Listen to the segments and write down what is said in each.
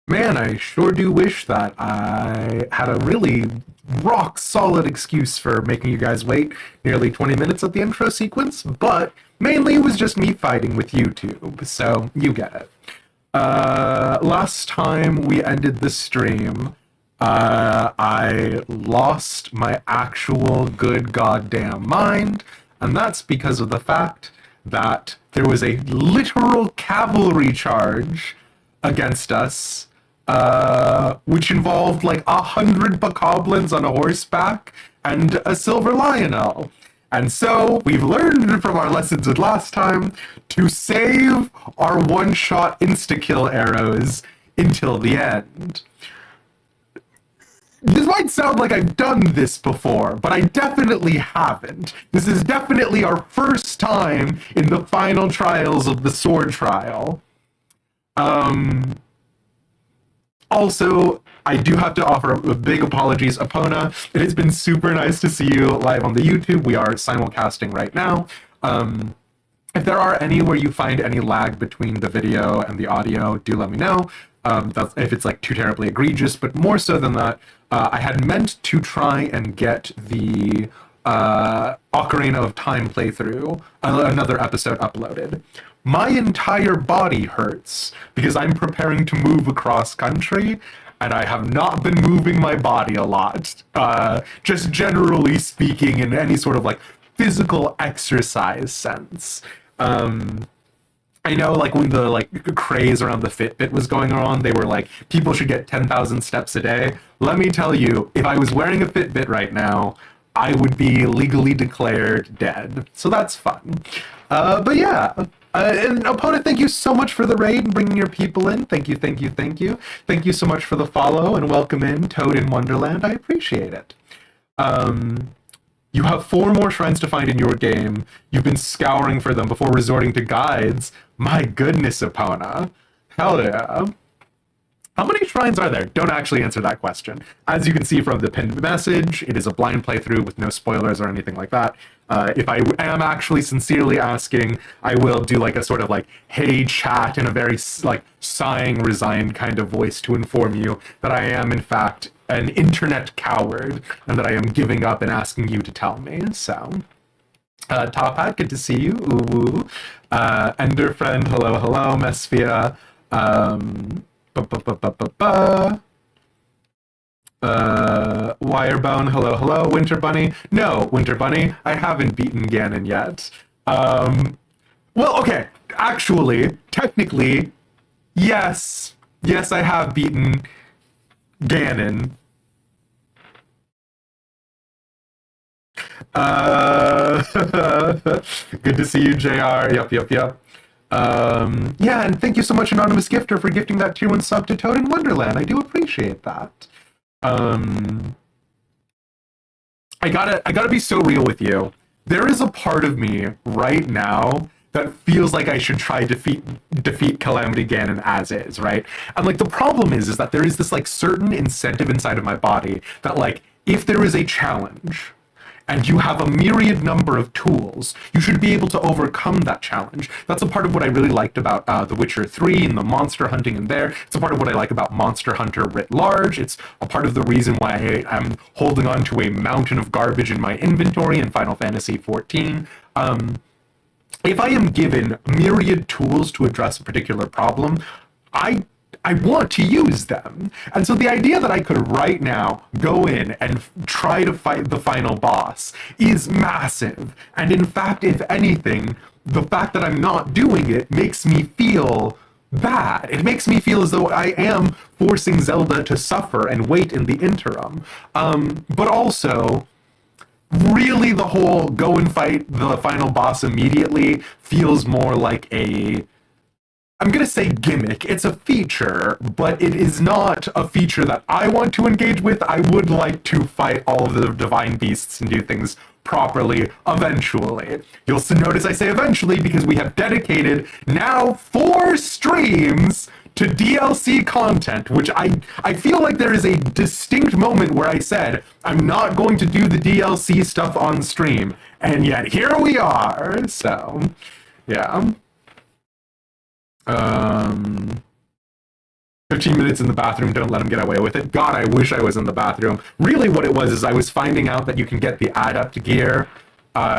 Man, I sure do wish that I had a really rock solid excuse for making you guys wait nearly 20 minutes at the intro sequence, but mainly it was just me fighting with YouTube, so you get it. Last time we ended the stream, I lost my actual good goddamn mind, and that's because of the fact that there was a literal cavalry charge against us, which involved like 100 bokoblins on a horseback and a silver lionel. And so we've learned from our lessons of last time to save our one-shot insta-kill arrows until the end. This might sound like I've done this before, but I definitely haven't. This is definitely our first time in the final trials of the sword trial. Also, I do have to offer a big apologies, Epona. It has been super nice to see you live on the YouTube. We are simulcasting right now. If there are any where you find any lag between the video and the audio, do let me know. That's if it's like too terribly egregious, but more so than that, I had meant to try and get the Ocarina of Time playthrough, another episode uploaded. My entire body hurts because I'm preparing to move across country, and I have not been moving my body a lot. Just generally speaking, in any sort of like physical exercise sense. I know, like, when the like craze around the Fitbit was going on, they were like, people should get 10,000 steps a day. Let me tell you, if I was wearing a Fitbit right now, I would be legally declared dead. So that's fun. But yeah. And opponent, thank you so much for the raid and bringing your people in. Thank you, thank you, thank you. Thank you so much for the follow and welcome in, Toad in Wonderland. I appreciate it. You have 4 more shrines to find in your game. You've been scouring for them before resorting to guides. My goodness, Epona. Hell yeah. How many shrines are there? Don't actually answer that question. As you can see from the pinned message, it is a blind playthrough with no spoilers or anything like that. If I am actually sincerely asking, I will do like a sort of like, hey chat, in a very like sighing, resigned kind of voice to inform you that I am in fact an internet coward and that I am giving up and asking you to tell me. So, Top Hat, good to see you. Ooh. Ender Friend, hello, hello. Mesphia. Wirebone, hello, hello. Winter Bunny. No, Winter Bunny, I haven't beaten Ganon yet. Well, okay, actually, technically, yes. Yes, I have beaten Ganon. Good to see you, JR. Yep, yep, yep. Yeah, and thank you so much, Anonymous Gifter, for gifting that tier 1 sub to Toad in Wonderland. I do appreciate that. I gotta be so real with you. There is a part of me right now that feels like I should try defeat Calamity Ganon as is, right? And like the problem is that there is this like certain incentive inside of my body that like if there is a challenge and you have a myriad number of tools, you should be able to overcome that challenge. That's a part of what I really liked about The Witcher 3 and the monster hunting in there. It's a part of what I like about Monster Hunter writ large. It's a part of the reason why I'm holding on to a mountain of garbage in my inventory in Final Fantasy XIV. If I am given myriad tools to address a particular problem, I want to use them. And so the idea that I could right now go in and try to fight the final boss is massive. And in fact, if anything, the fact that I'm not doing it makes me feel bad. It makes me feel as though I am forcing Zelda to suffer and wait in the interim. But also, really the whole go and fight the final boss immediately feels more like I'm going to say gimmick. It's a feature, but it is not a feature that I want to engage with. I would like to fight all of the divine beasts and do things properly eventually. You'll notice I say eventually because we have dedicated now 4 streams to DLC content, which I feel like there is a distinct moment where I said, I'm not going to do the DLC stuff on stream, and yet here we are. So, yeah. 15 minutes in the bathroom, don't let him get away with it. God, I wish I was in the bathroom. Really what it was is I was finding out that you can get the adept gear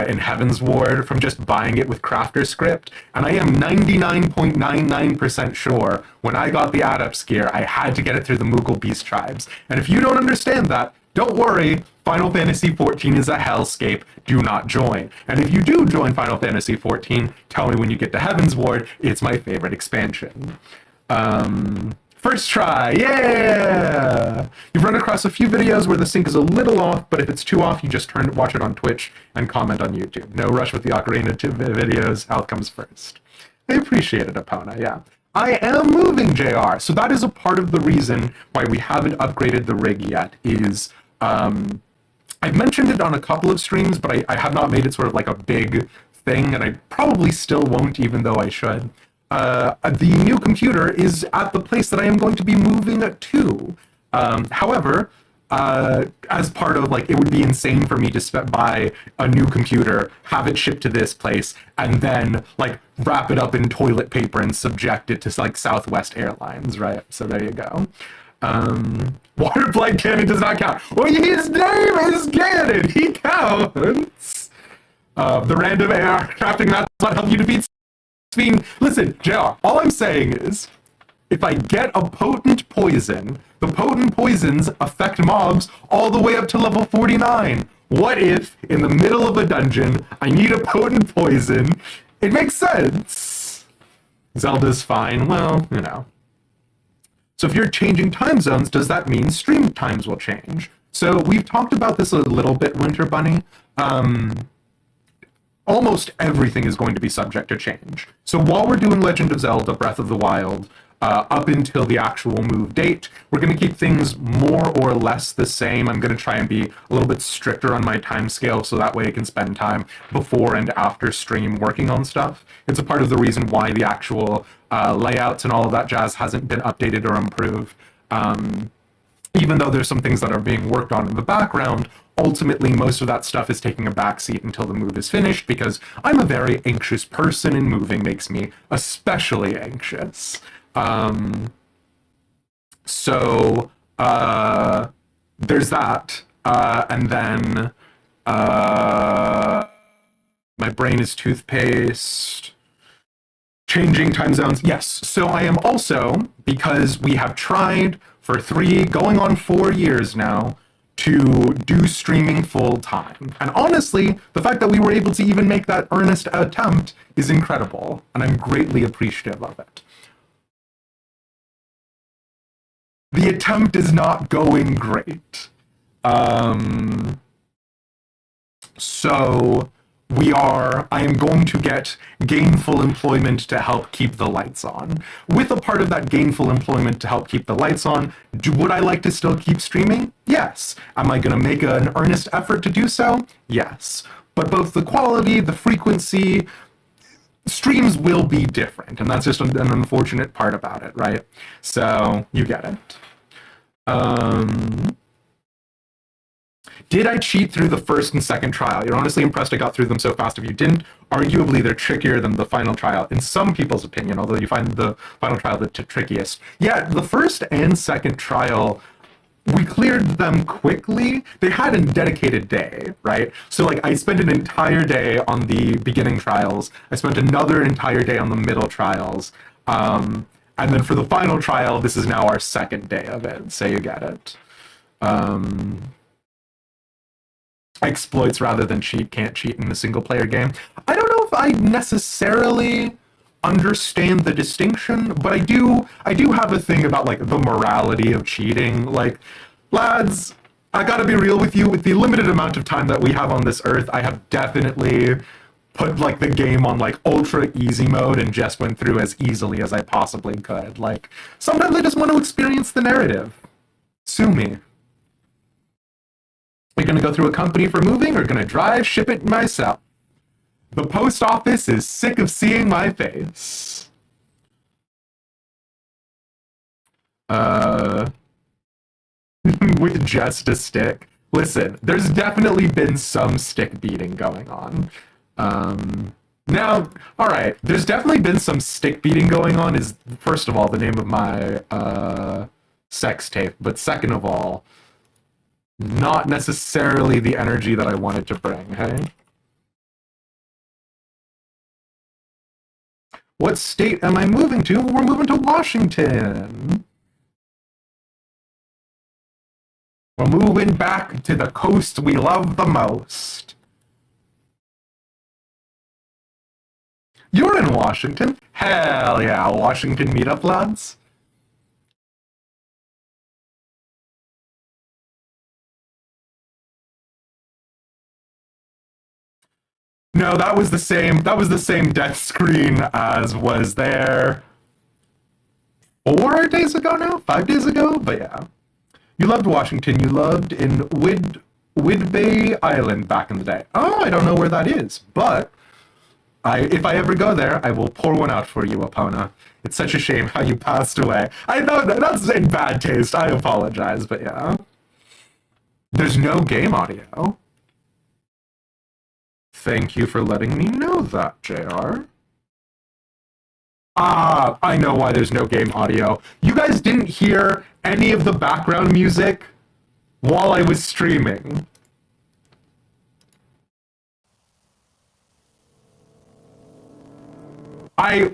in Heaven's Ward from just buying it with Crafter Script, and I am 99.99% sure when I got the adept's gear, I had to get it through the Moogle Beast tribes. And if you don't understand that, don't worry, Final Fantasy XIV is a hellscape. Do not join. And if you do join Final Fantasy XIV, tell me when you get to Heaven's Ward. It's my favorite expansion. First try, yeah! You've run across a few videos where the sync is a little off, but if it's too off, you just watch it on Twitch and comment on YouTube. No rush with the Ocarina videos, health comes first. I appreciate it, Epona, yeah. I am moving, JR, so that is a part of the reason why we haven't upgraded the rig yet, is, I've mentioned it on a couple of streams, but I have not made it sort of like a big thing, and I probably still won't, even though I should. The new computer is at the place that I am going to be moving to. However, as part of, like, it would be insane for me to buy a new computer, have it shipped to this place, and then, like, wrap it up in toilet paper and subject it to, like, Southwest Airlines, right? So there you go. Water Blight Cannon does not count. Well, his name is Cannon! He counts! The random AR crafting mats not help you defeat Fiend. Listen, JR, all I'm saying is, if I get a potent poison, the potent poisons affect mobs all the way up to level 49. What if, in the middle of a dungeon, I need a potent poison? It makes sense. Zelda's fine. Well, you know. So if you're changing time zones, does that mean stream times will change? So we've talked about this a little bit, Winter Bunny. Almost everything is going to be subject to change. So while we're doing Legend of Zelda Breath of the Wild, up until the actual move date, we're going to keep things more or less the same. I'm going to try and be a little bit stricter on my time scale so that way I can spend time before and after stream working on stuff. It's a part of the reason why the actual layouts and all of that jazz hasn't been updated or improved. Even though there's some things that are being worked on in the background, ultimately most of that stuff is taking a backseat until the move is finished, because I'm a very anxious person and moving makes me especially anxious. So there's that. And then my brain is toothpaste. Changing time zones. Yes. So I am also, because we have tried for 3, going on 4 years now, to do streaming full time. And honestly, the fact that we were able to even make that earnest attempt is incredible, and I'm greatly appreciative of it. The attempt is not going great. So I am going to get gainful employment to help keep the lights on. With a part of that gainful employment to help keep the lights on, would I like to still keep streaming? Yes. Am I going to make an earnest effort to do so? Yes. But both the quality, the frequency, streams will be different, and that's just an unfortunate part about it, right? So, you get it. Did I cheat through the first and second trial? You're honestly impressed I got through them so fast. If you didn't, arguably they're trickier than the final trial, in some people's opinion, although you find the final trial the trickiest. Yeah, the first and second trial, we cleared them quickly. They had a dedicated day, right? So, like, I spent an entire day on the beginning trials. I spent another entire day on the middle trials. And then for the final trial, this is now our second day of it, so you get it. Exploits rather than cheat, can't cheat in a single player game. I don't know if I necessarily understand the distinction, but I do have a thing about, like, the morality of cheating. Like, lads, I gotta be real with you, with the limited amount of time that we have on this earth, I have definitely put, like, the game on, like, ultra easy mode and just went through as easily as I possibly could. Like, sometimes I just want to experience the narrative. Sue me. Are you going to go through a company for moving, or going to drive, ship it myself? The post office is sick of seeing my face. With just a stick. Listen, there's definitely been some stick beating going on. Now, all right. There's definitely been some stick beating going on. Is first of all the name of my sex tape, but second of all, not necessarily the energy that I wanted to bring. Hey, what state am I moving to? We're moving to Washington. We're moving back to the coast we love the most. You're in Washington? Hell yeah, Washington meetup lads. No, that was the same. That was the same death screen as was there 4 days ago now, 5 days ago. But yeah, you loved Washington. You loved in Whidbey Island back in the day. Oh, I don't know where that is, but if I ever go there, I will pour one out for you, Apona. It's such a shame how you passed away. I know that's in bad taste. I apologize, but yeah, there's no game audio. Thank you for letting me know that, JR. Ah, I know why there's no game audio. You guys didn't hear any of the background music while I was streaming.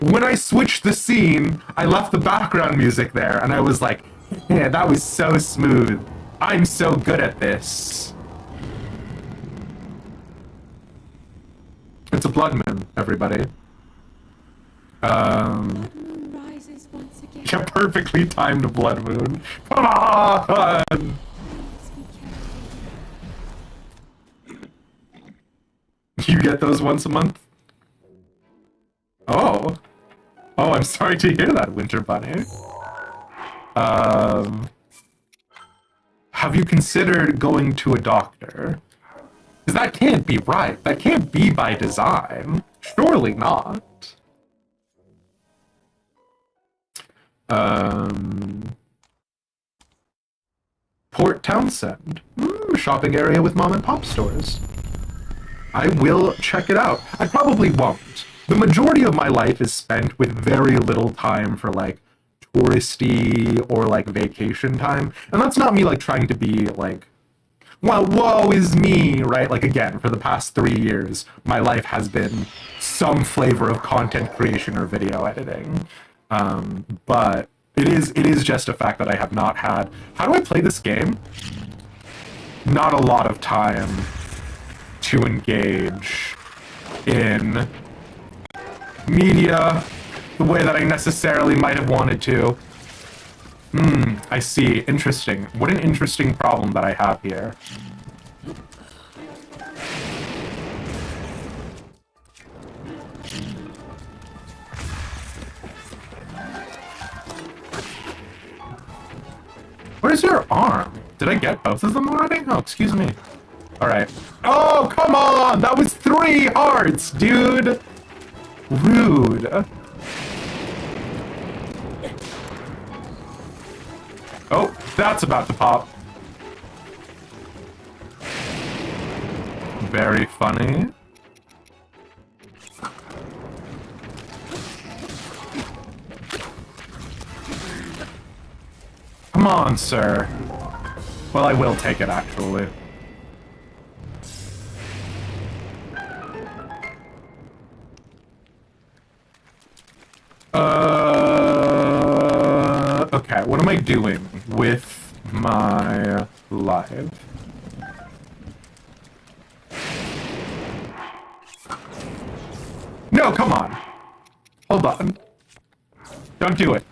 When I switched the scene, I left the background music there, and I was like, yeah, that was so smooth. I'm so good at this. It's a blood moon, everybody. Yeah, perfectly timed blood moon. Come on! You get those once a month? Oh. Oh, I'm sorry to hear that, Winter Bunny. Have you considered going to a doctor? Because that can't be right. That can't be by design. Surely not. Port Townsend. Shopping area with mom and pop stores. I will check it out. I probably won't. The majority of my life is spent with very little time for like touristy or like vacation time. And that's not me like trying to be like, well, woe is me, right? Like again, for the past 3 years, my life has been some flavor of content creation or video editing. But it is just a fact that I have not had. How do I play this game? Not a lot of time to engage in media the way that I necessarily might have wanted to. I see. Interesting. What an interesting problem that I have here. Where's your arm? Did I get both of them already? Oh, excuse me. Alright. Oh, come on! That was 3 hearts, dude! Rude. Oh, that's about to pop. Very funny. Come on, sir. Well, I will take it, actually. Okay, what am I doing with my life? No, come on. Hold on. Don't do it.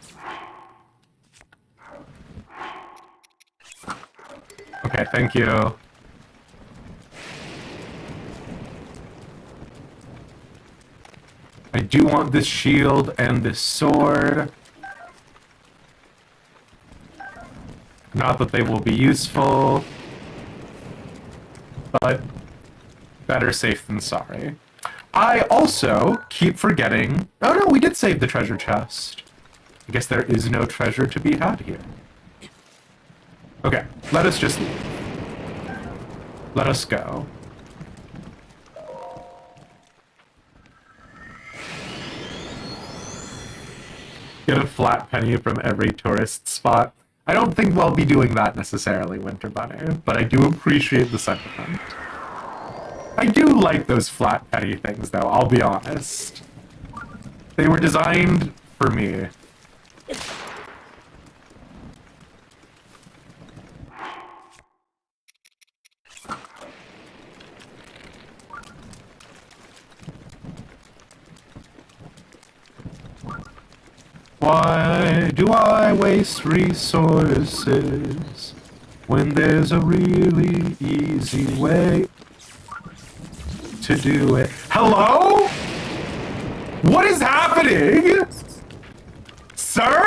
Okay, thank you. I do want this shield and this sword. Not that they will be useful, but better safe than sorry. I also keep forgetting... Oh no, we did save the treasure chest. I guess there is no treasure to be had here. Okay, let us just leave. Let us go. Get a flat penny from every tourist spot. I don't think we'll be doing that necessarily, Winter Bunny, but I do appreciate the sentiment. I do like those flat penny things, though, I'll be honest. They were designed for me. Why do I waste resources when there's a really easy way to do it? Hello? What is happening? Sir?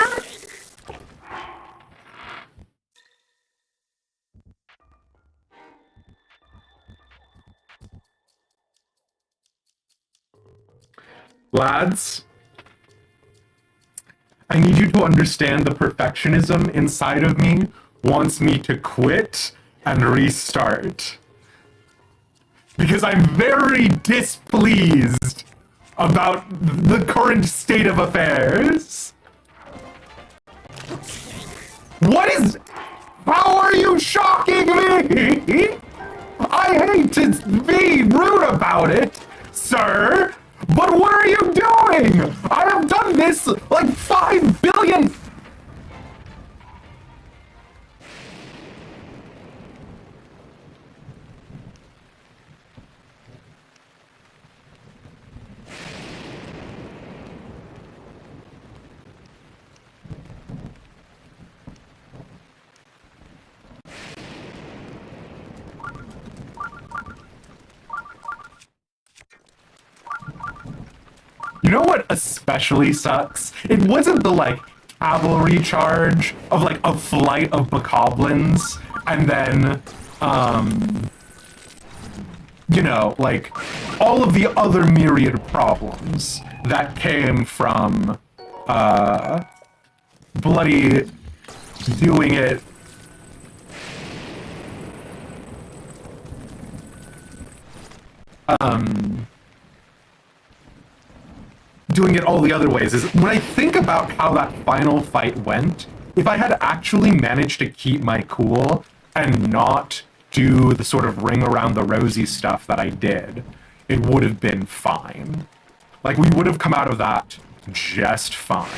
Lads? I need you to understand the perfectionism inside of me wants me to quit and restart. Because I'm very displeased about the current state of affairs. What is... How are you shocking me? I hate to be rude about it, sir, but what are you doing? I have done this like 5 billion... You know what especially sucks? It wasn't the, like, cavalry charge of, like, a flight of bokoblins, and then, you know, like, all of the other myriad problems that came from, bloody doing it doing it all the other ways is when I think about how that final fight went, if I had actually managed to keep my cool and not do the sort of ring around the rosy stuff that I did, it would have been fine. Like, we would have come out of that just fine.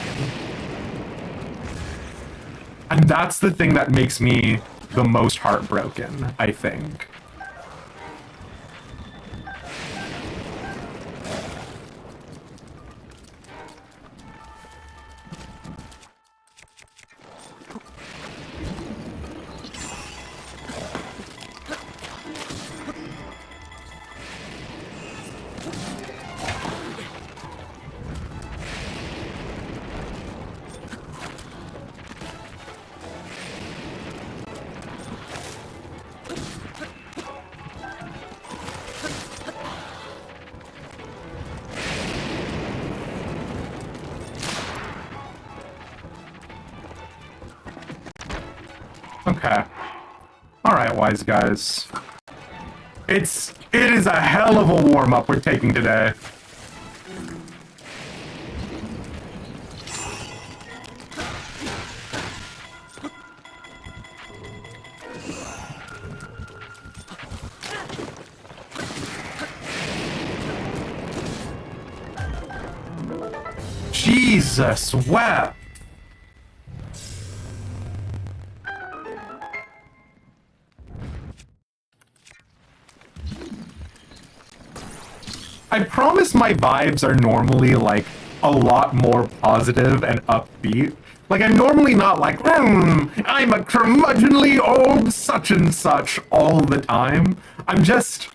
And that's the thing that makes me the most heartbroken, I think. Okay. Alright, wise guys. It is a hell of a warm-up we're taking today. Jesus, wept. I promise my vibes are normally, like, a lot more positive and upbeat. Like, I'm normally not like, I'm a curmudgeonly old such and such all the time. I'm just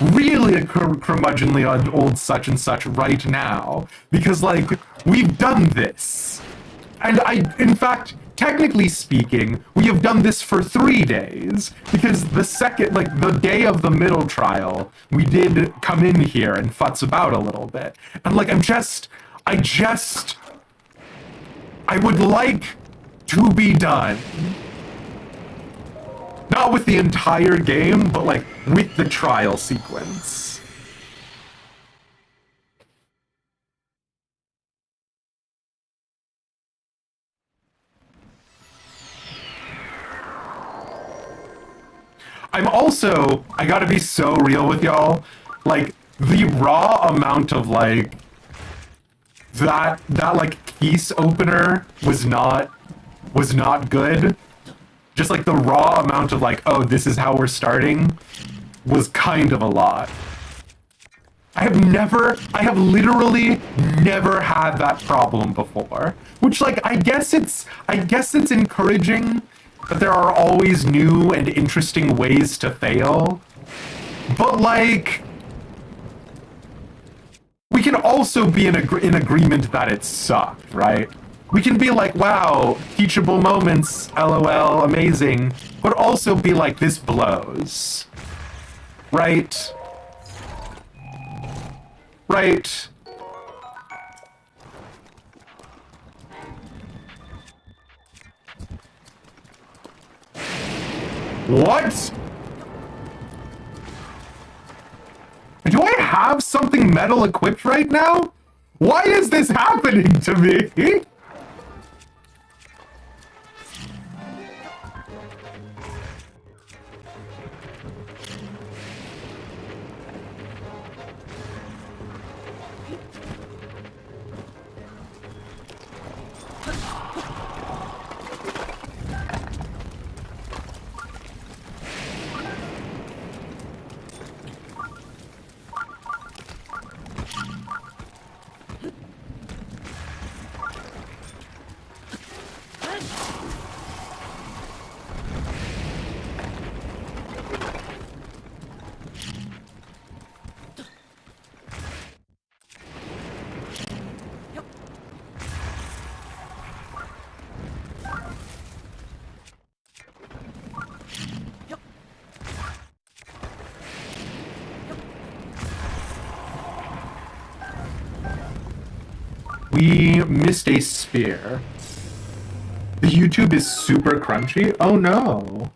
really a curmudgeonly old such and such right now. Because, like, we've done this. And in fact, technically speaking, we have done this for 3 days, because the second, like, the day of the middle trial, we did come in here and futz about a little bit. And, like, I would like to be done. Not with the entire game, but, like, with the trial sequence. I'm also, I gotta be so real with y'all, like, the raw amount of, like, that like, piece opener was not good. Just, like, the raw amount of, like, oh, this is how we're starting was kind of a lot. I have literally never had that problem before. Which, like, I guess it's encouraging that there are always new and interesting ways to fail. But, like, we can also be in agreement that it sucked, right? We can be like, wow, teachable moments, lol, amazing, but also be like, this blows. Right? Right? What? Do I have something metal equipped right now? Why is this happening to me? We missed a spear. The YouTube is super crunchy? Oh no.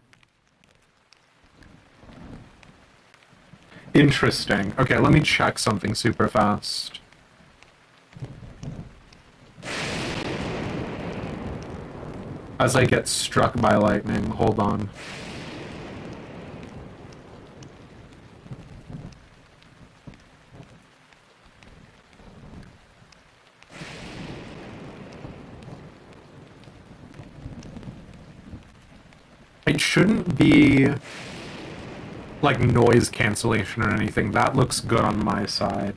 Interesting. Okay, let me check something super fast. As I get struck by lightning, hold on. It shouldn't be like noise cancellation or anything. That looks good on my side.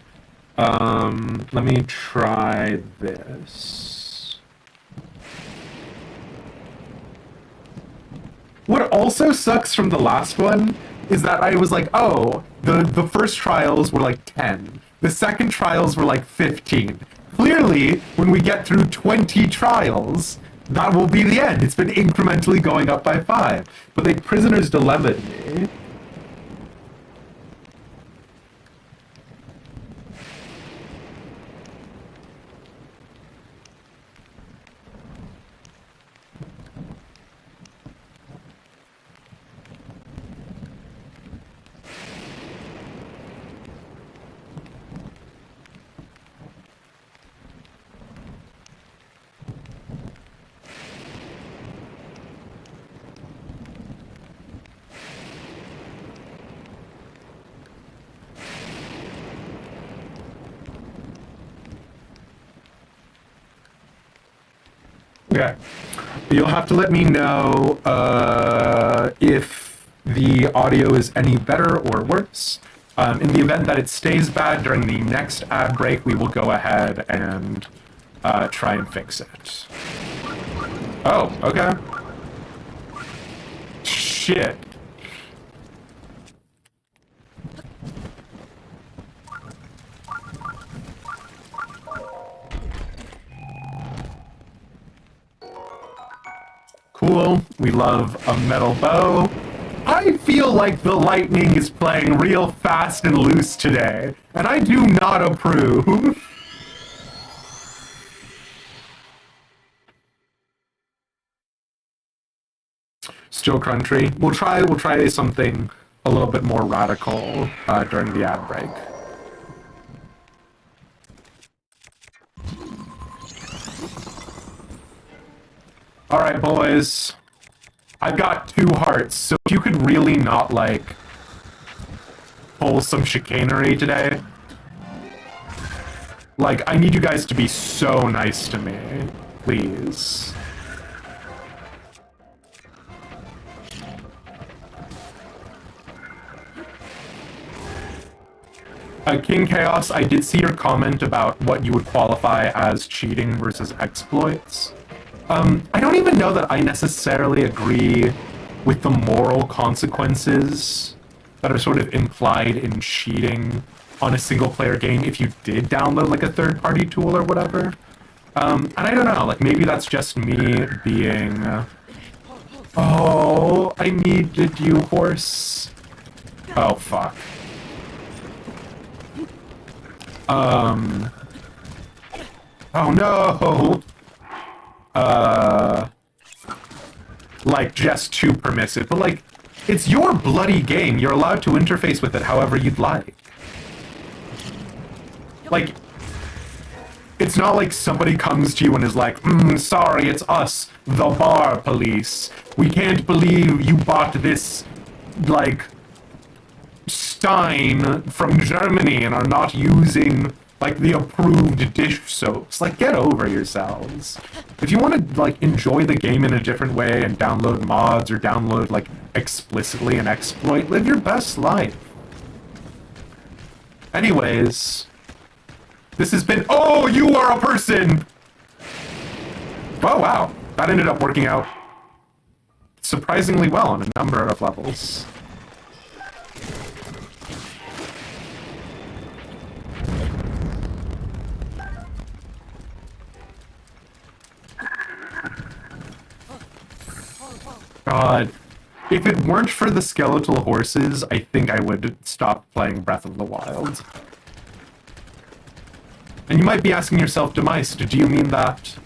Let me try this. What also sucks from the last one is that I was like, oh, the first trials were like 10. The second trials were like 15. Clearly, when we get through 20 trials, that will be the end. It's been incrementally going up by 5. But they prisoner's dilemma me. Okay. You'll have to let me know if the audio is any better or worse. In the event that it stays bad during the next ad break, we will go ahead and try and fix it. Oh, okay. Shit. Cool. We love a metal bow. I feel like the lightning is playing real fast and loose today, and I do not approve. Still crunchy. We'll try something a little bit more radical during the ad break. All right, boys. I've got 2 hearts, so if you could really not, like, pull some chicanery today, like, I need you guys to be so nice to me. Please. King Chaos, I did see your comment about what you would qualify as cheating versus exploits. I don't even know that I necessarily agree with the moral consequences that are sort of implied in cheating on a single-player game if you did download, like, a third-party tool or whatever. And I don't know, like, maybe that's just me being... Oh, I needed you, horse. Oh, fuck. Oh no! Like, just too permissive. But, like, it's your bloody game. You're allowed to interface with it however you'd like. Like, it's not like somebody comes to you and is like, sorry, it's us, the bar police. We can't believe you bought this, like, Stein from Germany and are not using, like, the approved dish soaps. Like, get over yourselves. If you want to, like, enjoy the game in a different way and download mods or download, like, explicitly an exploit, live your best life. Anyways, this has been... Oh, you are a person! Oh, wow. That ended up working out surprisingly well on a number of levels. God. If it weren't for the skeletal horses, I think I would stop playing Breath of the Wild. And you might be asking yourself, Demise, do you mean that,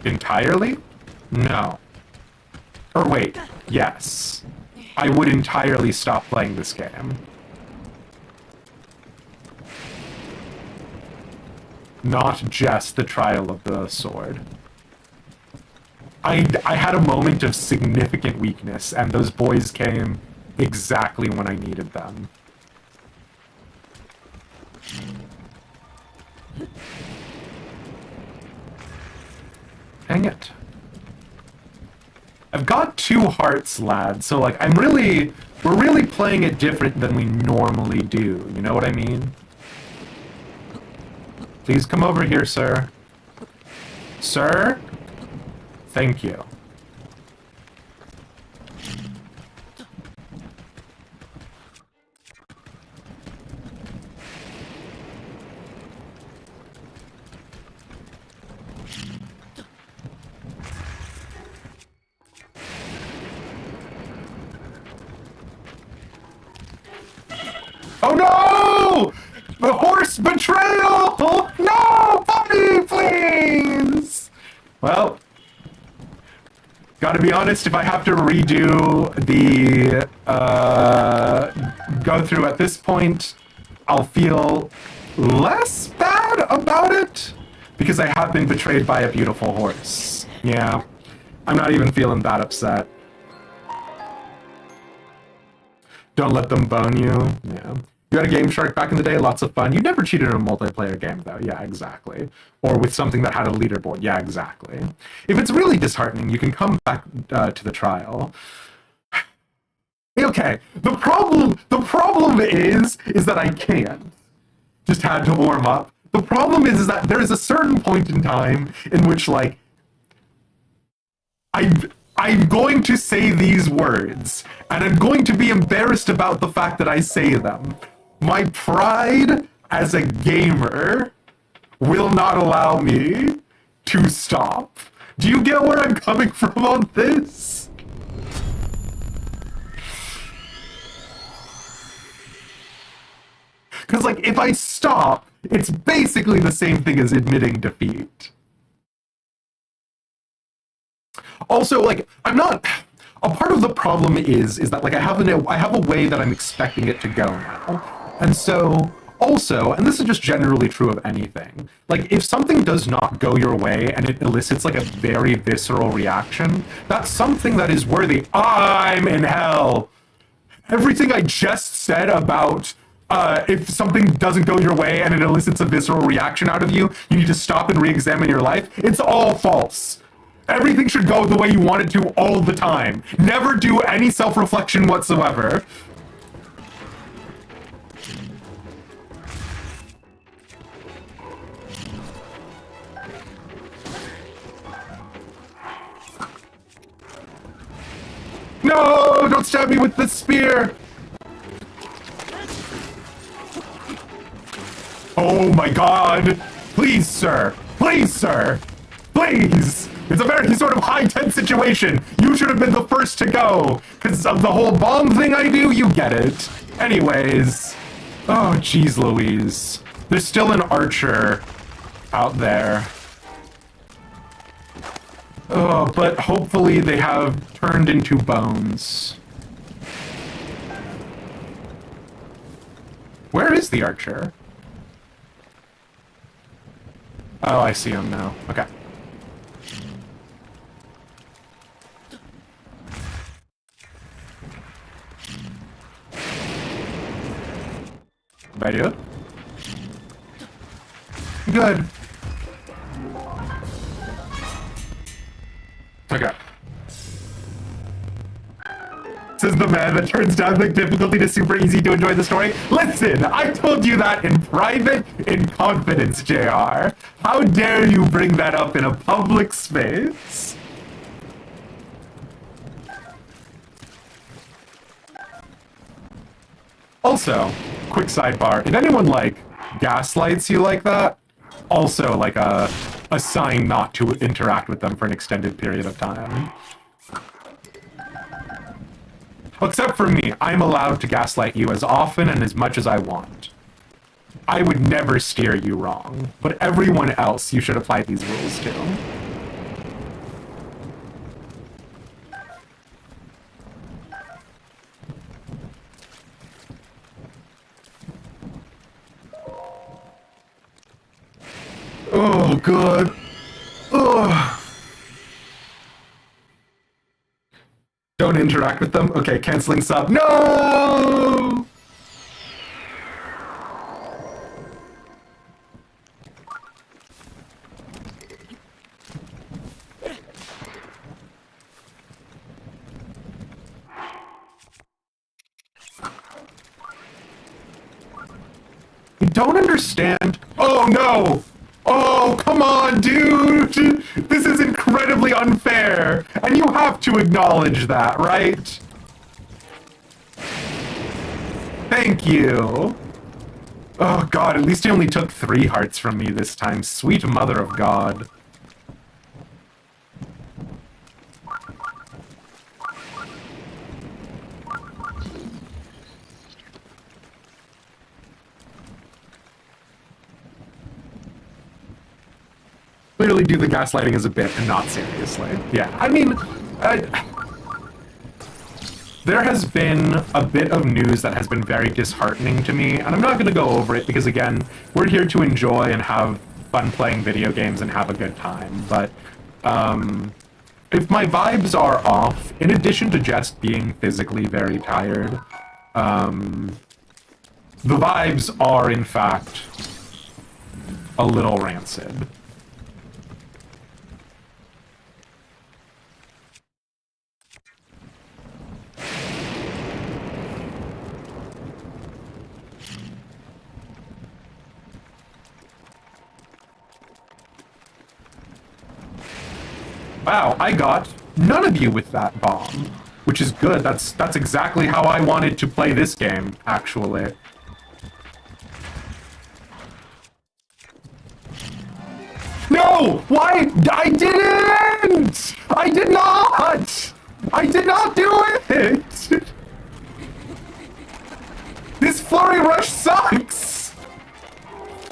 entirely? No. Or wait, yes. I would entirely stop playing this game. Not just the Trial of the Sword. I had a moment of significant weakness, and those boys came exactly when I needed them. Dang it. I've got 2 hearts, lad, so, like, we're really playing it different than we normally do, you know what I mean? Please come over here, sir. Sir? Thank you. Oh no! The horse betrayal! No, buddy, please! Well, gotta be honest, if I have to redo the go through at this point, I'll feel less bad about it because I have been betrayed by a beautiful horse. Yeah, I'm not even feeling that upset. Don't let them bone you. Yeah. You had a Game Shark back in the day, lots of fun. You never cheated in a multiplayer game, though. Yeah, exactly. Or with something that had a leaderboard. Yeah, exactly. If it's really disheartening, you can come back to the trial. Okay, the problem is that I can't. Just had to warm up. The problem is that there is a certain point in time in which, like, I'm going to say these words, and I'm going to be embarrassed about the fact that I say them. My pride as a gamer will not allow me to stop. Do you get where I'm coming from on this? Because, like, if I stop, it's basically the same thing as admitting defeat. Also, like, I'm not... A part of the problem is that, like, I have a way that I'm expecting it to go now. And so, Also, and this is just generally true of anything, like if something does not go your way and it elicits like a very visceral reaction, that's something that is worthy. I'm in hell. Everything I just said about if something doesn't go your way and it elicits a visceral reaction out of you, you need to stop and re-examine your life. It's all false. Everything should go the way you want it to all the time. Never do any self-reflection whatsoever. No! Don't stab me with the spear! Oh my god! Please, sir! Please, sir! Please! It's a very sort of high-tense situation! You should have been the first to go! Because of the whole bomb thing I do, you get it. Anyways. Oh, jeez Louise. There's still an archer out there. Oh, but hopefully they have turned into bones. Where is the archer? Oh, I see him now. Okay. Did I do it? Good. Okay. Says the man that turns down the difficulty to super easy to enjoy the story. Listen, I told you that in private, in confidence, JR. How dare you bring that up in a public space? Also, quick sidebar, if anyone, like, gaslights you like that, also, like, a sign not to interact with them for an extended period of time. Except for me, I'm allowed to gaslight you as often and as much as I want. I would never steer you wrong, but everyone else you should apply these rules to. Oh, good. Ugh. Don't interact with them? Okay, canceling sub. No! I don't understand. Oh, no! Oh, come on, dude! This is incredibly unfair! And you have to acknowledge that, right? Thank you. Oh god, at least he only took 3 hearts from me this time. Sweet mother of God. Clearly do the gaslighting as a bit and not seriously. Yeah, I mean, there has been a bit of news that has been very disheartening to me, and I'm not going to go over it because, again, we're here to enjoy and have fun playing video games and have a good time, but if my vibes are off, in addition to just being physically very tired, the vibes are, in fact, a little rancid. Wow, I got none of you with that bomb, which is good. That's exactly how I wanted to play this game, actually. No! Why? I didn't! I did not! I did not do it! This flurry rush sucks!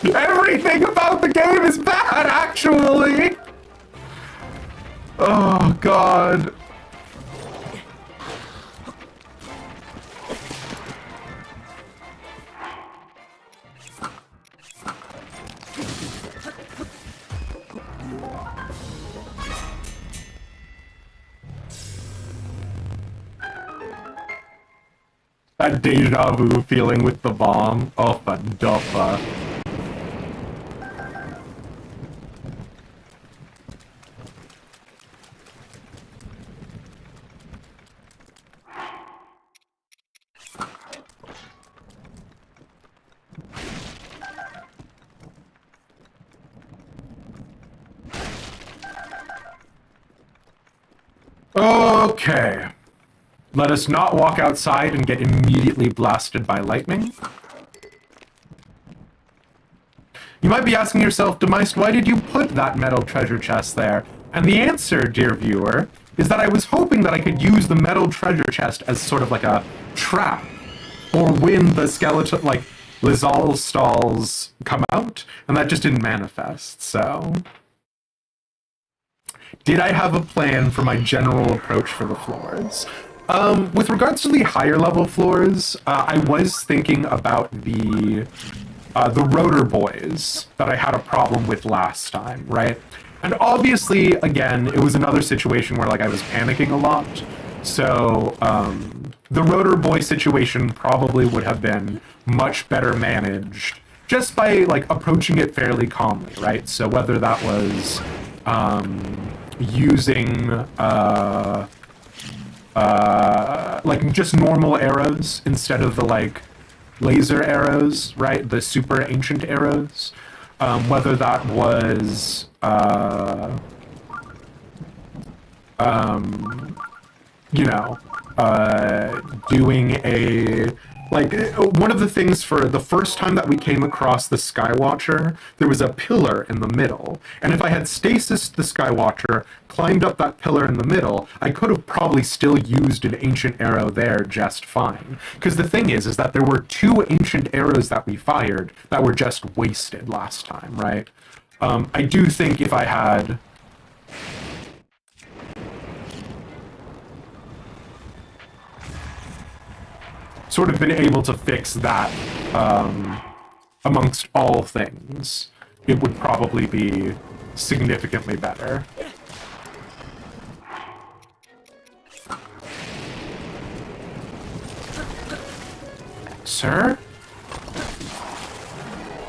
Everything about the game is bad, actually! Oh, God. That deja vu feeling with the bomb. Oh, but duffa. Okay. Let us not walk outside and get immediately blasted by lightning. You might be asking yourself, Demeist, why did you put that metal treasure chest there? And the answer, dear viewer, is that I was hoping that I could use the metal treasure chest as sort of like a trap or when the skeleton, like, Lizal stalls come out, and that just didn't manifest, so... Did I have a plan for my general approach for the floors? With regards to the higher level floors, I was thinking about the rotor boys that I had a problem with last time, right? And obviously, again, it was another situation where like I was panicking a lot. So the rotor boy situation probably would have been much better managed just by like approaching it fairly calmly, right? So whether that was using like just normal arrows instead of the like laser arrows, right? The super ancient arrows. Whether that was you know, doing a like one of the things for the first time that we came across the Skywatcher, there was a pillar in the middle, and if I had stasis the Skywatcher, climbed up that pillar in the middle, I could have probably still used an ancient arrow there just fine. Because the thing is that there were two ancient arrows that we fired that were just wasted last time, right? I do think if I had sort of been able to fix that amongst all things, it would probably be significantly better. Sir?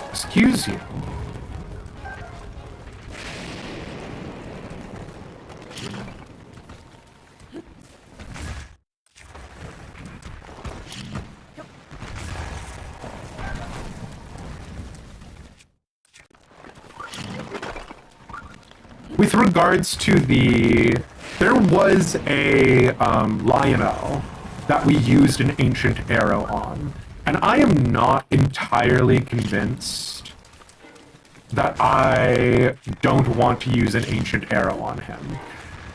Excuse you. With regards to there was a Lionel that we used an ancient arrow on, and I am not entirely convinced that I don't want to use an ancient arrow on him.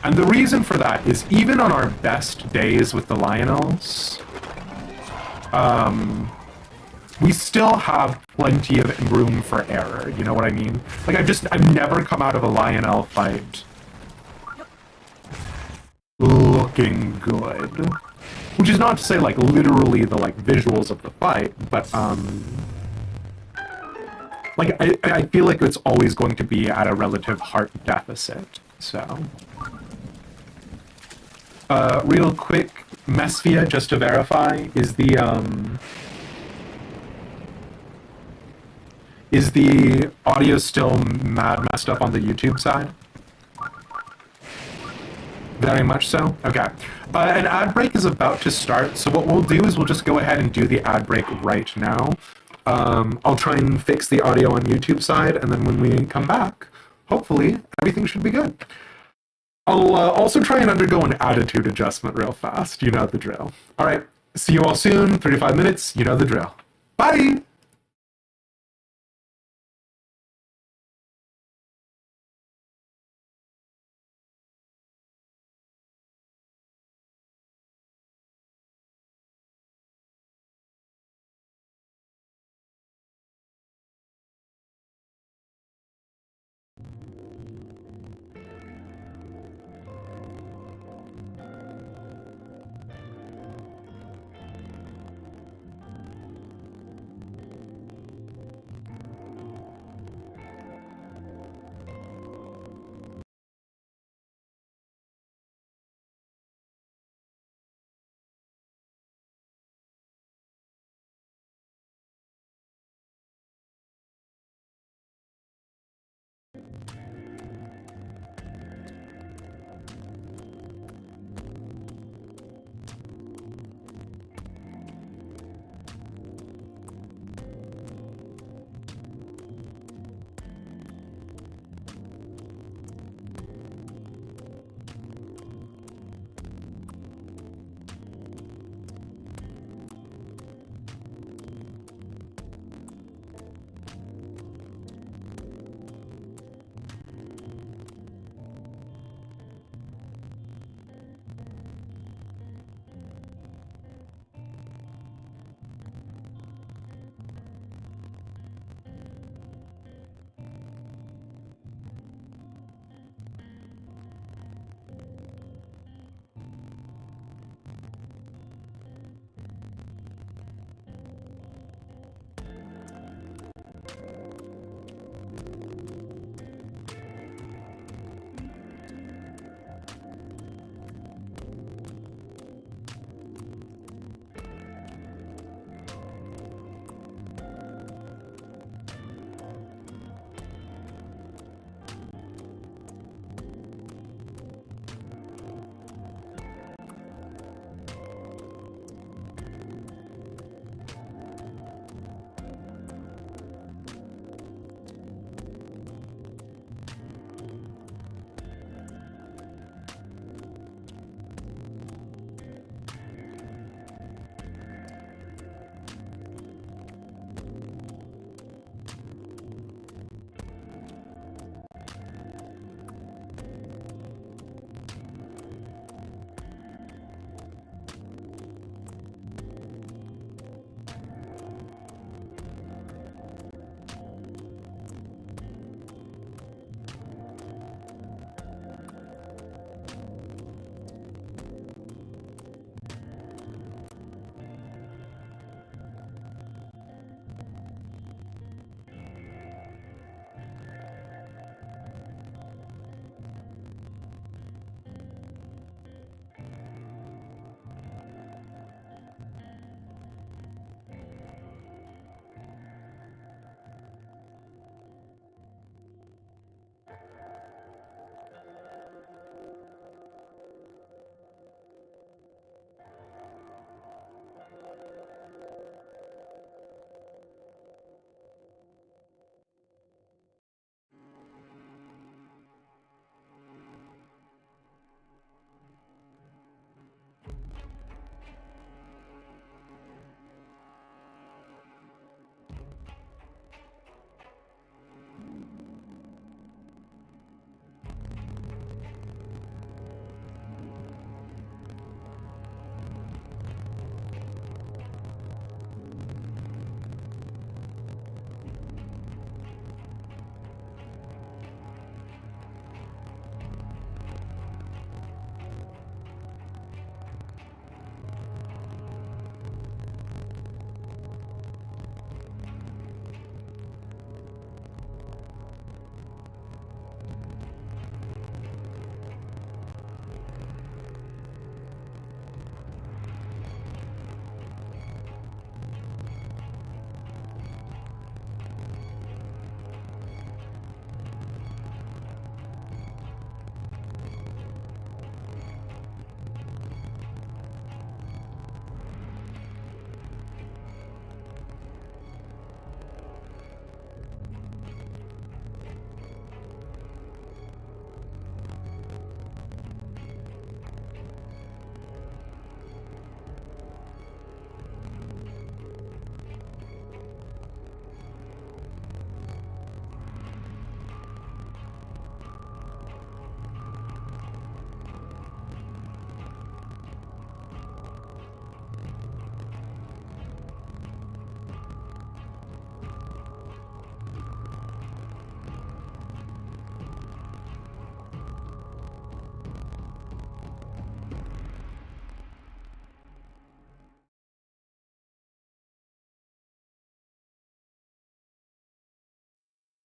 And the reason for that is even on our best days with the Lionels, we still have plenty of room for error, you know what I mean? Like, I've never come out of a Lionel fight looking good. Which is not to say, like, literally the, like, visuals of the fight, but, like, I feel like it's always going to be at a relative heart deficit, so... real quick, Mesphia, just to verify, is the audio still messed up on the YouTube side? Very much so? Okay. An ad break is about to start, so what we'll do is we'll just go ahead and do the ad break right now. I'll try and fix the audio on YouTube side, and then when we come back, hopefully, everything should be good. I'll also try and undergo an attitude adjustment real fast. You know the drill. Alright, see you all soon. 35 minutes, you know the drill. Bye!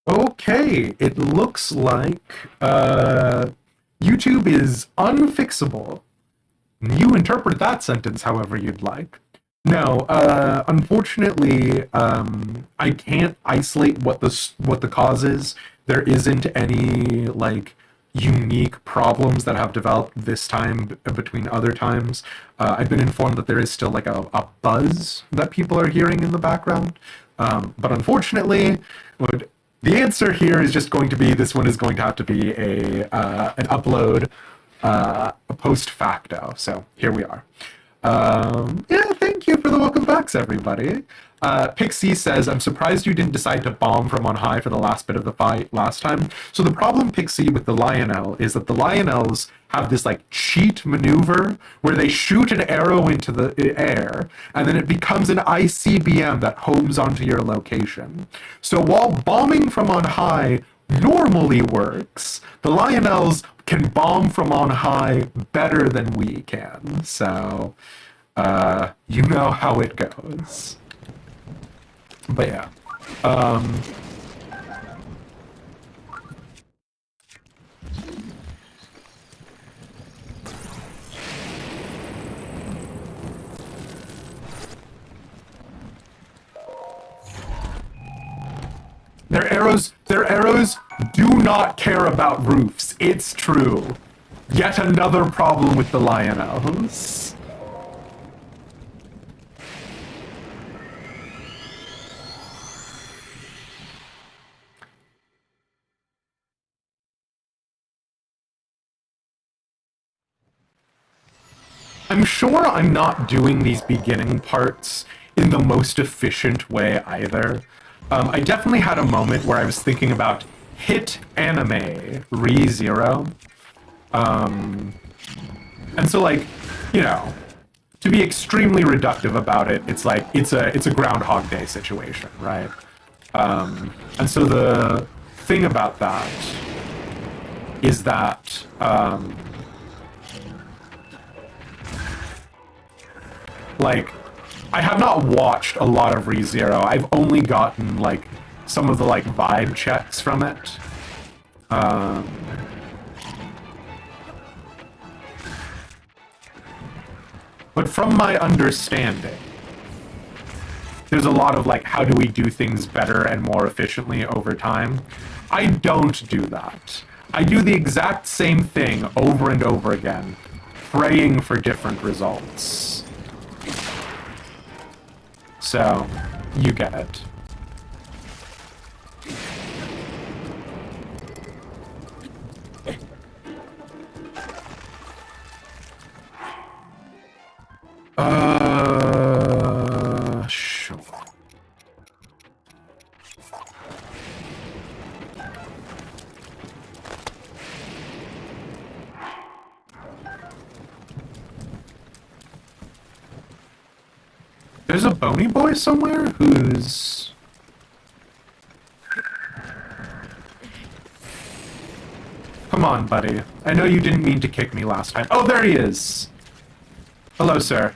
Okay, it looks like YouTube is unfixable. You interpret that sentence however you'd like. No, unfortunately, I can't isolate what the cause is. There isn't any like unique problems that have developed this time between other times. I've been informed that there is still like a buzz that people are hearing in the background, but unfortunately, the answer here is just going to be this one is going to have to be a an upload post facto. So here we are. Yeah, thank you for the welcome backs, everybody. Pixie says, I'm surprised you didn't decide to bomb from on high for the last bit of the fight last time. So the problem, Pixie, with the Lionel is that the Lionels have this like cheat maneuver where they shoot an arrow into the air and then it becomes an ICBM that homes onto your location. So while bombing from on high normally works, the Lionels can bomb from on high better than we can. So, you know how it goes. But yeah. Their arrows do not care about roofs. It's true. Yet another problem with the Lionels. I'm sure I'm not doing these beginning parts in the most efficient way either. I definitely had a moment where I was thinking about hit anime re-zero. And so like, you know, to be extremely reductive about it, it's like it's a Groundhog Day situation, right? And so the thing about that is that like I have not watched a lot of ReZero. I've only gotten like some of the like vibe checks from it. But from my understanding, there's a lot of like, how do we do things better and more efficiently over time? I don't do that. I do the exact same thing over and over again, praying for different results. So, you get it. Sure. There's a bony boy somewhere who's... Come on, buddy. I know you didn't mean to kick me last time. Oh, there he is! Hello, sir.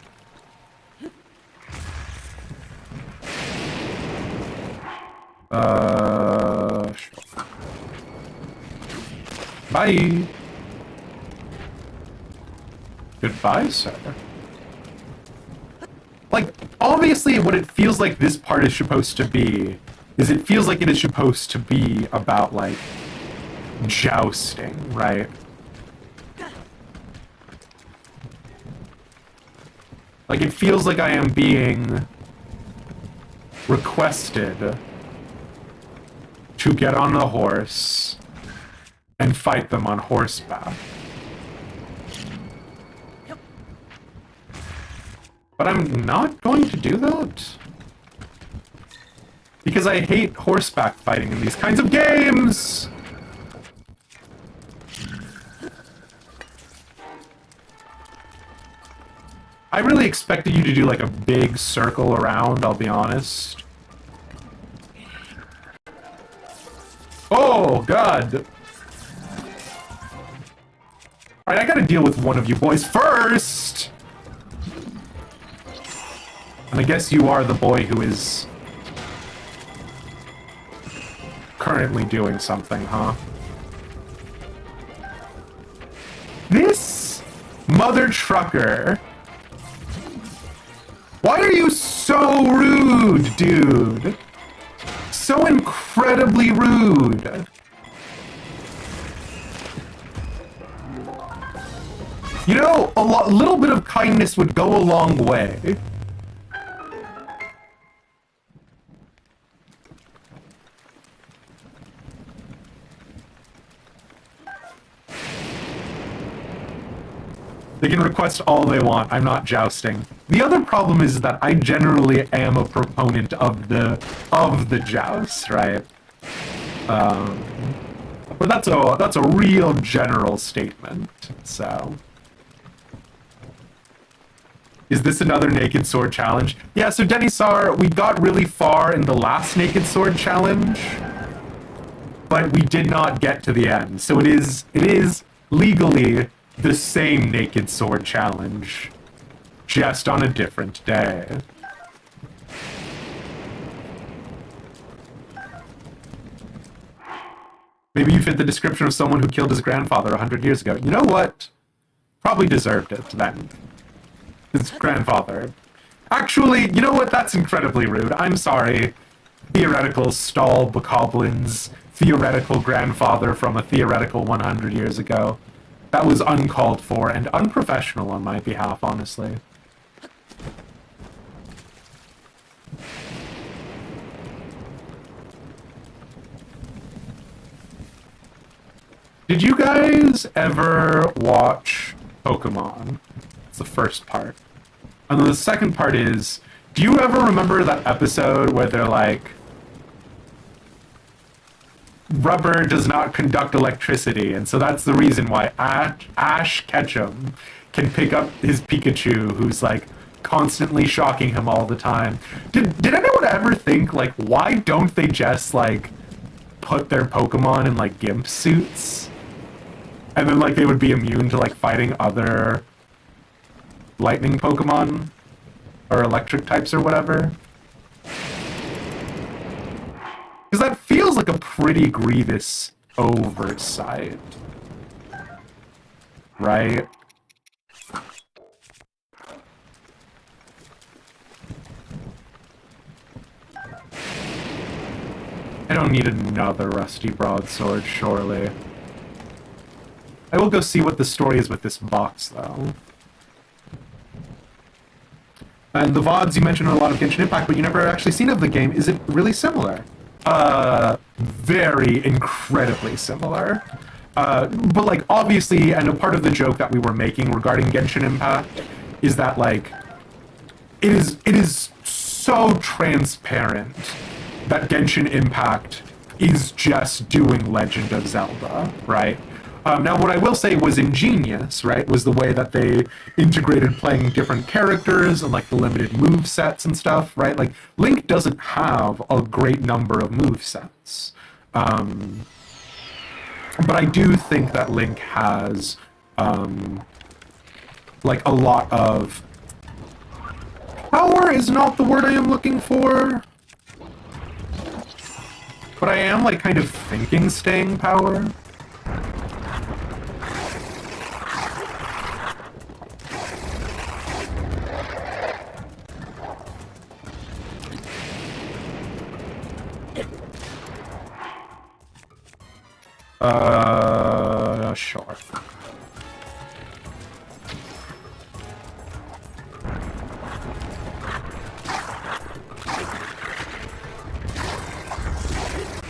Sure. Bye! Goodbye, sir. Like, obviously what it feels like this part is supposed to be is it feels like it is supposed to be about, like, jousting, right? Like, it feels like I am being requested to get on the horse and fight them on horseback. But I'm not going to do that. Because I hate horseback fighting in these kinds of games! I really expected you to do like a big circle around, I'll be honest. Oh, God! Alright, I gotta deal with one of you boys first! And I guess you are the boy who is currently doing something, huh? This mother trucker. Why are you so rude, dude? So incredibly rude. You know, a little bit of kindness would go a long way. They can request all they want. I'm not jousting. The other problem is that I generally am a proponent of the joust, right? But that's a real general statement. So, is this another Naked Sword challenge? Yeah. So Denisar, we got really far in the last Naked Sword challenge, but we did not get to the end. So it is legally the same Naked Sword challenge, just on a different day. Maybe you fit the description of someone who killed his grandfather 100 years ago. You know what? Probably deserved it then. His grandfather. Actually, you know what? That's incredibly rude. I'm sorry. Theoretical stall bokoblins, theoretical grandfather from a theoretical 100 years ago. That was uncalled for and unprofessional on my behalf, honestly. Did you guys ever watch Pokemon? It's the first part. And then the second part is, do you ever remember that episode where they're like, rubber does not conduct electricity, and so that's the reason why Ash Ketchum can pick up his Pikachu, who's like constantly shocking him all the time. Did anyone ever think, like, why don't they just like put their Pokemon in like gimp suits, and then like they would be immune to like fighting other lightning Pokemon or electric types or whatever? Because that feels like a pretty grievous oversight. Right? I don't need another rusty broadsword, surely. I will go see what the story is with this box, though. And the VODs, you mentioned a lot of Genshin Impact, but you never actually seen of the game. Is it really similar? Very incredibly similar. But like, obviously, and a part of the joke that we were making regarding Genshin Impact is that, like, it is so transparent that Genshin Impact is just doing Legend of Zelda, right? Now, what I will say was ingenious, right, was the way that they integrated playing different characters and, like, the limited move sets and stuff, right? Like, Link doesn't have a great number of move sets. But I do think that Link has, like, a lot of... Power is not the word I am looking for. But I am, like, kind of thinking staying power. Sure.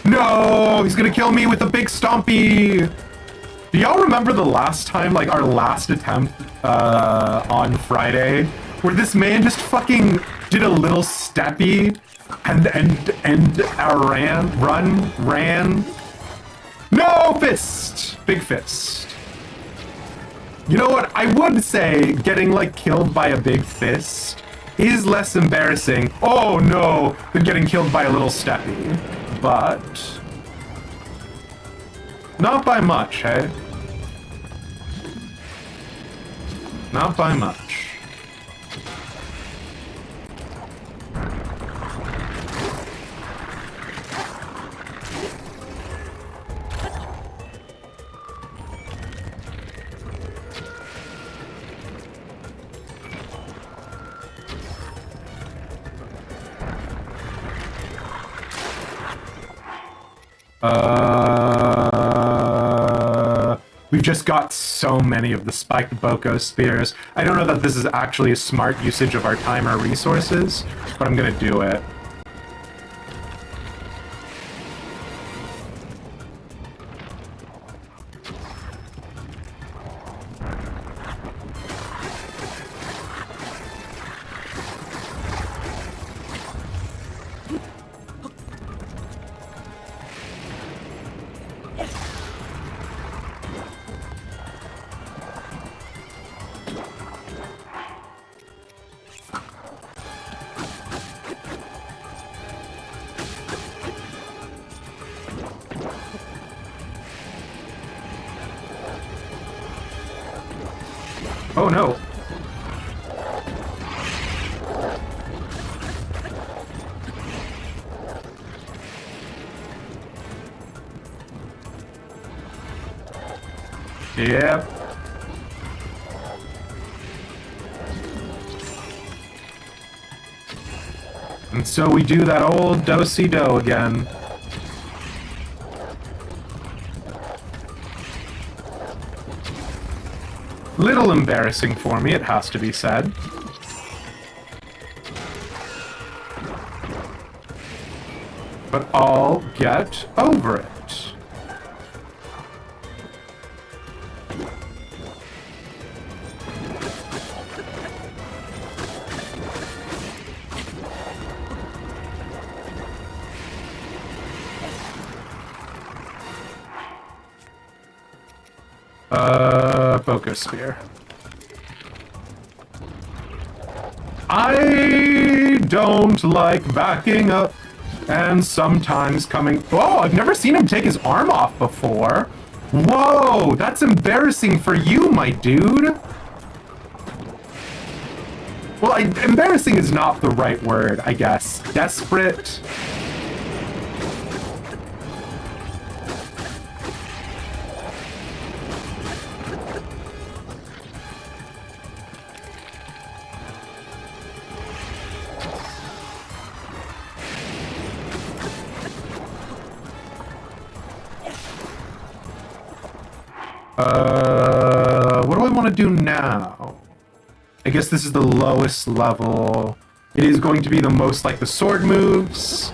No, he's gonna kill me with a big stompy. Do y'all remember the last time, like our last attempt on Friday, where this man just fucking did a little steppy and ran? No, fist! Big fist. You know what? I would say getting, like, killed by a big fist is less embarrassing, oh no, than getting killed by a little steppy. But... not by much, hey? Not by much. We've just got so many of the spiked Boko spears. I don't know that this is actually a smart usage of our time or resources, but I'm gonna do it. Oh no. Yep. And so we do that old do-si-do again. Little embarrassing for me, it has to be said. But I'll get over it. Boko Spear. I don't like backing up and sometimes coming... Oh, I've never seen him take his arm off before. Whoa, that's embarrassing for you, my dude. Well, embarrassing is not the right word, I guess. Desperate. What do I want to do now? I guess this is the lowest level. It is going to be the most like the sword moves,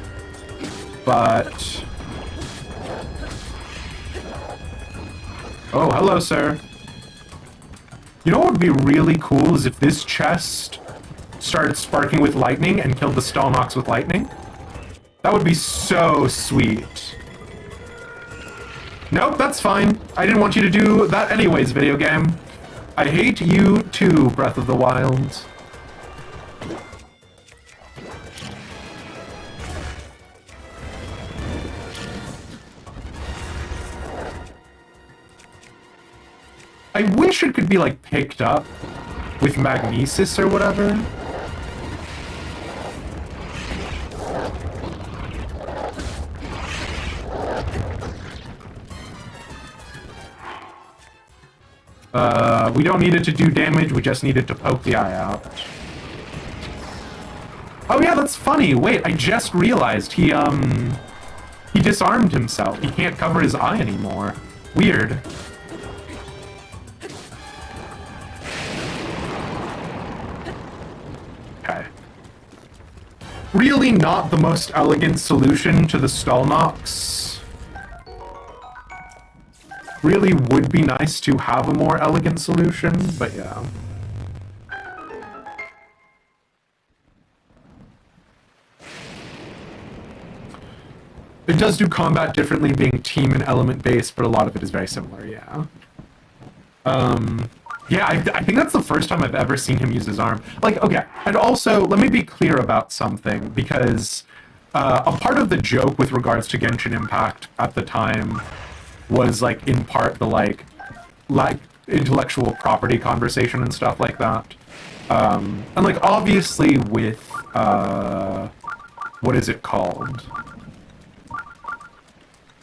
but... Oh, hello, sir. You know what would be really cool is if this chest started sparking with lightning and killed the Stalnox with lightning. That would be so sweet. Nope, that's fine. I didn't want you to do that anyways, video game. I hate you too, Breath of the Wild. I wish it could be, like, picked up with magnesis or whatever. We don't need it to do damage, we just need it to poke the eye out. Oh yeah, that's funny. Wait, I just realized he disarmed himself. He can't cover his eye anymore. Weird. Okay. Really not the most elegant solution to the Stalnox. Really would be nice to have a more elegant solution, but yeah. It does do combat differently, being team and element based, but a lot of it is very similar, yeah. Yeah, I think that's the first time I've ever seen him use his arm. Like, okay, and also, let me be clear about something, because a part of the joke with regards to Genshin Impact at the time was, like, in part the, like intellectual property conversation and stuff like that. And, like, obviously with, what is it called?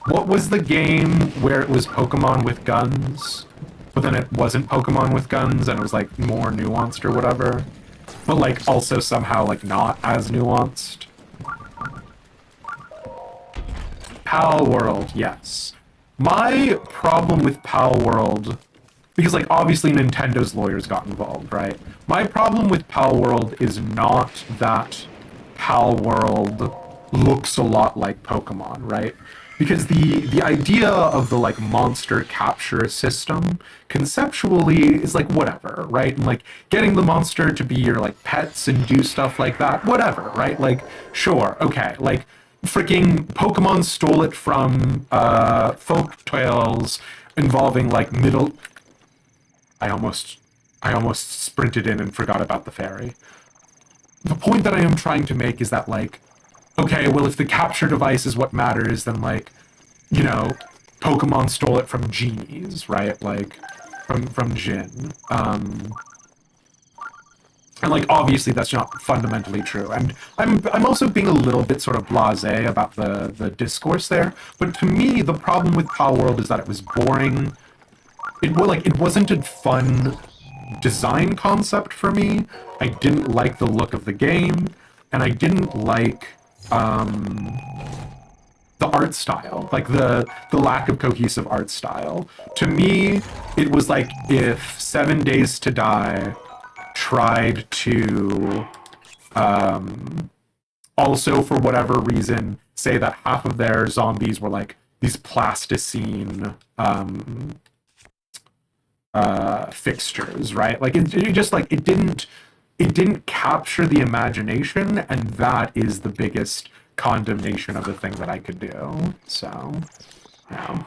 What was the game where it was Pokemon with guns, but then it wasn't Pokemon with guns and it was, like, more nuanced or whatever? But, like, also somehow, like, not as nuanced? Pal World, yes. My problem with Pal World, because like obviously Nintendo's lawyers got involved, right? My problem with Pal World is not that Pal World looks a lot like Pokemon, right? Because the idea of the like monster capture system conceptually is like whatever, right? And like getting the monster to be your like pets and do stuff like that, whatever, right? Like sure, okay, like freaking Pokemon stole it from folk tales involving like middle. I almost I almost sprinted in and forgot about the fairy. The point that I am trying to make is that like, okay, well if the capture device is what matters, then like, you know, Pokemon stole it from genies, right? Like from Jin. And like obviously that's not fundamentally true. And I'm also being a little bit sort of blasé about the discourse there. But to me, the problem with Pal World is that it was boring. It wasn't a fun design concept for me. I didn't like the look of the game, and I didn't like the art style, like the lack of cohesive art style. To me, it was like if 7 Days to Die tried to also, for whatever reason, say that half of their zombies were like these plasticine fixtures, right? Like it just like it didn't capture the imagination, and that is the biggest condemnation of the thing that I could do. So, yeah.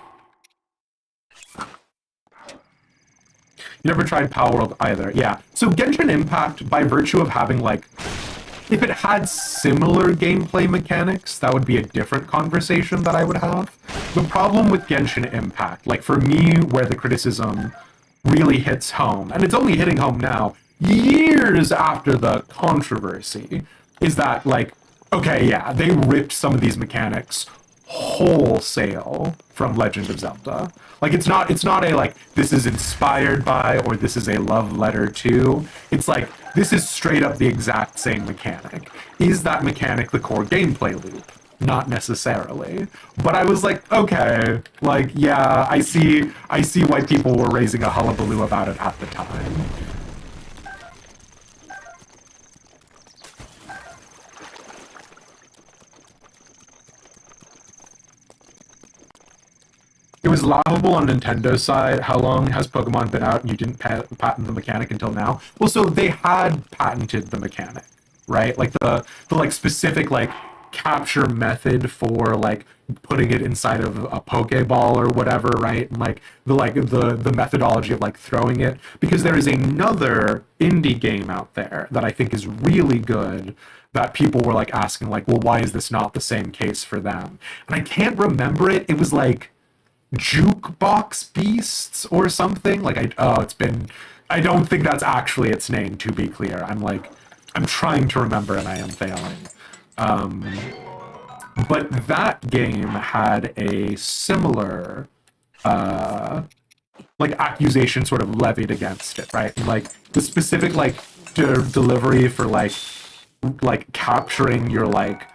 You never tried Power World either. Yeah. So Genshin Impact, by virtue of having like, if it had similar gameplay mechanics, that would be a different conversation that I would have. The problem with Genshin Impact, like for me, where the criticism really hits home, and it's only hitting home now, years after the controversy, is that like, okay, yeah, they ripped some of these mechanics wholesale from Legend of Zelda. Like it's not a like this is inspired by or this is a love letter to. It's like this is straight up the exact same mechanic. Is that mechanic the core gameplay loop? Not necessarily. But I was like, okay, like yeah, I see why people were raising a hullabaloo about it at the time. It was laughable on Nintendo's side. How long has Pokemon been out and you didn't patent the mechanic until now? Well, so they had patented the mechanic, right? Like the like specific like capture method for like putting it inside of a Pokeball or whatever, right? And like the methodology of like throwing it, because there is another indie game out there that I think is really good that people were like asking like, well, why is this not the same case for them? And I can't remember it. It was like Jukebox Beasts or something. Like it's been. I don't think that's actually its name. To be clear, I'm trying to remember and I am failing. Um, but that game had a similar like accusation sort of levied against it, right? And, like the specific like delivery for like capturing your like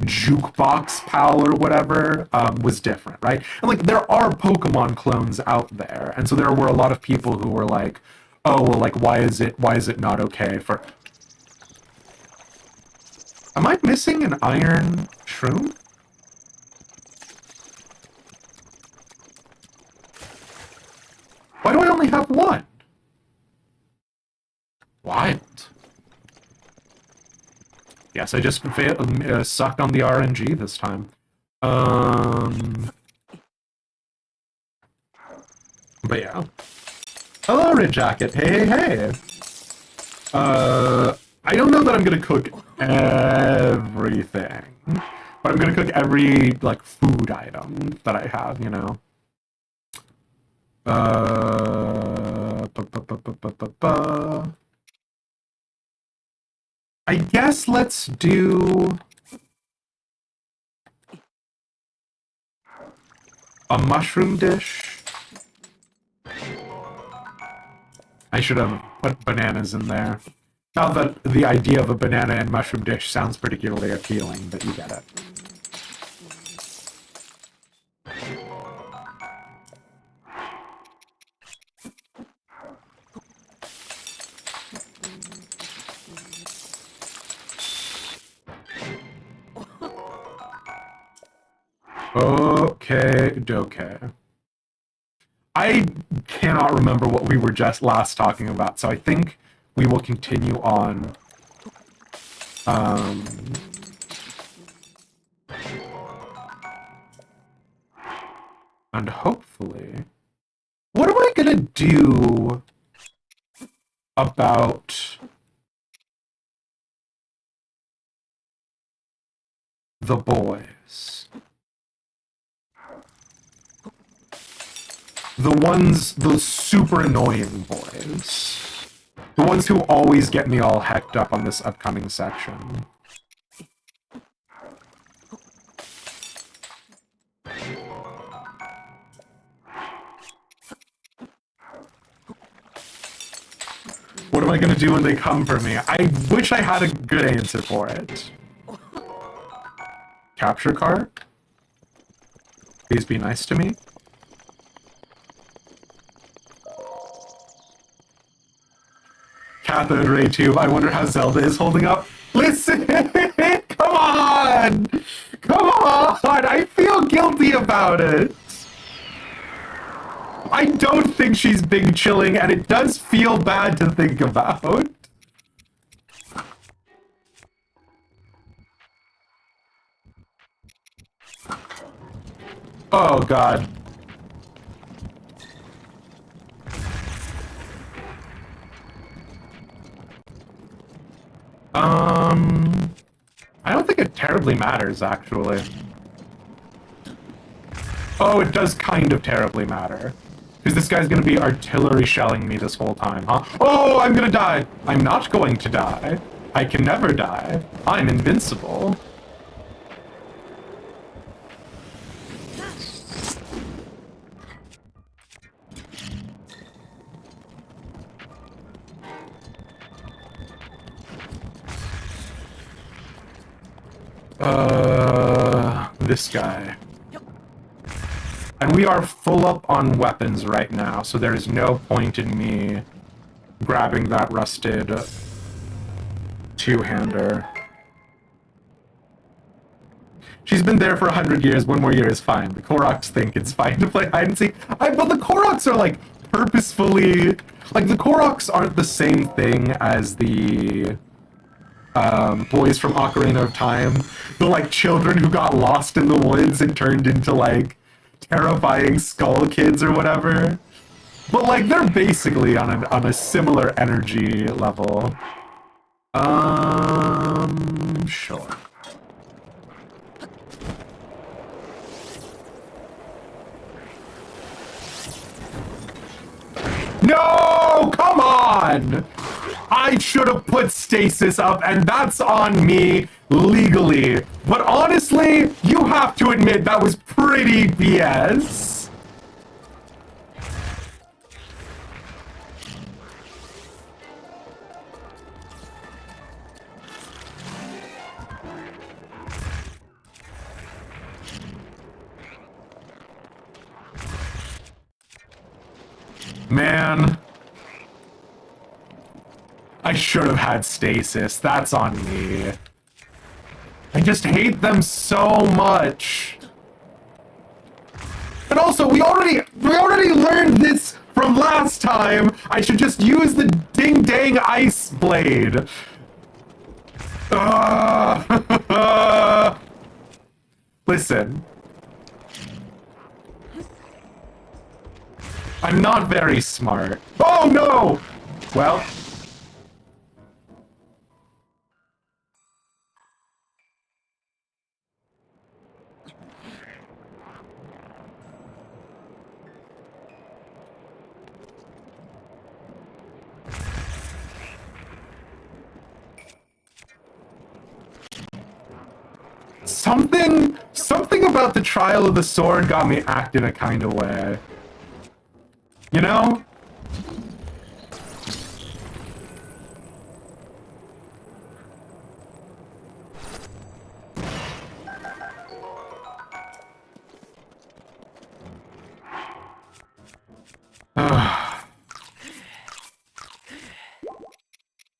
jukebox pal or whatever was different, right? And like there are Pokemon clones out there, and so there were a lot of people who were like, "Oh, well, like why is it not okay for?" Am I missing an iron shroom? Why do I only have one? Wild. Yes, I just sucked on the RNG this time. But yeah. Hello, Red Jacket. Hey, hey, hey. I don't know that I'm gonna cook everything, but I'm gonna cook every like food item that I have. You know. I guess let's do a mushroom dish. I should have put bananas in there. Not that the idea of a banana and mushroom dish sounds particularly appealing, but you get it. Okay, okay. I cannot remember what we were just last talking about, so I think we will continue on. Um, and hopefully... What am I gonna do about the boys? Those super annoying boys. The ones who always get me all hecked up on this upcoming section. What am I gonna do when they come for me? I wish I had a good answer for it. Capture card? Please be nice to me. Cathode ray tube. I wonder how Zelda is holding up. Listen! Come on! Come on! I feel guilty about it. I don't think she's big chilling, and it does feel bad to think about. Oh, God. I don't think it terribly matters, actually. Oh, it does kind of terribly matter. Because this guy's gonna be artillery shelling me this whole time, huh? Oh, I'm gonna die! I'm not going to die. I can never die. I'm invincible. This guy. And we are full up on weapons right now, so there is no point in me grabbing that rusted two-hander. She's been there for 100 years, 1 more year is fine. The Koroks think it's fine to play hide and seek. But the Koroks are, like, purposefully... Like, the Koroks aren't the same thing as the... boys from Ocarina of Time. The, like, children who got lost in the woods and turned into, like, terrifying skull kids or whatever. But, like, they're basically on a similar energy level. Sure. No! Come on! I should have put stasis up, and that's on me legally. But honestly, you have to admit that was pretty BS. Man. I should have had stasis. That's on me. I just hate them so much. And also, we already learned this from last time. I should just use the ding-dang ice blade. Listen. I'm not very smart. Oh, no! Well... Something about the trial of the sword got me acting a kind of way. You know?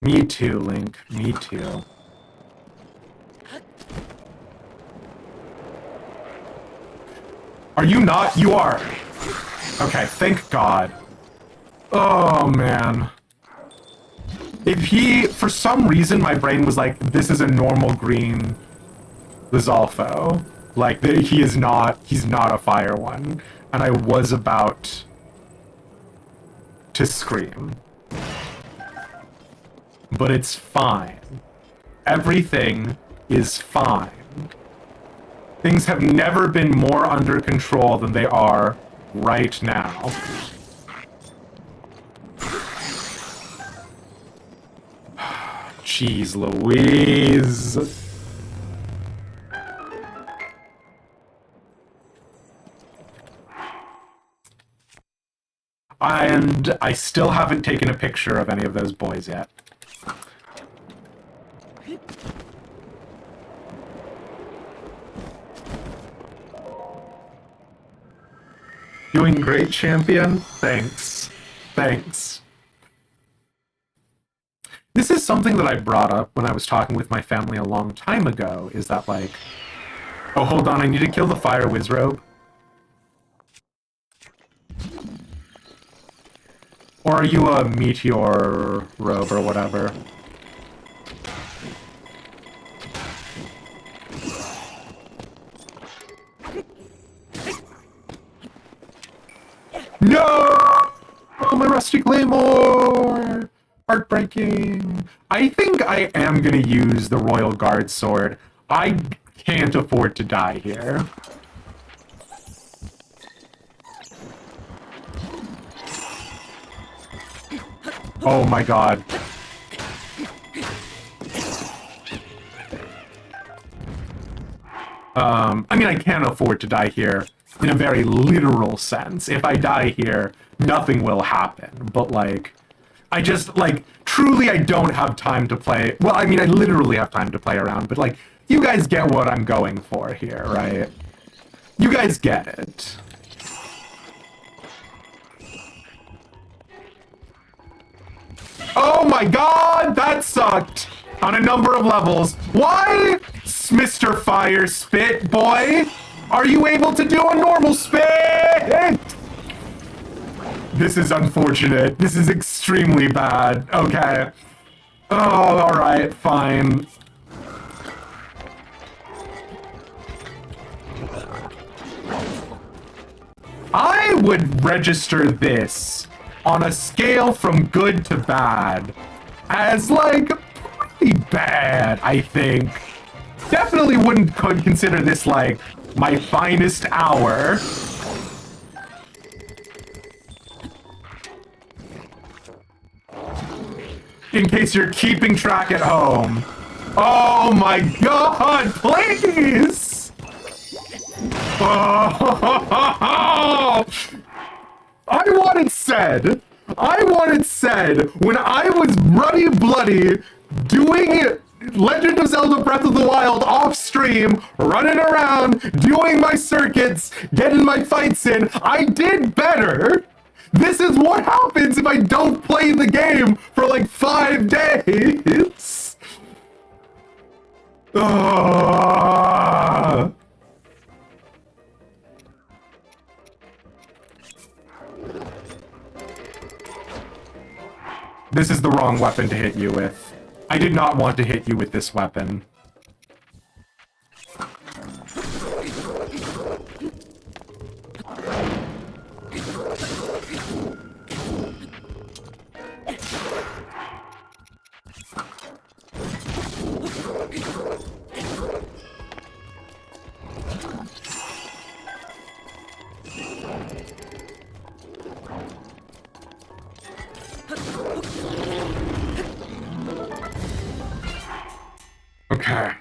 Me too, Link. Me too. you not? You are. Okay, thank God. Oh, man. If he, for some reason, my brain was like, this is a normal green Lizalfo. Like, he's not a fire one. And I was about to scream. But it's fine. Everything is fine. Things have never been more under control than they are right now. Jeez Louise. And I still haven't taken a picture of any of those boys yet. Doing great, champion. Thanks. Thanks. This is something that I brought up when I was talking with my family a long time ago, is that like, oh, hold on, I need to kill the fire wizrobe. Or are you a meteor robe or whatever? No! Oh, my rusty claymore! Heartbreaking. I think I am gonna use the Royal Guard sword. I can't afford to die here. Oh my God. I mean, I can't afford to die here in a very literal sense. If I die here, nothing will happen. But, like, I just, like, truly I don't have time to play. Well, I mean, I literally have time to play around, but, like, you guys get what I'm going for here, right? You guys get it. Oh my God, that sucked on a number of levels. Why, Mr. Fire Spit Boy, are you able to do a normal spit? This is unfortunate. This is extremely bad. Okay. Oh, alright, fine. I would register this on a scale from good to bad as, like, pretty bad, I think. Definitely wouldn't consider this, like, my finest hour. In case you're keeping track at home. Oh my God, please! Oh, I want it said when I was ruddy bloody doing Legend of Zelda Breath of the Wild off stream, running around, doing my circuits, getting my fights in, I did better. This is what happens if I don't play the game for like 5 days. Ah. This is the wrong weapon to hit you with. I did not want to hit you with this weapon. Okay.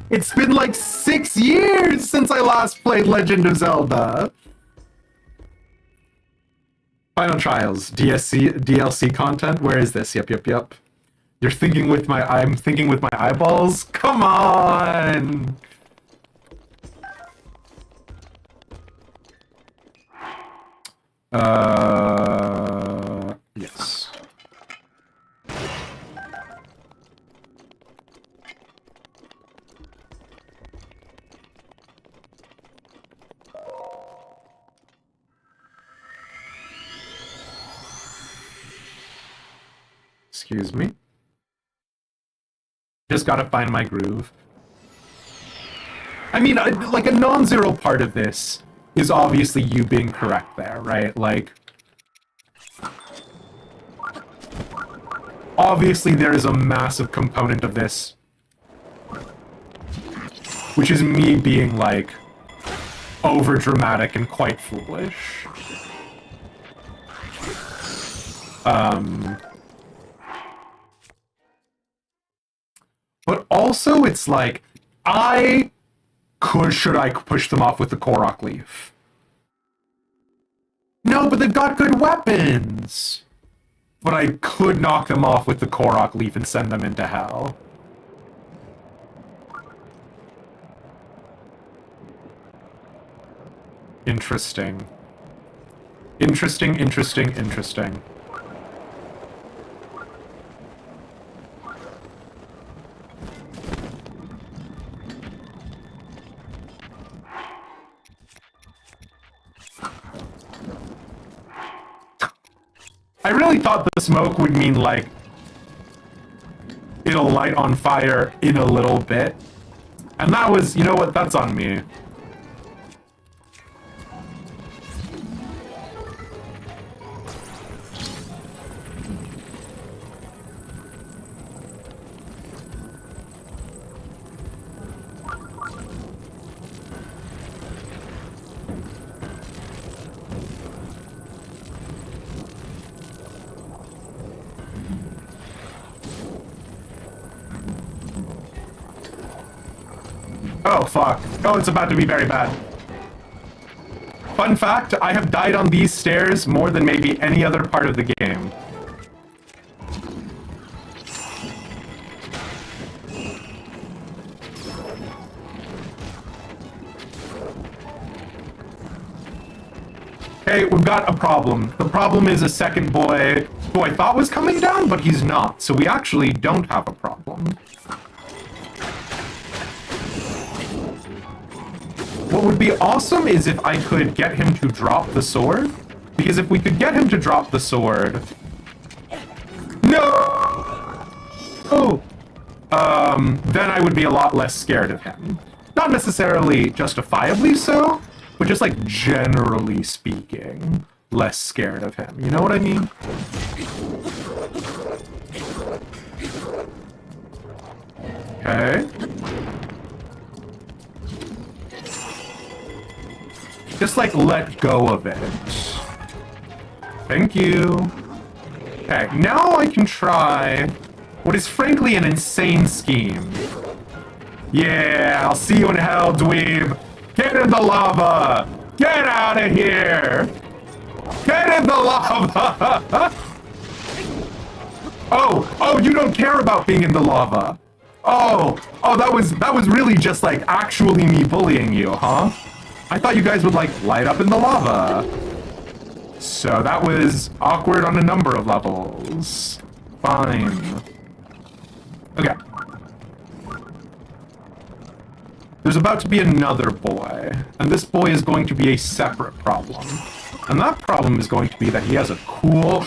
It's been like 6 years since I last played Legend of Zelda. Final Trials, DLC content? Where is this? Yep. You're thinking with my... I'm thinking with my eyeballs? Come on! Yes. Excuse me. Just gotta find my groove. I mean, like, a non-zero part of this is obviously you being correct there, right? Like, obviously there is a massive component of this, which is me being, like, over-dramatic and quite foolish. But also, it's like, should I push them off with the Korok Leaf? No, but they've got good weapons! But I could knock them off with the Korok Leaf and send them into hell. Interesting. Interesting, interesting, interesting. I really thought the smoke would mean, like, it'll light on fire in a little bit. And that was, you know what, that's on me. Oh, fuck. Oh, it's about to be very bad. Fun fact, I have died on these stairs more than maybe any other part of the game. Okay, we've got a problem. The problem is a second boy who I thought was coming down, but he's not. So we actually don't have a problem. What would be awesome is if I could get him to drop the sword. Because if we could get him to drop the sword... No! Oh! Then I would be a lot less scared of him. Not necessarily justifiably so, but just, like, generally speaking, less scared of him. You know what I mean? Okay. Just, like, let go of it. Thank you. Okay, now I can try what is frankly an insane scheme. Yeah, I'll see you in hell, dweeb. Get in the lava! Get out of here! Get in the lava! Oh, you don't care about being in the lava. Oh, that was really just, like, actually me bullying you, huh? I thought you guys would, like, light up in the lava. So that was awkward on a number of levels. Fine. Okay. There's about to be another boy, and this boy is going to be a separate problem. And that problem is going to be that he has a cool...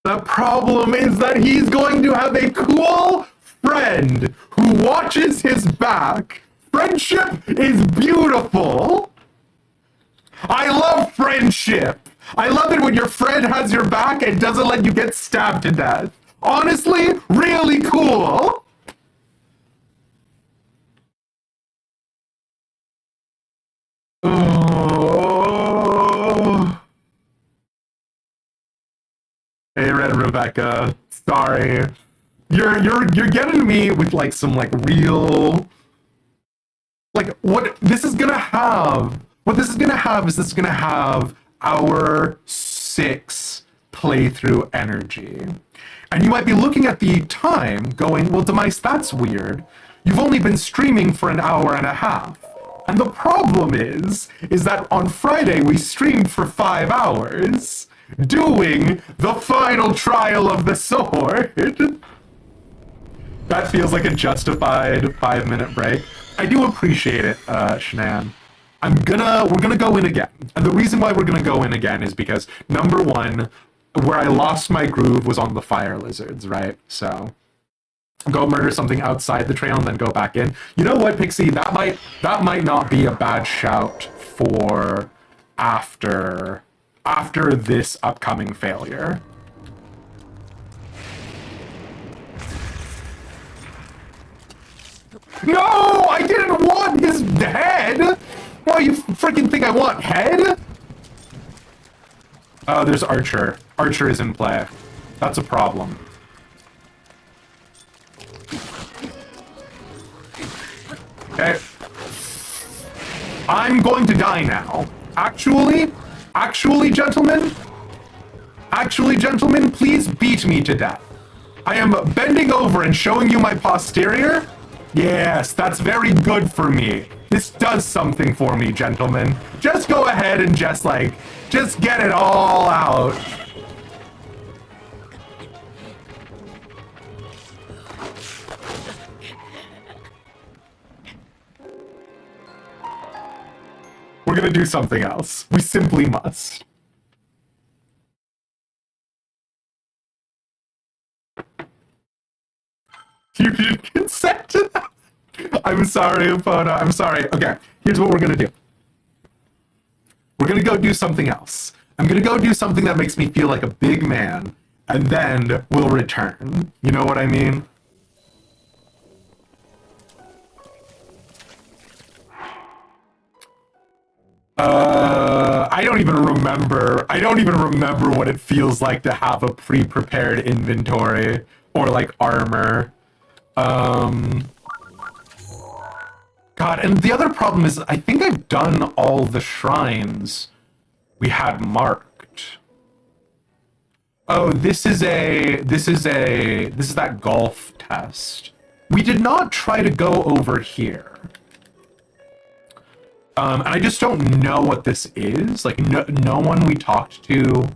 The problem is that he's going to have a cool friend who watches his back. Friendship is beautiful. I love friendship. I love it when your friend has your back and doesn't let you get stabbed to death. Honestly, really cool. Oh. Hey, Red Rebecca. Sorry. You're getting me with, like, some, like, real, like, what this is gonna have is this is gonna have our 6 playthrough energy. And you might be looking at the time going, well, Demise, that's weird. You've only been streaming for an hour and a half. And the problem is that on Friday we streamed for 5 hours. doing the final trial of the sword. That feels like a justified 5-minute break. I do appreciate it, Shanann. We're gonna go in again. And the reason why we're gonna go in again is because, number one, where I lost my groove was on the fire lizards, right? So, go murder something outside the trail and then go back in. You know what, Pixie? That might not be a bad shout for after this upcoming failure. No, I didn't want his head. Why, you freaking think I want head? Oh, there's Archer. Archer is in play. That's a problem. Okay. I'm going to die now. Actually, gentlemen, please beat me to death. I am bending over and showing you my posterior. Yes, that's very good for me. This does something for me, gentlemen. Just go ahead and just get it all out. We're gonna do something else. We simply must. You didn't consent to that? I'm sorry, Epona. I'm sorry. Okay, here's what we're gonna do. We're gonna go do something else. I'm gonna go do something that makes me feel like a big man, and then we'll return. You know what I mean? I don't even remember. I don't even remember what it feels like to have a pre-prepared inventory or like armor. God, and the other problem is I think I've done all the shrines we had marked. Oh, this is that golf test. We did not try to go over here. And I just don't know what this is. Like, no one we talked to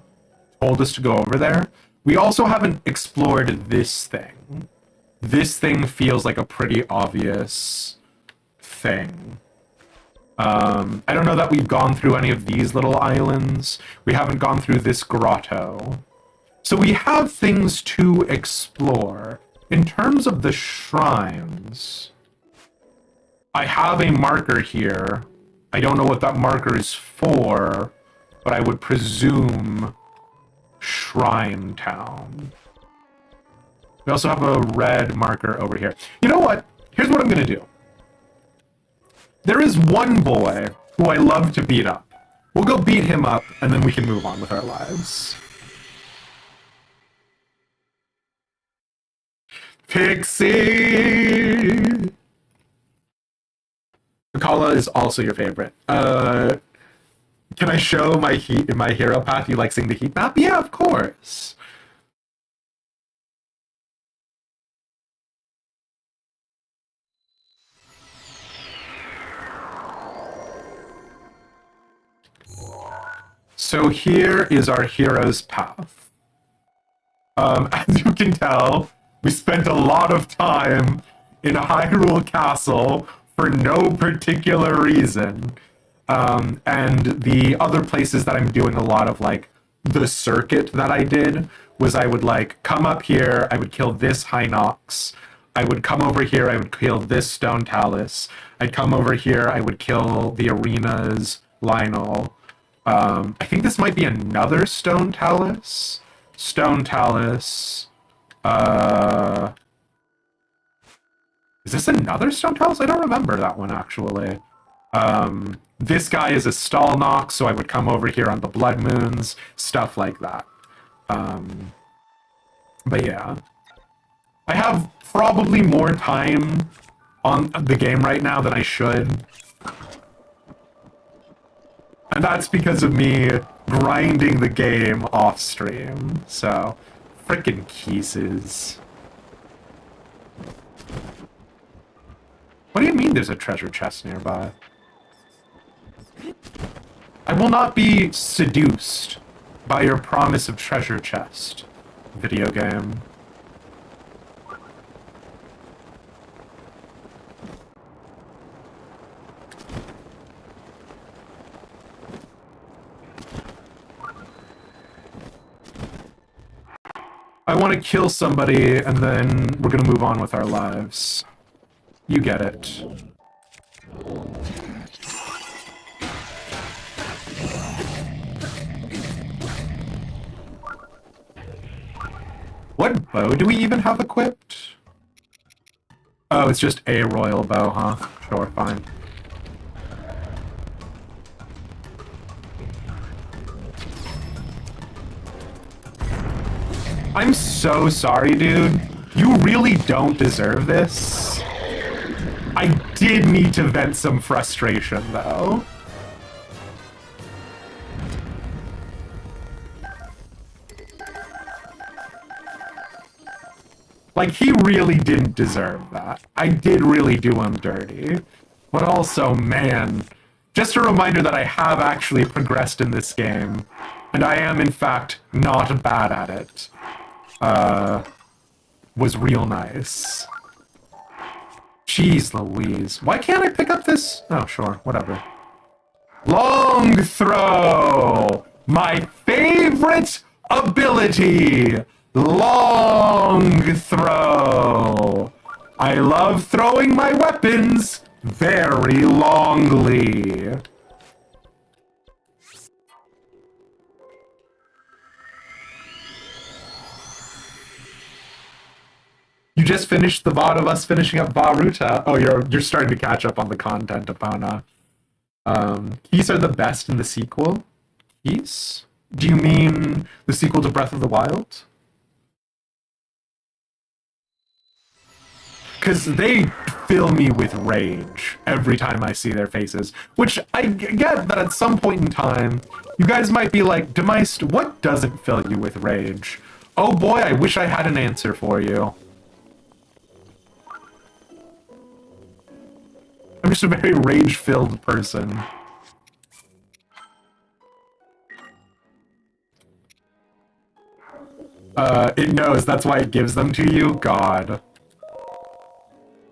told us to go over there. We also haven't explored this thing. This thing feels like a pretty obvious thing. I don't know that we've gone through any of these little islands. We haven't gone through this grotto. So we have things to explore. In terms of the shrines, I have a marker here. I don't know what that marker is for, but I would presume Shrine Town. We also have a red marker over here. You know what? Here's what I'm gonna do. There is one boy who I love to beat up. We'll go beat him up, and then we can move on with our lives. Pixie! Akala is also your favorite. Can I show my hero path? You like seeing the heat map? Yeah, of course. So here is our hero's path. As you can tell, we spent a lot of time in a Hyrule castle for no particular reason. And the other places that I'm doing a lot of, like, the circuit that I did was I would, like, come up here, I would kill this Hinox, I would come over here, I would kill this Stone Talus, I'd come over here, I would kill the arena's Lionel. I think this might be another Stone Talus. Stone Talus. Is this another Stone Talus? I don't remember that one, actually. This guy is a Stalnox, so I would come over here on the Blood Moons, stuff like that. But yeah. I have probably more time on the game right now than I should. And that's because of me grinding the game off stream. So, frickin' Keeses. What do you mean there's a treasure chest nearby? I will not be seduced by your promise of treasure chest, video game. I want to kill somebody, and then we're gonna move on with our lives. You get it. What bow do we even have equipped? Oh, it's just a royal bow, huh? Sure, fine. I'm so sorry, dude. You really don't deserve this. I did need to vent some frustration, though. Like, he really didn't deserve that. I did really do him dirty. But also, man, just a reminder that I have actually progressed in this game, and I am, in fact, not bad at it. Was real nice. Jeez Louise. Why can't I pick up this? Oh, sure, whatever. Long throw! My favorite ability! Long throw! I love throwing my weapons very longly. You just finished the VOD of us finishing up Baruta. Oh, you're starting to catch up on the content, Epona. Keys are the best in the sequel. Keys? Do you mean the sequel to Breath of the Wild? Because they fill me with rage every time I see their faces. Which I get that at some point in time, you guys might be like, Demeist, what doesn't fill you with rage? Oh boy, I wish I had an answer for you. I'm just a very rage-filled person. It knows, that's why it gives them to you? God.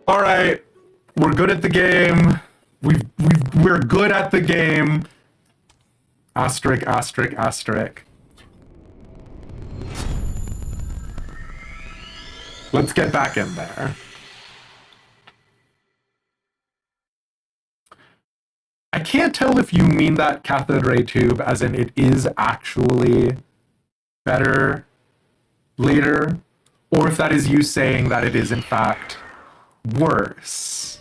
Alright, we're good at the game. We're good at the game. Asterisk, asterisk, asterisk. Let's get back in there. I can't tell if you mean that cathode ray tube as in it is actually better later, or if that is you saying that it is in fact worse.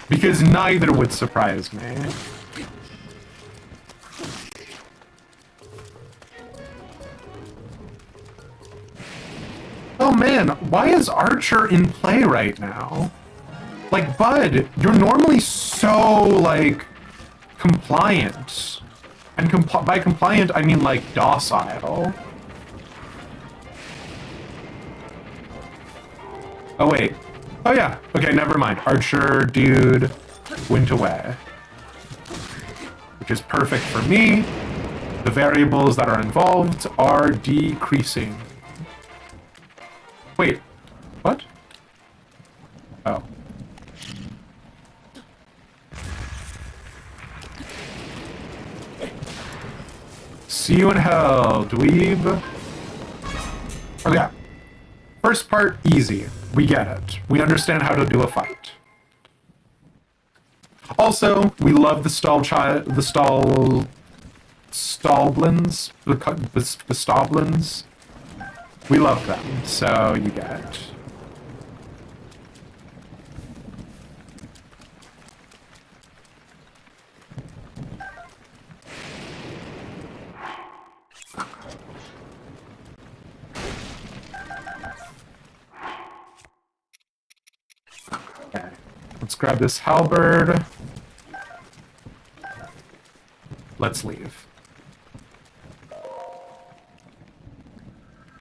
Because neither would surprise me. Oh man, why is Archer in play right now? Like, Bud, you're normally so, like, compliant. And by compliant, I mean, like, docile. Oh, wait. Oh, yeah. Okay, never mind. Archer, dude, went away. Which is perfect for me. The variables that are involved are decreasing. Wait. What? Oh. See you in hell, dweeb. Okay. First part, easy. We get it. We understand how to do a fight. Also, we love the stallblins, the stallblins. We love them, so you get it. Okay, let's grab this halberd. Let's leave.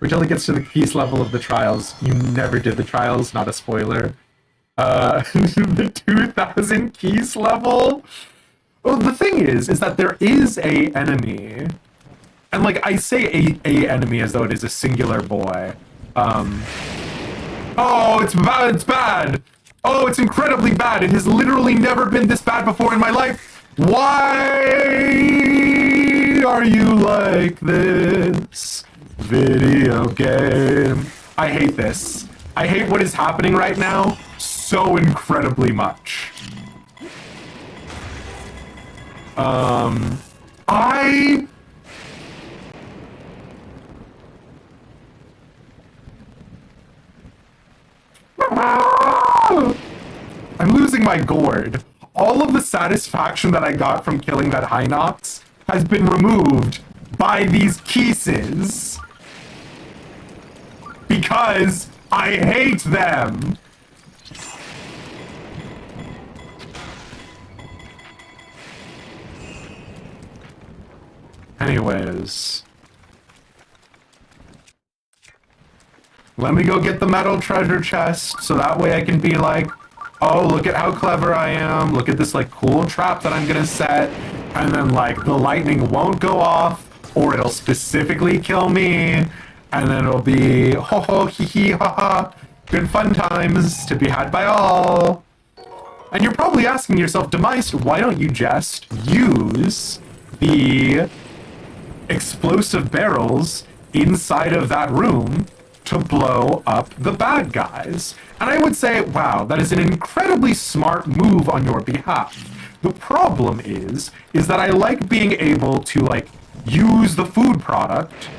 Wait till it gets to the peace level of the trials. You never did the trials, not a spoiler. The 2000 peace level? Well, the thing is that there is a enemy. And like, I say a enemy as though it is a singular boy. Oh, it's bad, it's bad! Oh, it's incredibly bad. It has literally never been this bad before in my life. Why are you like this? Video game. I hate this. I hate what is happening right now so incredibly much. I'm losing my gourd. All of the satisfaction that I got from killing that Hinox has been removed by these Keeses. Because I hate them. Anyways. Let me go get the metal treasure chest so that way I can be like, oh, look at how clever I am. Look at this like cool trap that I'm gonna set. And then like the lightning won't go off or it'll specifically kill me. And then it'll be ho ho hee hee ha ha. Good fun times to be had by all. And you're probably asking yourself, Demise, why don't you just use the explosive barrels inside of that room to blow up the bad guys? And I would say, wow, that is an incredibly smart move on your behalf. The problem is that I like being able to like use the food product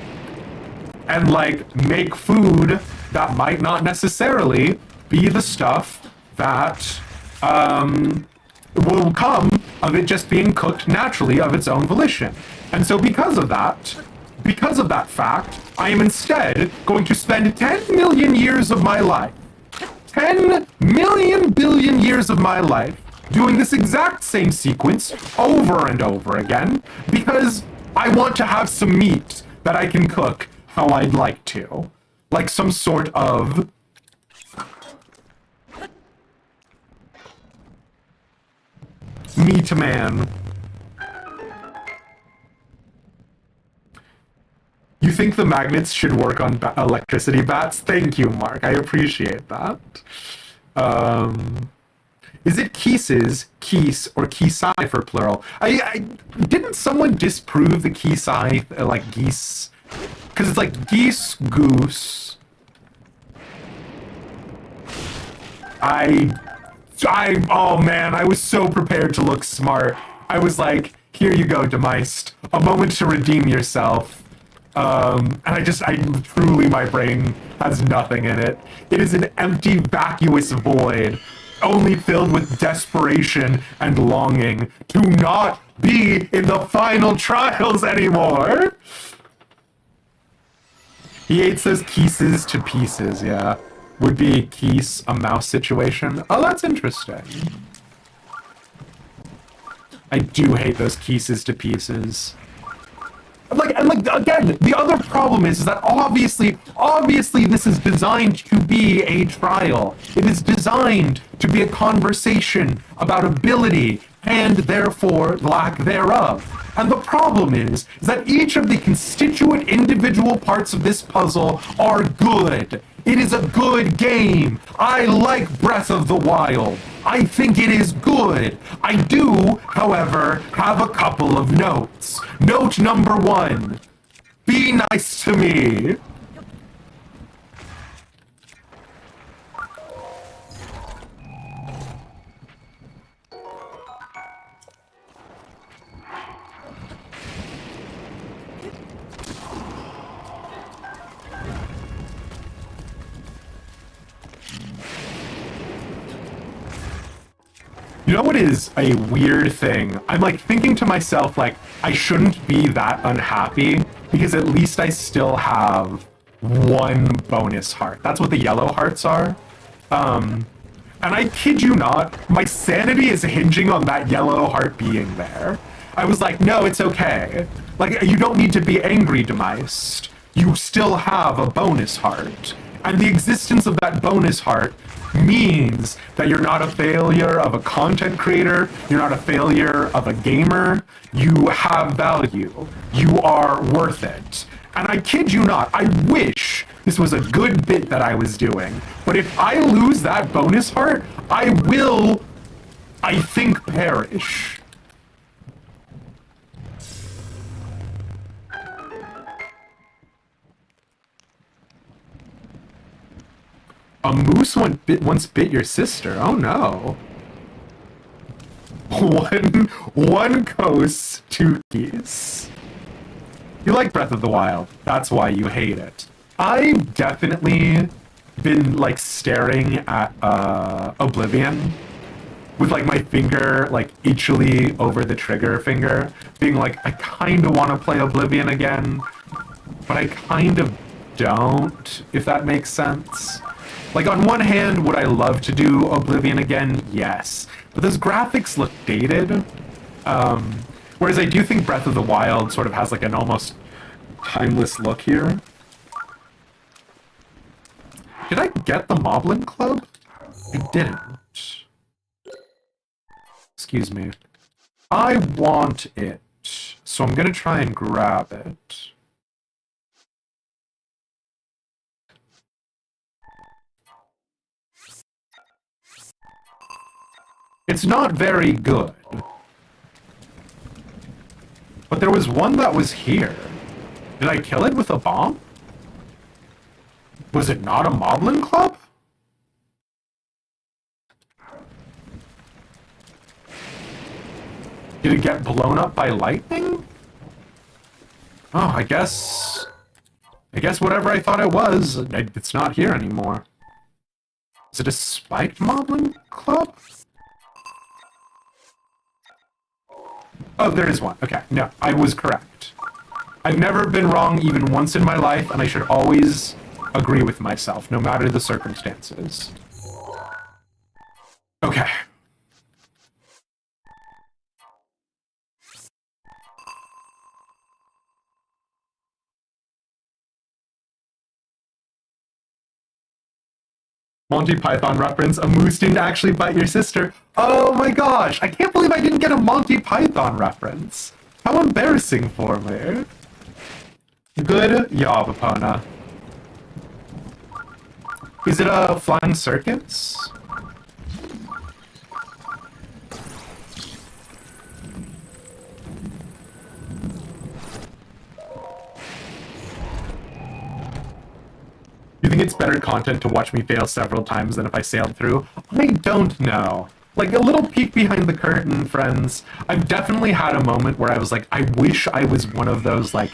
and like make food that might not necessarily be the stuff that will come of it just being cooked naturally of its own volition. And so because of that fact, I am instead going to spend 10 million years of my life, 10 million billion years of my life, doing this exact same sequence over and over again, because I want to have some meat that I can cook how I'd like to. Like some sort of meat man. You think the magnets should work on electricity bats? Thank you, Mark. I appreciate that. Is it Keeses, Keese, or Keesai for plural? I didn't someone disprove the Keesai, like geese? Because it's like geese, goose. Oh man, I was so prepared to look smart. I was like, here you go, Demeist. A moment to redeem yourself. And I truly, my brain has nothing in it. It is an empty, vacuous void, only filled with desperation and longing to not be in the final trials anymore. He hates those Keeses to pieces, yeah. Would be Keese a mouse situation? Oh, that's interesting. I do hate those Keeses to pieces. And again, the other problem is that obviously this is designed to be a trial. It is designed to be a conversation about ability and therefore lack thereof. And the problem is that each of the constituent individual parts of this puzzle are good. It is a good game. I like Breath of the Wild. I think it is good. I do, however, have a couple of notes. Note number 1. Be nice to me. You know what is a weird thing? I'm like thinking to myself, like, I shouldn't be that unhappy because at least I still have 1 bonus heart. That's what the yellow hearts are. And I kid you not, my sanity is hinging on that yellow heart being there. I was like, no, it's okay. Like, you don't need to be angry, Demeist. you still have a bonus heart. And the existence of that bonus heart means that you're not a failure of a content creator, you're not a failure of a gamer, you have value, you are worth it. And I kid you not, I wish this was a good bit that I was doing, but if I lose that bonus heart, I will, I think, perish. A moose once bit your sister. Oh no. One coast, two keys. You like Breath of the Wild. That's why you hate it. I've definitely been like staring at Oblivion with like my finger like itchily over the trigger finger, being like, I kind of want to play Oblivion again, but I kind of don't, if that makes sense. Like, on one hand, would I love to do Oblivion again? Yes. But those graphics look dated. Whereas I do think Breath of the Wild sort of has, like, an almost timeless look here. Did I get the Moblin Club? I didn't. Excuse me. I want it, so I'm gonna try and grab it. It's not very good. But there was one that was here. Did I kill it with a bomb? Was it not a Moblin Club? Did it get blown up by lightning? Oh, I guess whatever I thought it was, it's not here anymore. Is it a spiked Moblin Club? Oh, there is one. Okay, no, I was correct. I've never been wrong even once in my life, and I should always agree with myself, no matter the circumstances. Okay. Monty Python reference, a moose didn't actually bite your sister. Oh my gosh, I can't believe I didn't get a Monty Python reference. How embarrassing for me. Good job, Epona. Is it a flying circus? You think it's better content to watch me fail several times than if I sailed through? I don't know. Like, a little peek behind the curtain, friends. I've definitely had a moment where I was like, I wish I was one of those, like,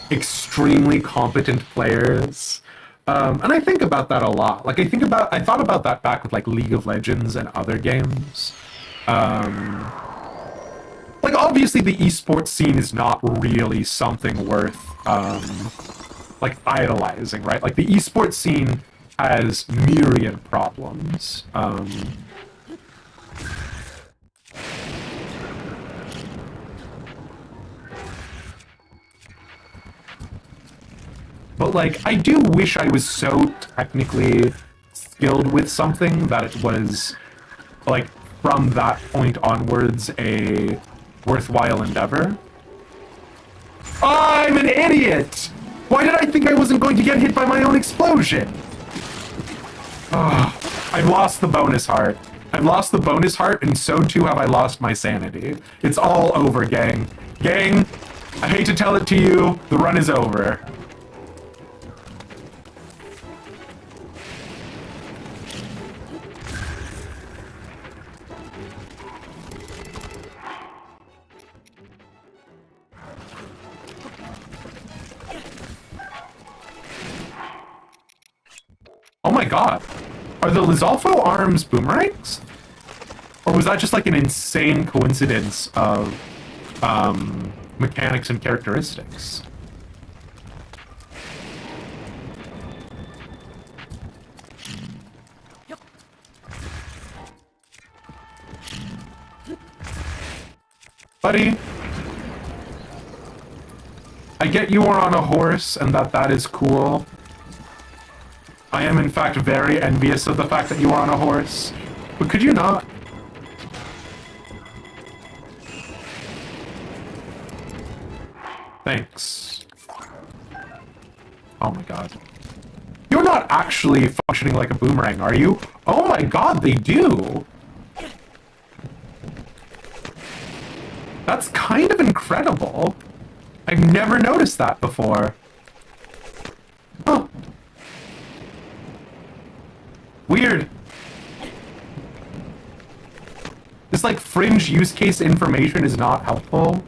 extremely competent players. And I think about that a lot. Like, I thought about that back with, like, League of Legends and other games. Like, obviously the esports scene is not really something worth, like, idolizing, right? Like, the esports scene has myriad problems. But, like, I do wish I was so technically skilled with something that it was, like, from that point onwards, a worthwhile endeavor. I'm an idiot! Why did I think I wasn't going to get hit by my own explosion? I've lost the bonus heart. I've lost the bonus heart, and so too have I lost my sanity. It's all over, gang. Gang, I hate to tell it to you, the run is over. Oh my god. Are the Lizalfo arms boomerangs? Or was that just like an insane coincidence of mechanics and characteristics? Buddy. I get you are on a horse and that is cool. I am in fact very envious of the fact that you are on a horse. But could you not? Thanks. Oh my god. You're not actually functioning like a boomerang, are you? Oh my god, they do! That's kind of incredible. I've never noticed that before. Huh. Weird. This, like, fringe use case information is not helpful.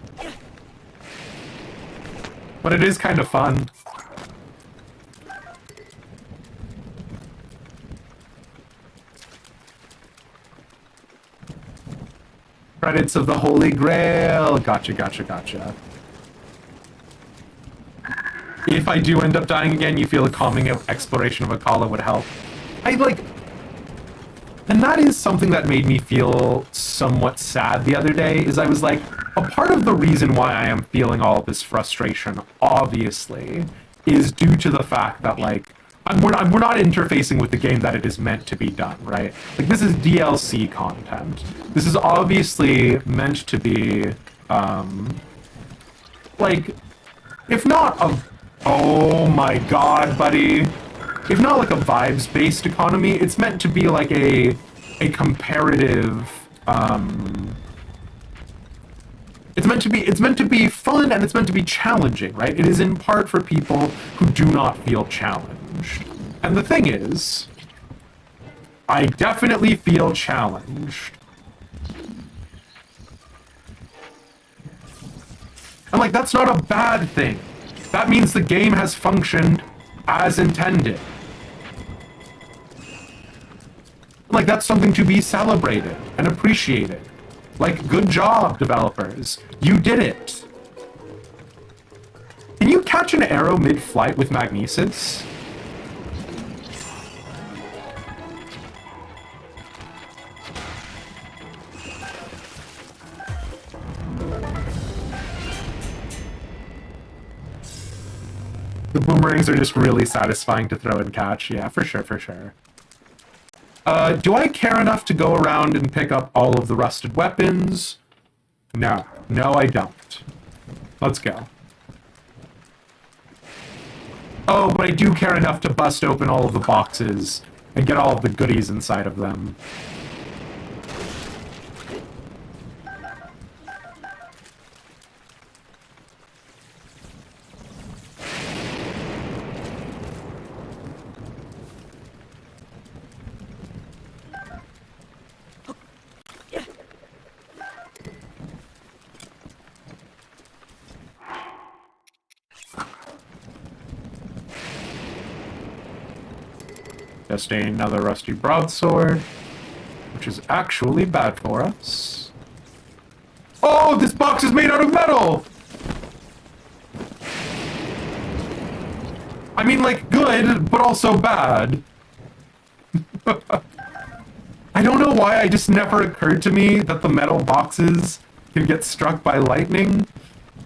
But it is kind of fun. Credits of the Holy Grail. Gotcha, gotcha, gotcha. If I do end up dying again, you feel a calming exploration of Akala would help. And that is something that made me feel somewhat sad the other day, is I was like, a part of the reason why I am feeling all this frustration, obviously, is due to the fact that, like, we're not interfacing with the game that it is meant to be done, right? Like, this is DLC content. This is obviously meant to be, like, if not a... Oh my god, buddy. If not like a vibes-based economy, it's meant to be like a comparative, it's meant to be fun and it's meant to be challenging, right? It is in part for people who do not feel challenged. And the thing is, I definitely feel challenged. And like, that's not a bad thing. That means the game has functioned as intended. Like, that's something to be celebrated and appreciated. Like, good job, developers. You did it. Can you catch an arrow mid-flight with magnesis? The boomerangs are just really satisfying to throw and catch. Yeah, for sure, for sure. Do I care enough to go around and pick up all of the rusted weapons? No. No, I don't. Let's go. Oh, but I do care enough to bust open all of the boxes and get all of the goodies inside of them. Just another rusty broadsword, which is actually bad for us. Oh, this box is made out of metal! I mean, like, good, but also bad. I don't know why it just never occurred to me that the metal boxes can get struck by lightning.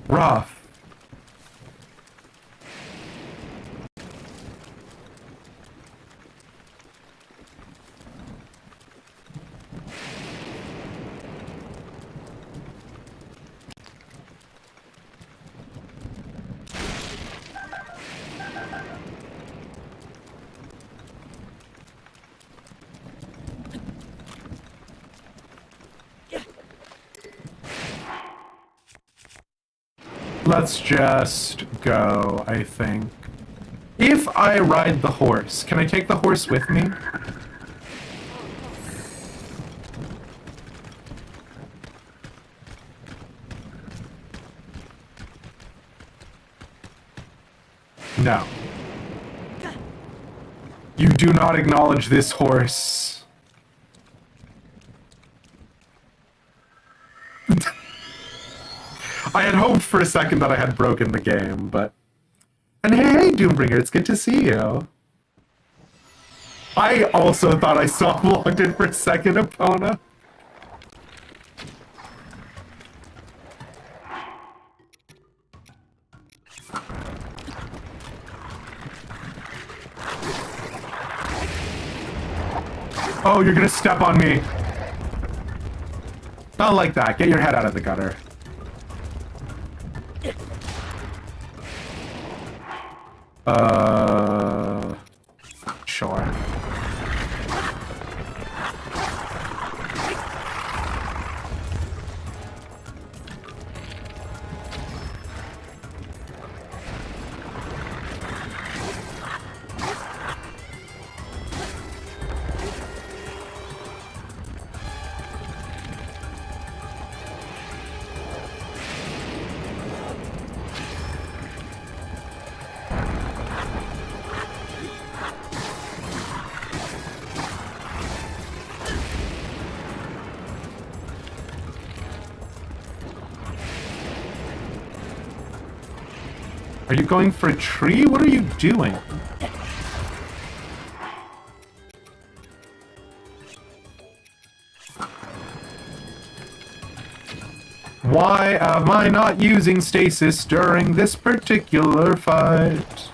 Rough. Let's just go, I think. If I ride the horse, can I take the horse with me? No. You do not acknowledge this horse. I had hoped for a second that I had broken the game, but... And hey, Doombringer, it's good to see you. I also thought I soft logged in for a second, Epona. Oh, you're gonna step on me. Not like that. Get your head out of the gutter. Sure. Are you going for a tree? What are you doing? Why am I not using stasis during this particular fight?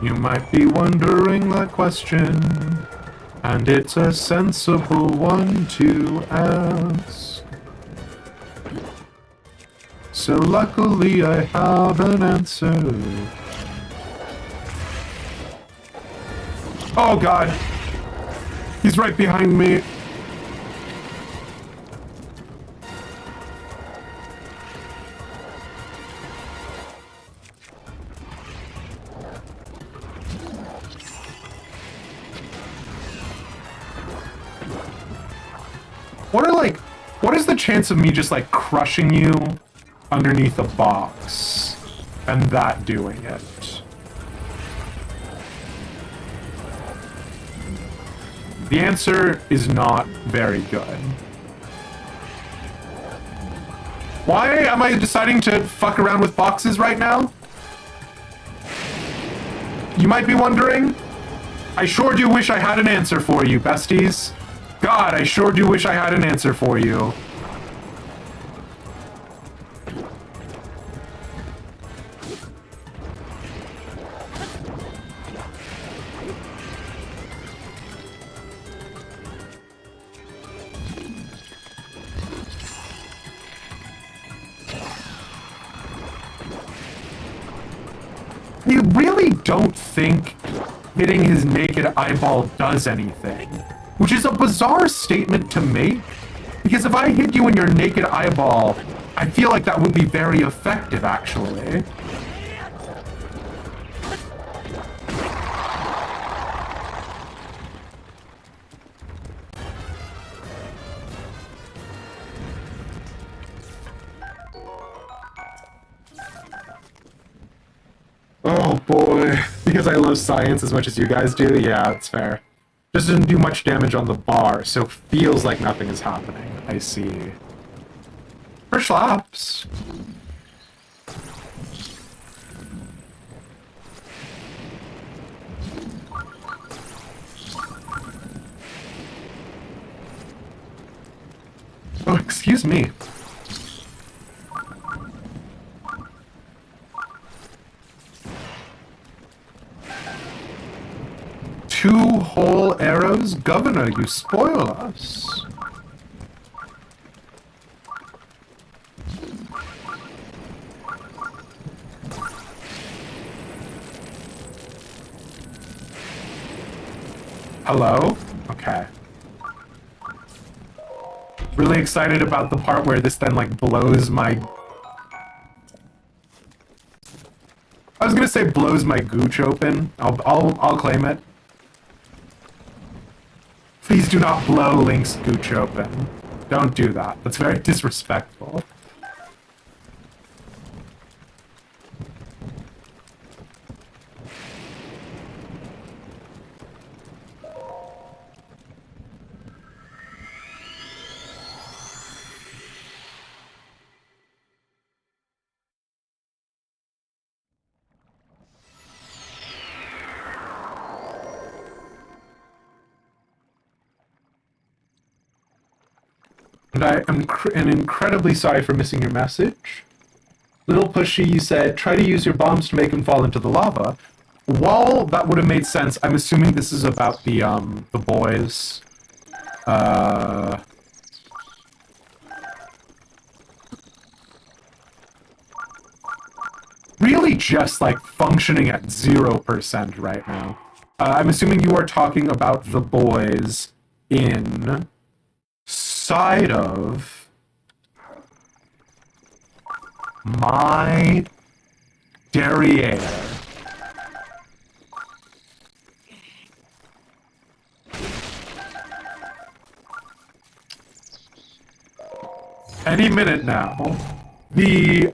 You might be wondering that question, and it's a sensible one to ask. So luckily I have an answer. Oh god! He's right behind me. What is the chance of me just like crushing you underneath a box and that doing it? The answer is not very good. Why am I deciding to fuck around with boxes right now? You might be wondering. I sure do wish I had an answer for you, besties. God, I sure do wish I had an answer for you. You really don't think hitting his naked eyeball does anything? Which is a bizarre statement to make, because if I hit you in your naked eyeball, I feel like that would be very effective, actually. Oh boy, because I love science as much as you guys do? Yeah, it's fair. Just doesn't do much damage on the bar, so feels like nothing is happening. I see. For schlaps. Oh, excuse me. Two whole arrows? Governor, you spoil us. Hello? Okay. Really excited about the part where this then, like, blows my... I was gonna say blows my gooch open. I'll claim it. Please do not blow Link's gooch open. Don't do that. That's very disrespectful. And I am incredibly sorry for missing your message. Little Pushy, you said, try to use your bombs to make him fall into the lava. while that would have made sense, I'm assuming this is about the boys. Really just, like, functioning at 0% right now. I'm assuming you are talking about the boys inside of my derriere. Any minute now, the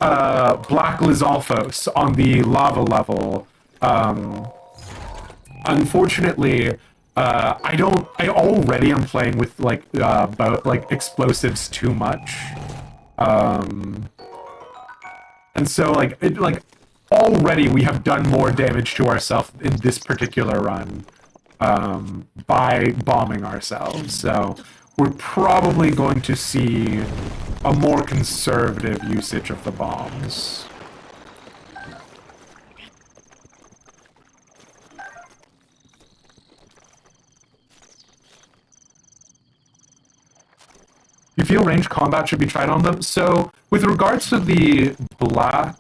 Black Lizalfos on the lava level, unfortunately, I already am playing with, like, explosives too much. And so, already we have done more damage to ourselves in this particular run, by bombing ourselves. So we're probably going to see a more conservative usage of the bombs. You feel ranged combat should be tried on them? So, with regards to the black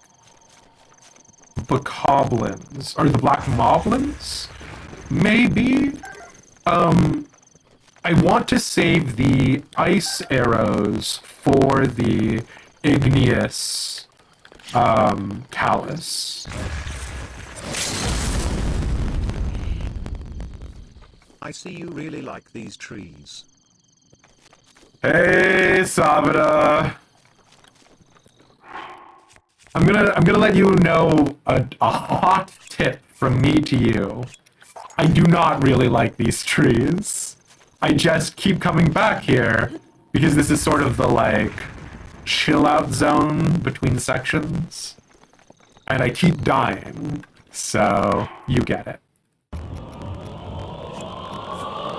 bokoblins, or the black moblins, maybe, I want to save the ice arrows for the igneous, callus. I see you really like these trees. Hey, Sabata. I'm gonna let you know a hot tip from me to you. I do not really like these trees. I just keep coming back here because this is sort of the, like, chill out zone between sections. And I keep dying. So, you get it.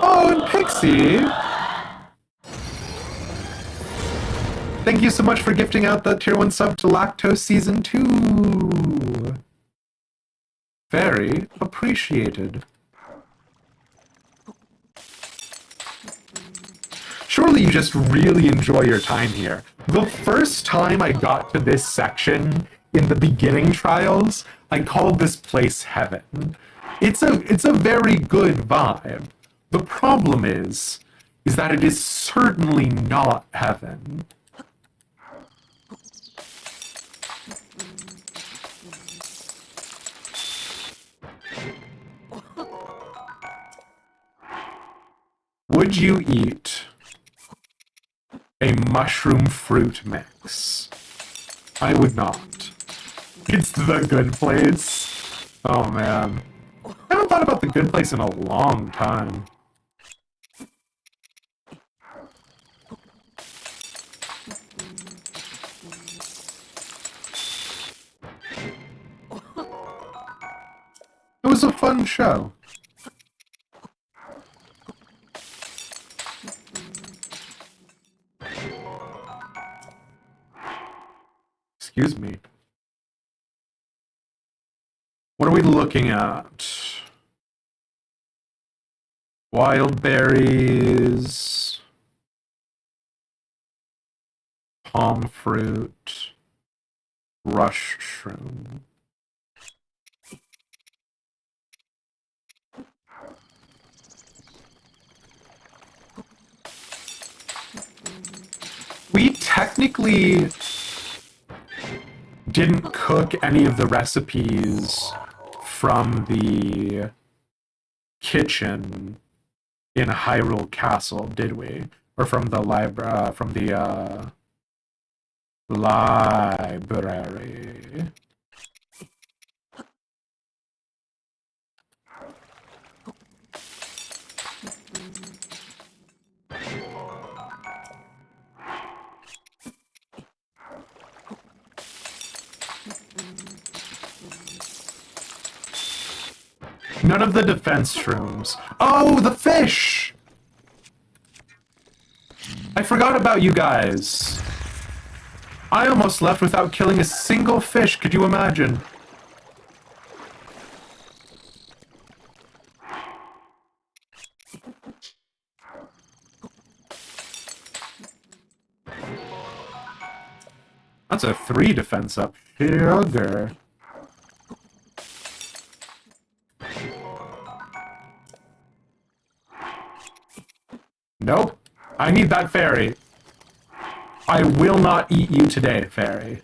Oh, and Pixie! Thank you so much for gifting out the Tier 1 sub to Lactose Season 2! Very appreciated. Surely you just really enjoy your time here. The first time I got to this section in the beginning trials, I called this place heaven. It's a very good vibe. The problem is that it is certainly not heaven. Would you eat a mushroom fruit mix? I would not. It's the good place. Oh man. I haven't thought about the good place in a long time. It was a fun show. Excuse me. What are we looking at? Wild berries, palm fruit, rush shroom. We technically didn't cook any of the recipes from the kitchen in Hyrule Castle, did we? Or from the library? Library. None of the defense shrooms. Oh, the fish! I forgot about you guys. I almost left without killing a single fish, could you imagine? That's a 3 defense up. Sugar. Nope. I need that fairy. I will not eat you today, fairy.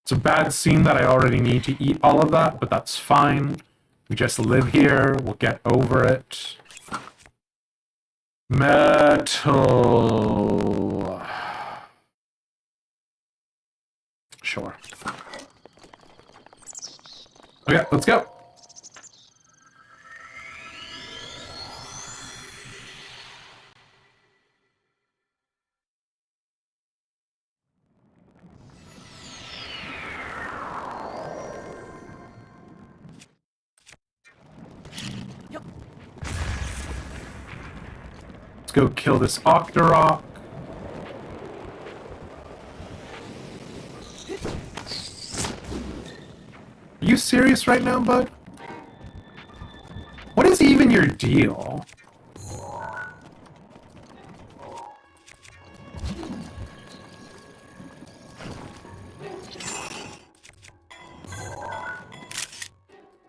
It's a bad scene that I already need to eat all of that, but that's fine. We just live here. We'll get over it. Metal. Sure. Okay, let's go. Let's go kill this Octorok. Are you serious right now, bud? What is even your deal?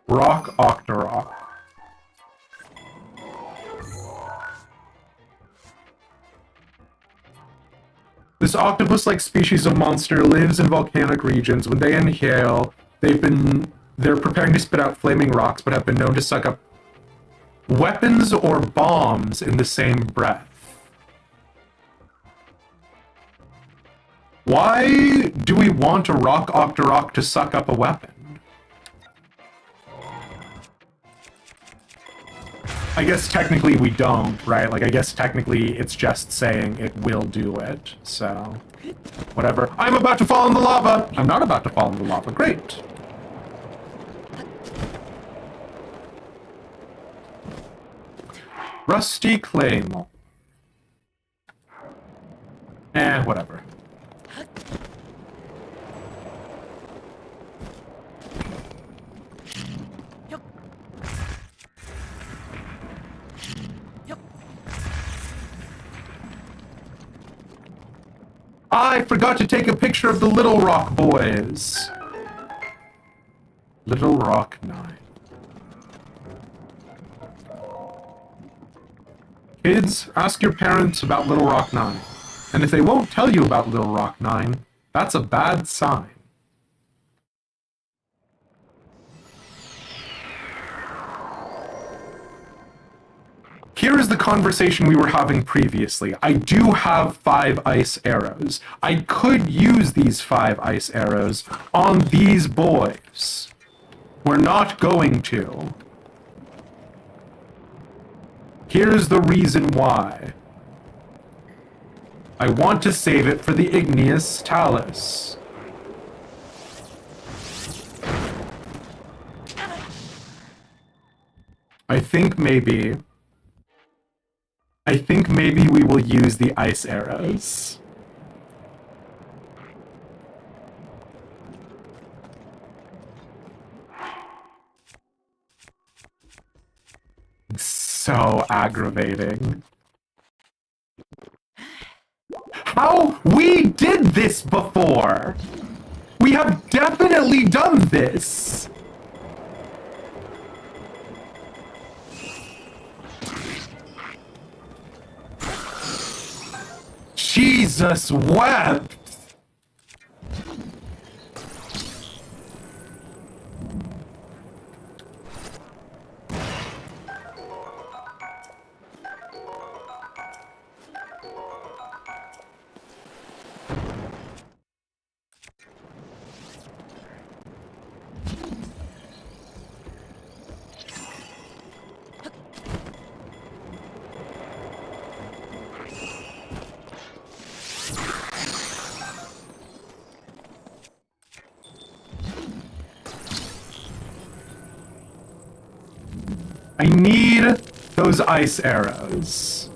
Rock Octorok. This octopus-like species of monster lives in volcanic regions. When they inhale, they're preparing to spit out flaming rocks, but have been known to suck up weapons or bombs in the same breath. Why do we want a rock Octorok to suck up a weapon? I guess technically we don't, right? Like, I guess technically it's just saying it will do it, so... Whatever. I'm about to fall in the lava! I'm not about to fall in the lava. Great. Rusty Claymore. Whatever. I forgot to take a picture of the Little Rock boys. Little Rock 9. Kids, ask your parents about Little Rock 9. And if they won't tell you about Little Rock 9, that's a bad sign. Here is the conversation we were having previously. I do have 5 ice arrows. I could use these 5 ice arrows on these boys. We're not going to. Here's the reason why. I want to save it for the Igneous Talus. I think maybe we will use the ice arrows. So aggravating. How? We did this before! We have definitely done this! Jesus wept! I need those ice arrows.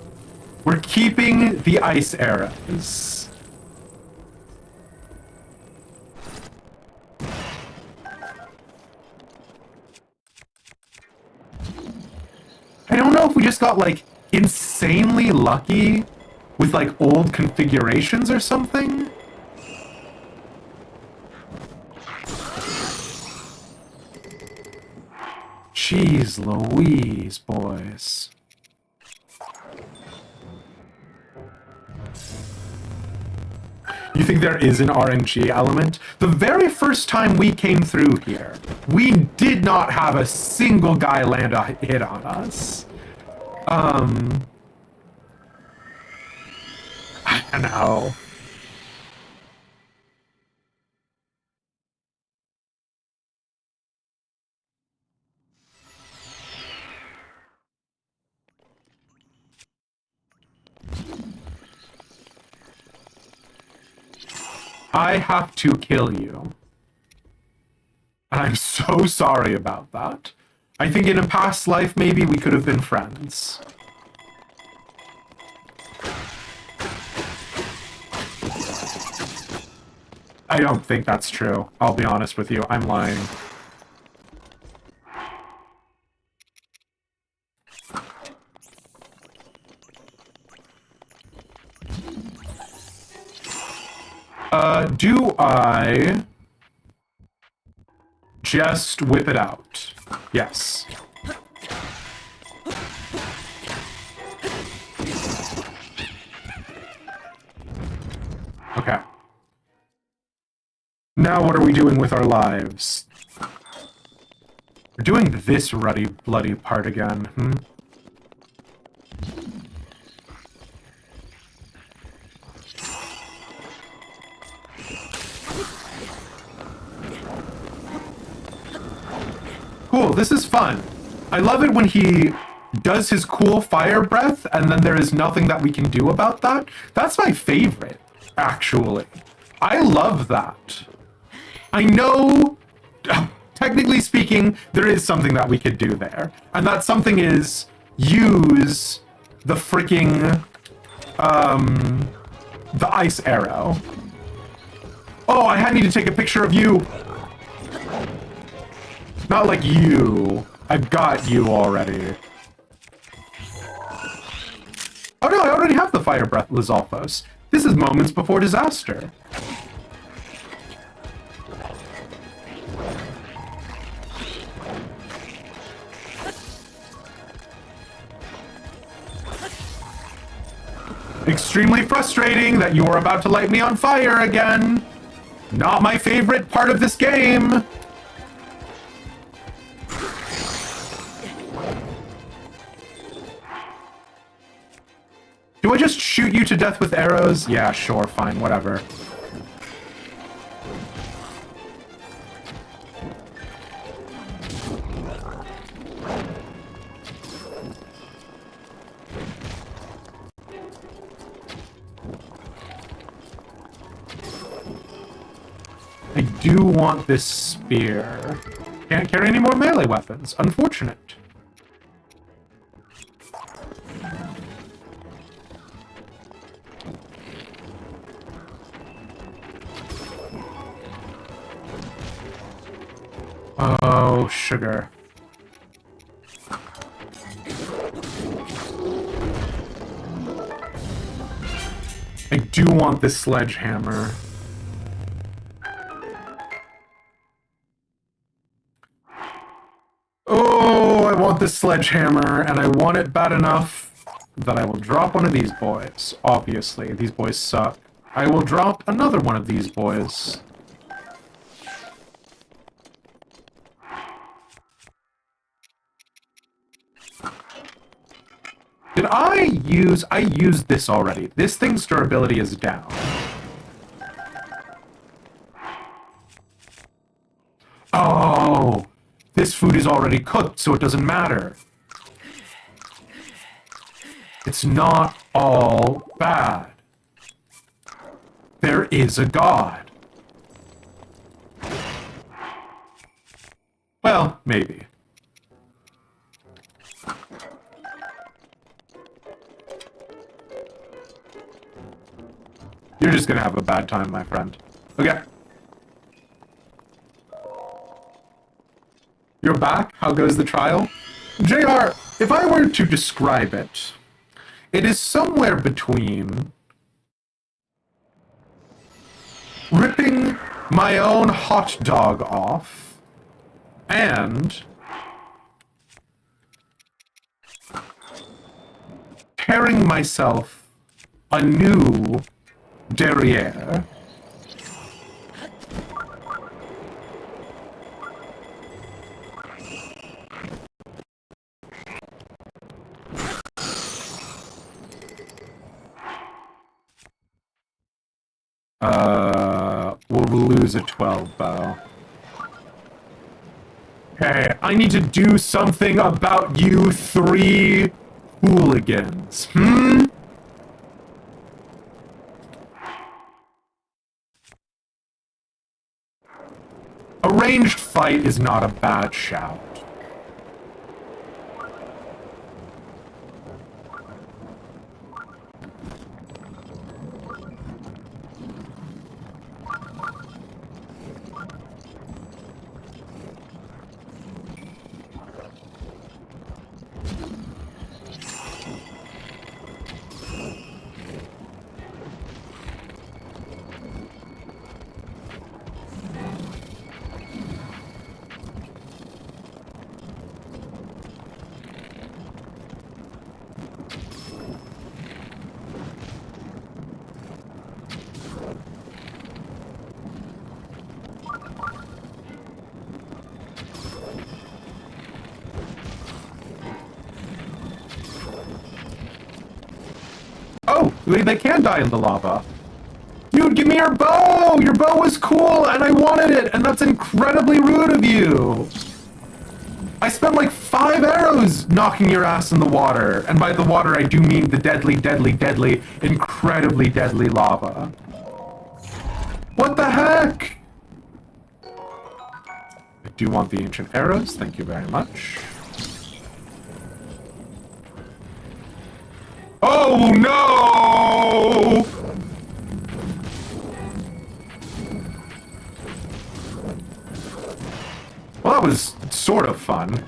We're keeping the ice arrows. I don't know if we just got, like, insanely lucky with, like, old configurations or something. Jeez Louise, boys. You think there is an RNG element? The very first time we came through here, we did not have a single guy land a hit on us. I don't know. I have to kill you. And I'm so sorry about that. I think in a past life, maybe we could have been friends. I don't think that's true. I'll be honest with you. I'm lying. Do I just whip it out? Yes. Okay. Now what are we doing with our lives? We're doing this ruddy, bloody part again, hmm? Cool, this is fun. I love it when he does his cool fire breath and then there is nothing that we can do about that. That's my favorite, actually. I love that. I know, technically speaking, there is something that we could do there. And that something is use the freaking, the ice arrow. Oh, I need to take a picture of you. Not like you. I've got you already. Oh no, I already have the fire breath Lizalfos. This is moments before disaster. Extremely frustrating that you're about to light me on fire again. Not my favorite part of this game. Do I just shoot you to death with arrows? Yeah, sure, fine, whatever. I do want this spear. Can't carry any more melee weapons. Unfortunate. Oh, sugar. I do want this sledgehammer. Oh, I want this sledgehammer, and I want it bad enough that I will drop one of these boys. Obviously, these boys suck. I will drop another one of these boys. Did I used this already. This thing's durability is down. Oh, this food is already cooked, so it doesn't matter. It's not all bad. There is a God. Well, maybe. You're just gonna have a bad time, my friend. Okay. You're back? How goes the trial? JR, if I were to describe it, it is somewhere between ripping my own hot dog off and tearing myself a new derriere. We'll lose a 12 bow. Okay, I need to do something about you three hooligans. A ranged fight is not a bad shout. Oh, they can die in the lava. Dude, give me your bow! Your bow was cool, and I wanted it, and that's incredibly rude of you. I spent like 5 arrows knocking your ass in the water. And by the water, I do mean the deadly, deadly, deadly, incredibly deadly lava. What the heck? I do want the ancient arrows, thank you very much. Oh no! Well, that was sort of fun.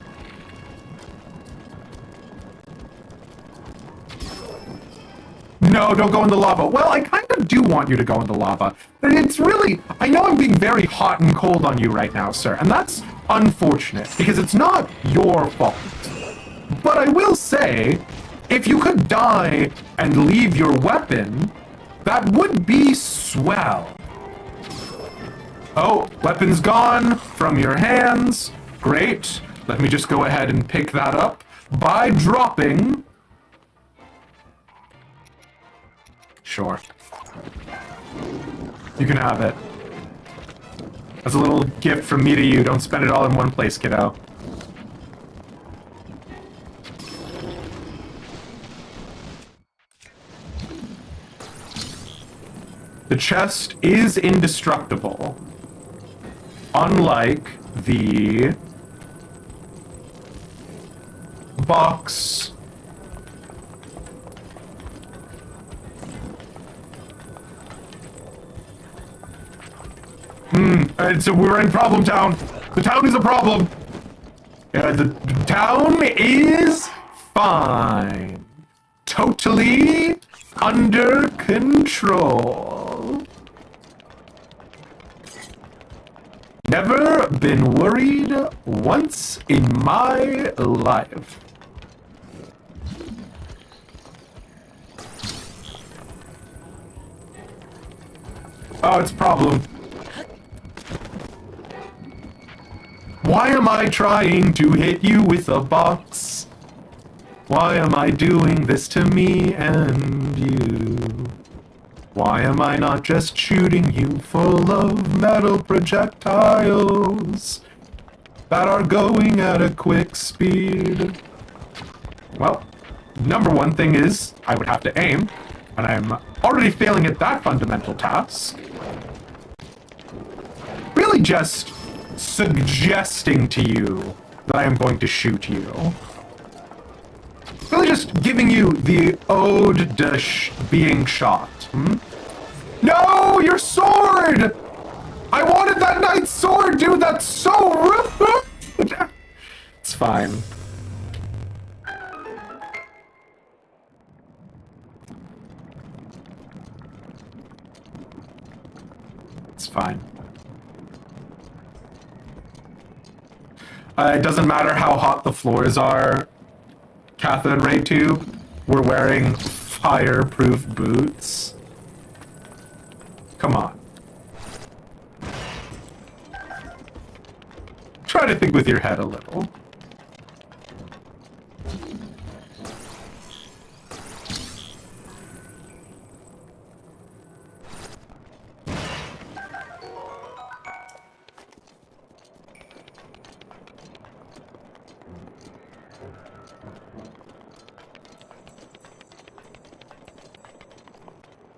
No, don't go in the lava. Well, I kind of do want you to go in the lava. It's really... I know I'm being very hot and cold on you right now, sir, and that's unfortunate, because it's not your fault. But I will say, if you could die and leave your weapon, that would be swell. Oh, weapon's gone from your hands. Great. Let me just go ahead and pick that up by dropping... Sure. You can have it. As a little gift from me to you. Don't spend it all in one place, kiddo. The chest is indestructible. Unlike the box. So we're in problem town. The town is a problem. Yeah, the town is fine. Totally under control. Never been worried once in my life. Oh, it's a problem. Why am I trying to hit you with a box? Why am I doing this to me and you? Why am I not just shooting you full of metal projectiles that are going at a quick speed? Well, number one thing is I would have to aim, and I'm already failing at that fundamental task. Really just suggesting to you that I am going to shoot you. Really just giving you the ode to being shot. No, your sword! I wanted that knight's sword, dude! That's so rude! It's fine. It's fine. It doesn't matter how hot the floors are, cathode ray tube. We're wearing fireproof boots. Come on. Try to think with your head a little.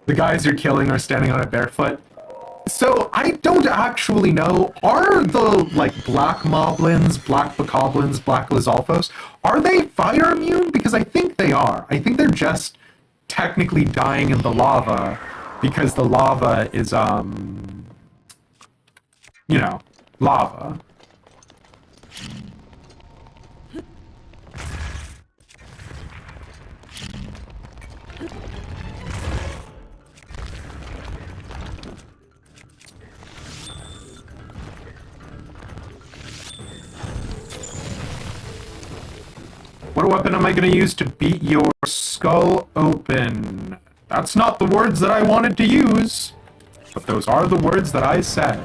The guys you're killing are standing on it barefoot. So, I don't actually know, are the, like, black moblins, black bokoblins, black lizalfos, are they fire immune? Because I think they are. I think they're just technically dying in the lava because the lava is, you know, lava. What weapon am I going to use to beat your skull open? That's not the words that I wanted to use, but those are the words that I said.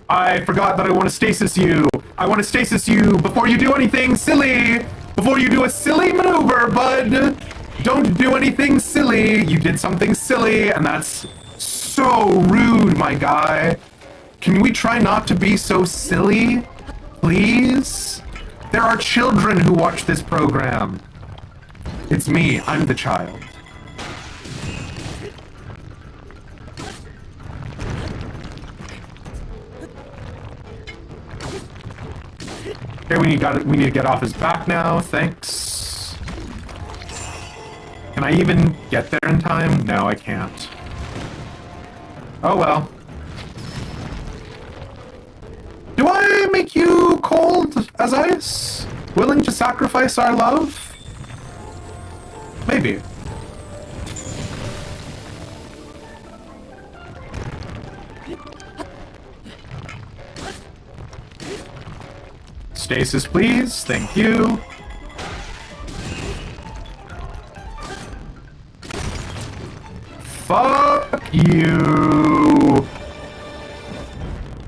I forgot that I want to stasis you. I want to stasis you before you do anything silly. Before you do a silly maneuver, bud. Don't do anything silly. You did something silly, and that's so rude, my guy. Can we try not to be so silly? Please? There are children who watch this program. It's me. I'm the child. Okay, we need to get off his back now. Thanks. Can I even get there in time? No, I can't. Oh well. Do I make you cold as ice? Willing to sacrifice our love? Maybe. Stasis, please. Thank you. Fuck you.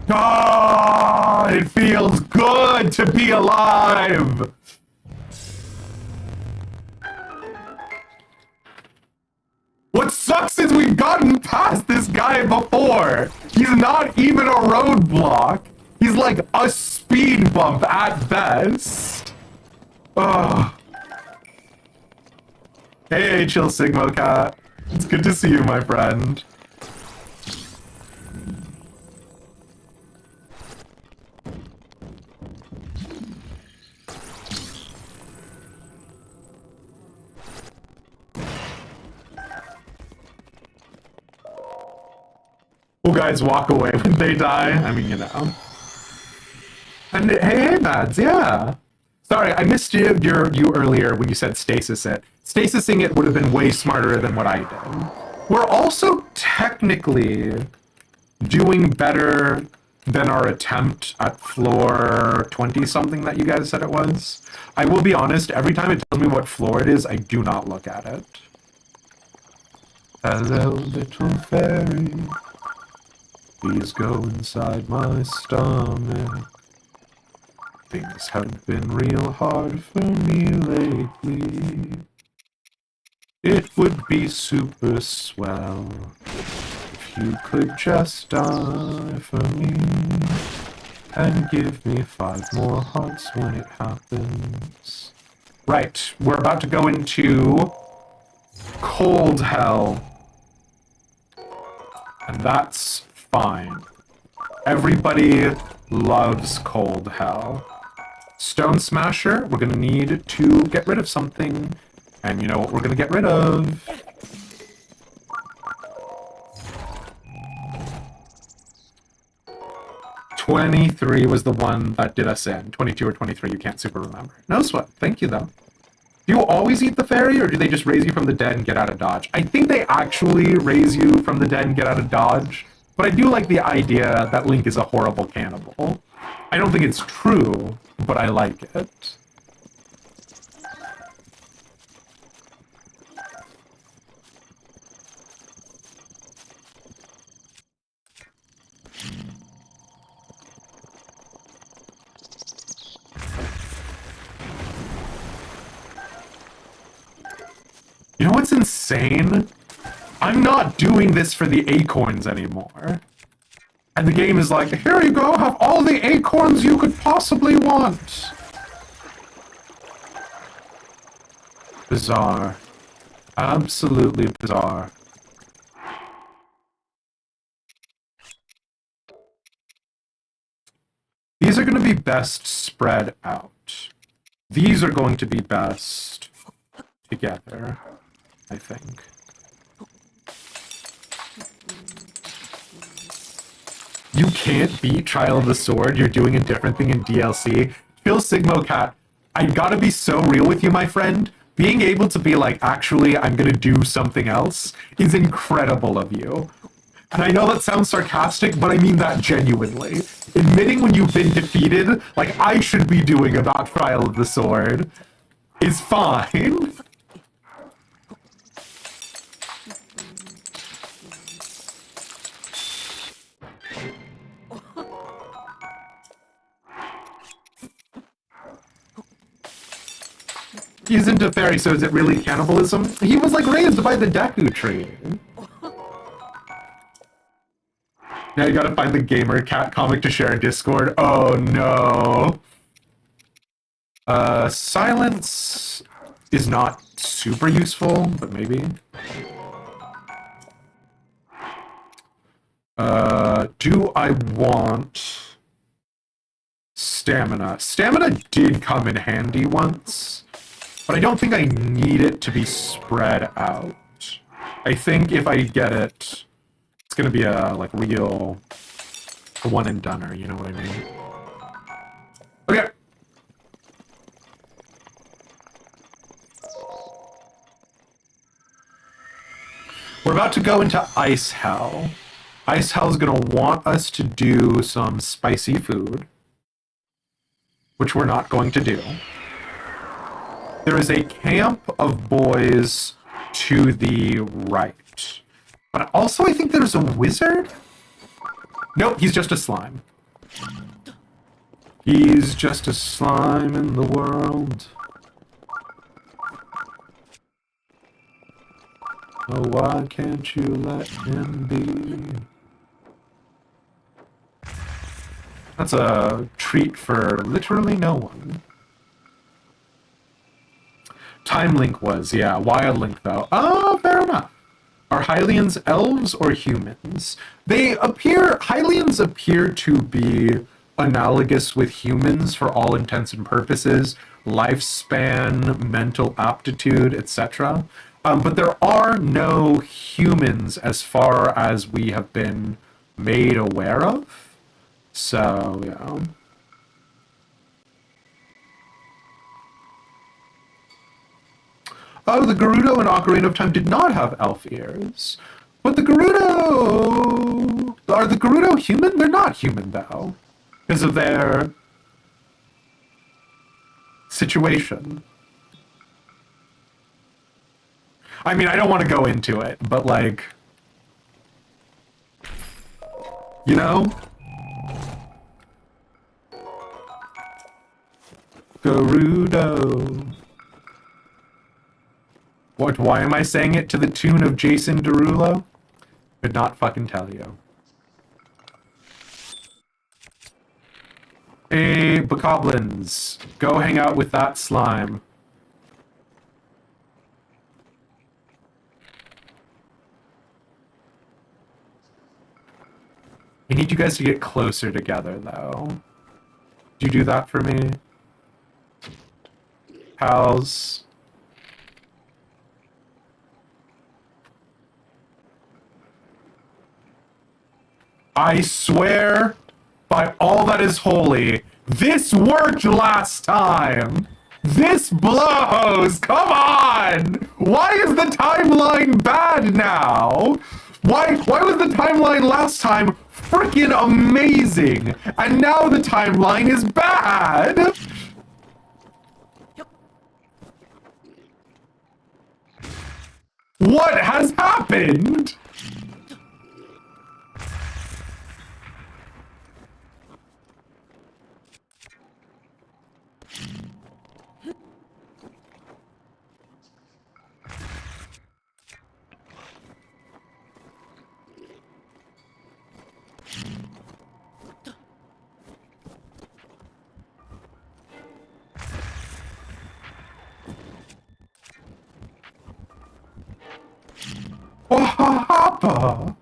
God, it feels good to be alive. What sucks is we've gotten past this guy before. He's not even a roadblock. He's like a speed bump at best. Ugh. Hey, Chill Sigma Cat. It's good to see you, my friend. Will guys walk away when they die? I mean, you know. And hey, Mads, yeah. Sorry, I missed you earlier when you said stasis it. Stasising it would have been way smarter than what I did. We're also technically doing better than our attempt at floor 20-something that you guys said it was. I will be honest, every time it tells me what floor it is, I do not look at it. Hello, little fairy. Please go inside my stomach. Things have been real hard for me lately. It would be super swell if you could just die for me and give me 5 more hearts when it happens. Right, we're about to go into cold hell. And that's fine. Everybody loves cold hell. Stone Smasher, we're gonna need to get rid of something. And you know what we're gonna get rid of? "23" was the one that did us in. 22 or 23, you can't super remember. No sweat. Thank you, though. Do you always eat the fairy, or do they just raise you from the dead and get out of dodge? I think they actually raise you from the dead and get out of dodge, but I do like the idea that Link is a horrible cannibal. I don't think it's true, but I like it. You know what's insane? I'm not doing this for the acorns anymore. And the game is like, here you go, have all the acorns you could possibly want. Bizarre. Absolutely bizarre. These are going to be best spread out. These are going to be best together, I think. You can't beat Trial of the Sword. You're doing a different thing in DLC. Phil Sigmo Cat, I gotta be so real with you, my friend. Being able to be like, actually, I'm gonna do something else is incredible of you. And I know that sounds sarcastic, but I mean that genuinely. Admitting when you've been defeated, like I should be doing about Trial of the Sword, is fine. He's into fairy, so is it really cannibalism? He was like raised by the Deku tree. Now you gotta find the Gamer Cat comic to share in Discord. Oh no. Silence is not super useful, but maybe. Do I want stamina? Stamina did come in handy once, but I don't think I need it to be spread out. I think if I get it, it's gonna be a like real one and doneer, you know what I mean? Okay. We're about to go into Ice Hell. Ice Hell is gonna want us to do some spicy food, which we're not going to do. There is a camp of boys to the right. But also I think there's a wizard? Nope, he's just a slime. He's just a slime in the world. Oh, why can't you let him be? That's a treat for literally no one. Time Link was, yeah. Wild Link, though. Oh, fair enough. Are Hylians elves or humans? Hylians appear to be analogous with humans for all intents and purposes. Lifespan, mental aptitude, etc. But there are no humans as far as we have been made aware of. So, yeah. Oh, the Gerudo in Ocarina of Time did not have elf ears. But the Gerudo... Are the Gerudo human? They're not human, though. Because of their... situation. I mean, I don't want to go into it, but like... You know? Gerudo. What? Why am I saying it to the tune of Jason Derulo? Could not fucking tell you. Hey, bokoblins, go hang out with that slime. I need you guys to get closer together, though. Could you do that for me? pals. I swear by all that is holy, this worked last time! This blows! Come on! Why is the timeline bad now? Why was the timeline last time freaking amazing? And now the timeline is bad? What has happened? Wahapa!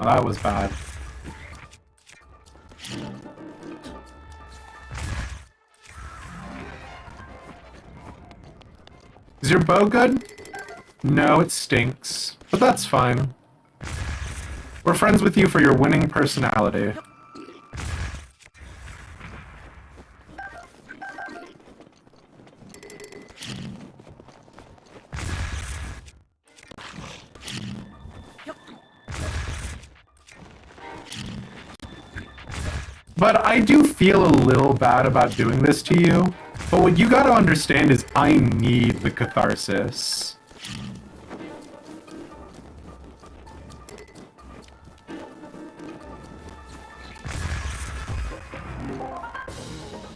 Oh, that was bad. Is your bow good? No, it stinks. But that's fine. We're friends with you for your winning personality. But I do feel a little bad about doing this to you. But what you gotta understand is I need the catharsis.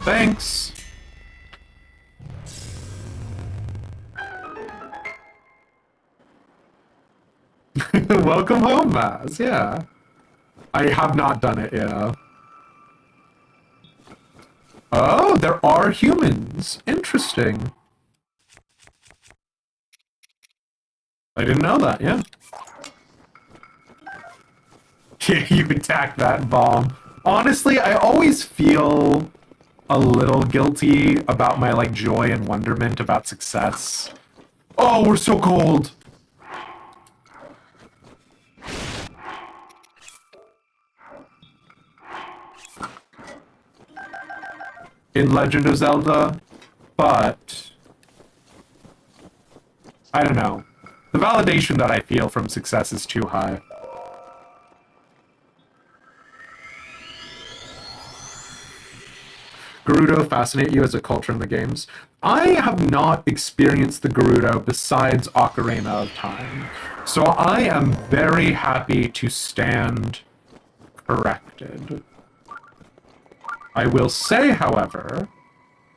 Thanks. Welcome home, Maz. Yeah. I have not done it, yeah. Oh, there are humans. Interesting. I didn't know that, yeah. Yeah, you attacked that bomb. Honestly, I always feel a little guilty about my, like, joy and wonderment about success. Oh, we're so cold! In Legend of Zelda, but I don't know. The validation that I feel from success is too high. Gerudo fascinate you as a culture in the games? I have not experienced the Gerudo besides Ocarina of Time, so I am very happy to stand corrected. I will say, however,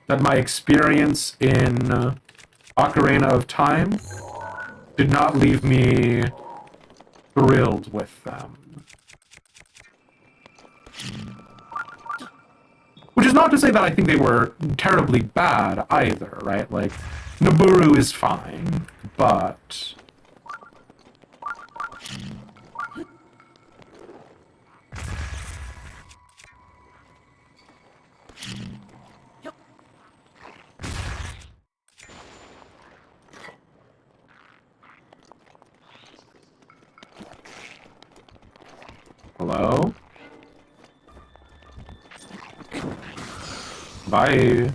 that my experience in Ocarina of Time did not leave me thrilled with them. Which is not to say that I think they were terribly bad either, right? Like, Naburu is fine, but... Hello? Bye.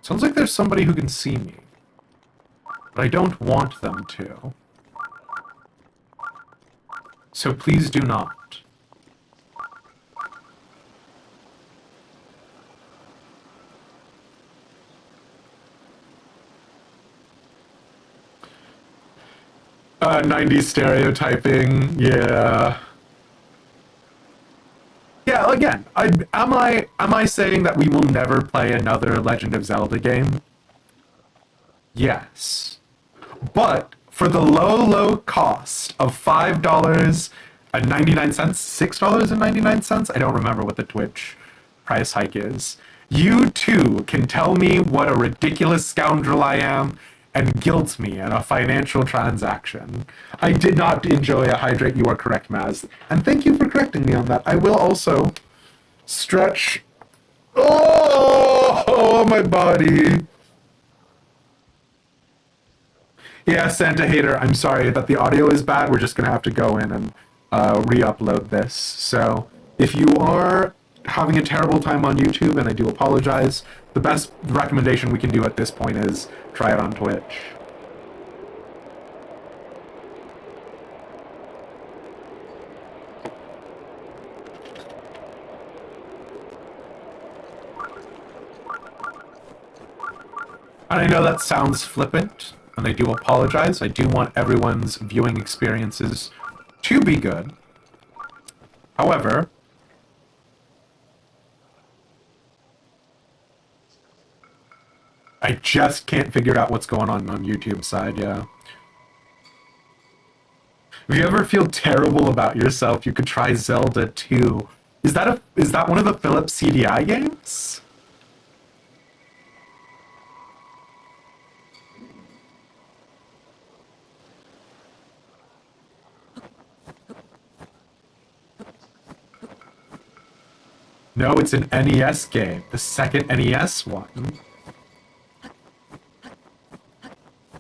Sounds like there's somebody who can see me. But I don't want them to. So please do not. 90s stereotyping, yeah. Yeah, Yeah, again, am I saying that we will never play another Legend of Zelda game? Yes. But for the low cost of $5.99, $6.99, I don't remember what the Twitch price hike is, you too can tell me what a ridiculous scoundrel I am and guilt me in a financial transaction. I did not enjoy a hydrate, you are correct, Maz. And thank you for correcting me on that. I will also stretch. Oh, my body. Yeah, Santa Hater, I'm sorry that the audio is bad. We're just going to have to go in and re-upload this. So if you are having a terrible time on YouTube, and I do apologize, the best recommendation we can do at this point is try it on Twitch. And I know that sounds flippant, and I do apologize. I do want everyone's viewing experiences to be good. However, I just can't figure out what's going on YouTube side, yeah. If you ever feel terrible about yourself, you could try Zelda 2. Is that one of the Philips CDI games? No, it's an NES game. The second NES one.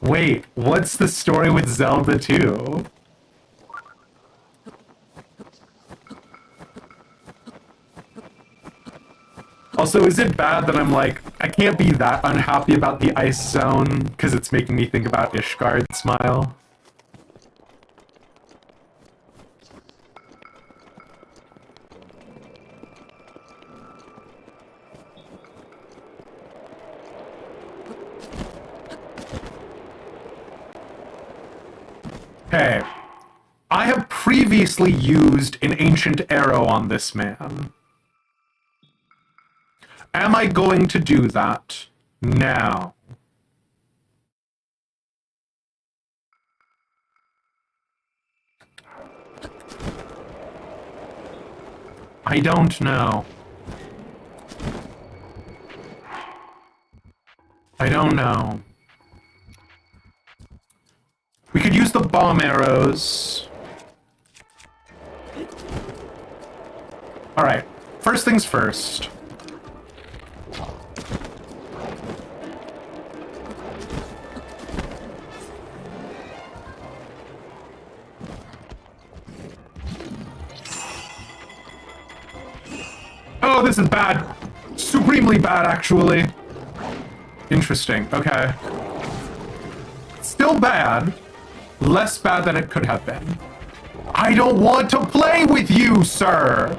Wait, what's the story with Zelda 2? Also, is it bad that I'm like, I can't be that unhappy about the ice zone because it's making me think about Ishgard's smile? Hey, I have previously used an ancient arrow on this man. Am I going to do that now? I don't know. I don't know. We could use the bomb arrows. Alright, first things first. Oh, this is bad. Supremely bad, actually. Interesting, okay. Still bad. Less bad than it could have been. I don't want to play with you, sir!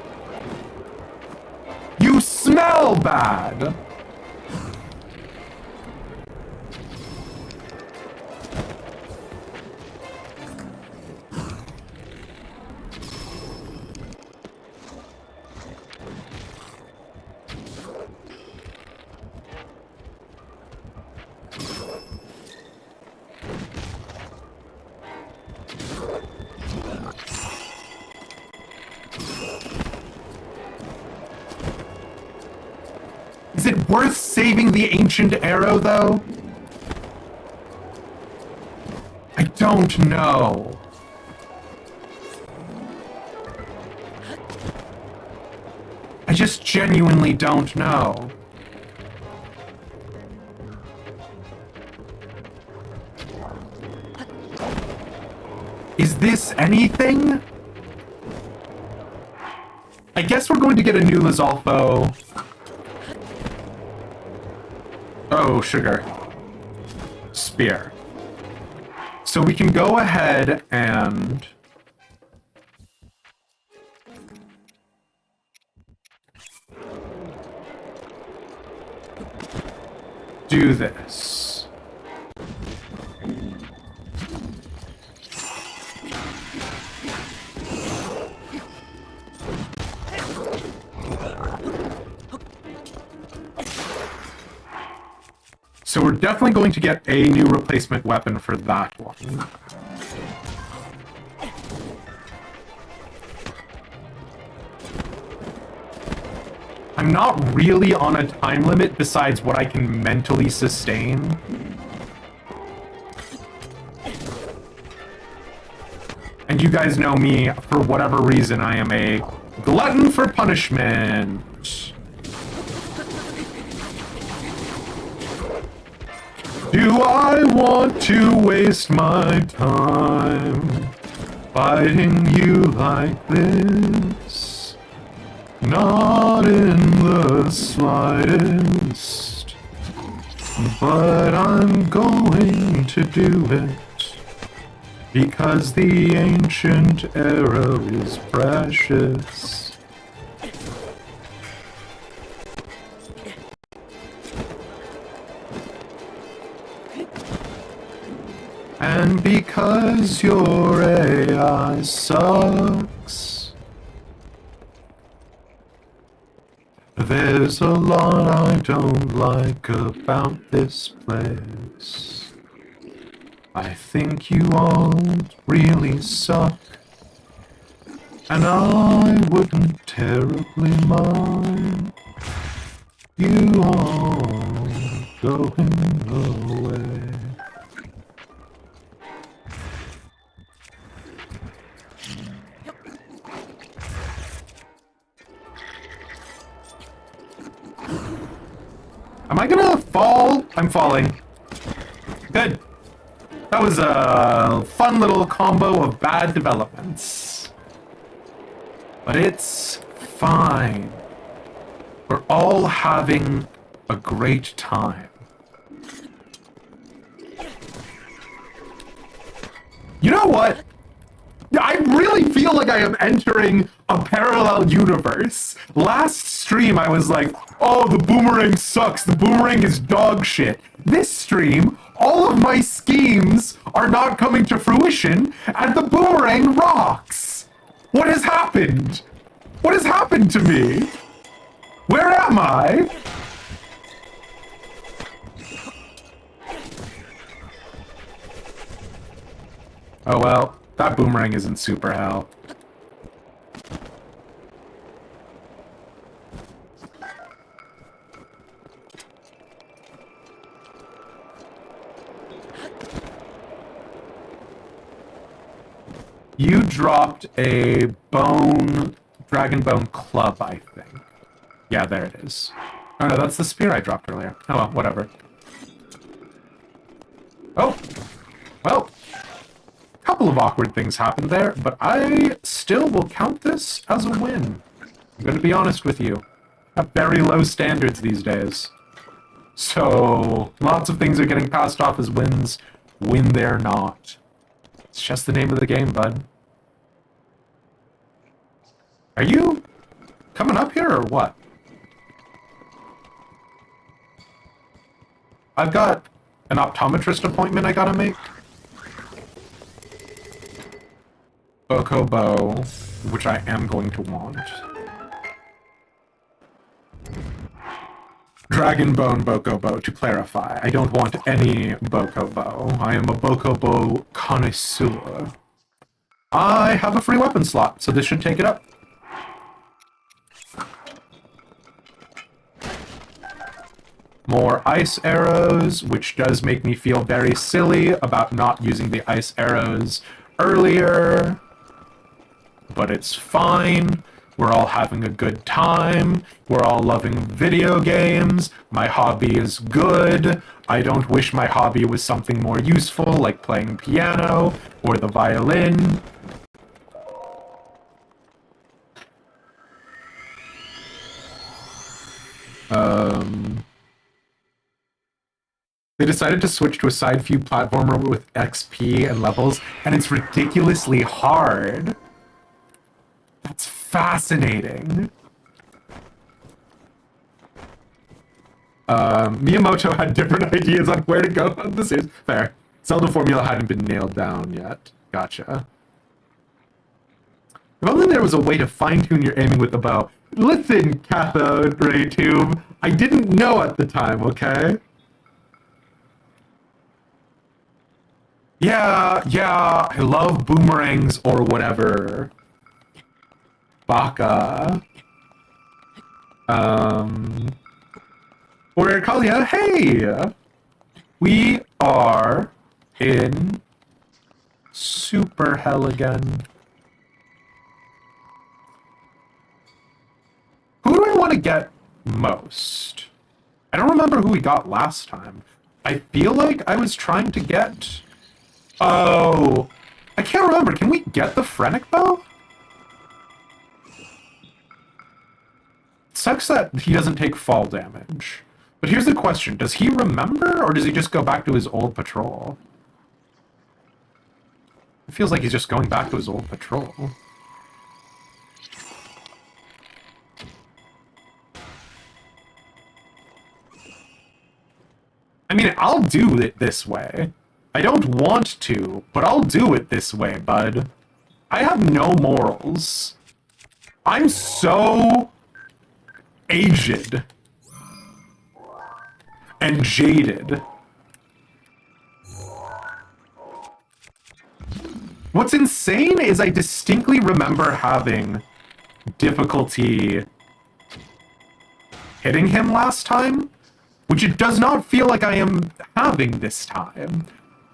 You smell bad! Is it worth saving the ancient arrow, though? I don't know. I just genuinely don't know. Is this anything? I guess we're going to get a new Lizalfo. Oh, sugar. Spear. So we can go ahead and... do this. we're definitely going to get a new replacement weapon for that one. I'm not really on a time limit besides what I can mentally sustain. And you guys know me, for whatever reason, I am a glutton for punishment. Do I want to waste my time fighting you like this? Not in the slightest, but I'm going to do it. Because the ancient era is precious. And because your AI sucks. There's a lot I don't like about this place. I think you all really suck, and I wouldn't terribly mind you all going away. Am I gonna fall? I'm falling. Good. That was a fun little combo of bad developments. But it's fine. We're all having a great time. You know what? I really feel like I am entering a parallel universe. Last stream I was like, oh, the boomerang sucks. The boomerang is dog shit. This stream, all of my schemes are not coming to fruition, and the boomerang rocks. What has happened? What has happened to me? Where am I? Oh well, that boomerang isn't super hell. You dropped a dragon bone club, I think. Yeah, there it is. Oh no, that's the spear I dropped earlier. Oh well, whatever. Oh, well, a couple of awkward things happened there, but I still will count this as a win. I'm going to be honest with you. I have very low standards these days. So, lots of things are getting passed off as wins when they're not. It's just the name of the game, bud. Are you coming up here or what? I've got an optometrist appointment I gotta make. Boko Bow, which I am going to want. Dragon Bone Boko Bow, to clarify. I don't want any Boko Bow. I am a Boko Bow connoisseur. I have a free weapon slot, so this should take it up. More ice arrows, which does make me feel very silly about not using the ice arrows earlier. But it's fine. We're all having a good time. We're all loving video games. My hobby is good. I don't wish my hobby was something more useful, like playing piano or the violin. They decided to switch to a side view platformer with XP and levels, and it's ridiculously hard. That's fascinating. Miyamoto had different ideas on where to go on the series. Fair. Zelda formula hadn't been nailed down yet. Gotcha. If only there was a way to fine-tune your aiming with the bow. Listen, cathode ray tube, I didn't know at the time, okay? Yeah, I love boomerangs or whatever. Baka. Um, or Kalia, hey! We are in super hell again. Who do I want to get most? I don't remember who we got last time. I feel like I was trying to get... Oh, I can't remember. Can we get the Phrenic Bow? Sucks that he doesn't take fall damage. But here's the question. Does he remember, or does he just go back to his old patrol? It feels like he's just going back to his old patrol. I mean, I'll do it this way. I don't want to, but I'll do it this way, bud. I have no morals. I'm so aged and jaded. What's insane is I distinctly remember having difficulty hitting him last time, which it does not feel like I am having this time.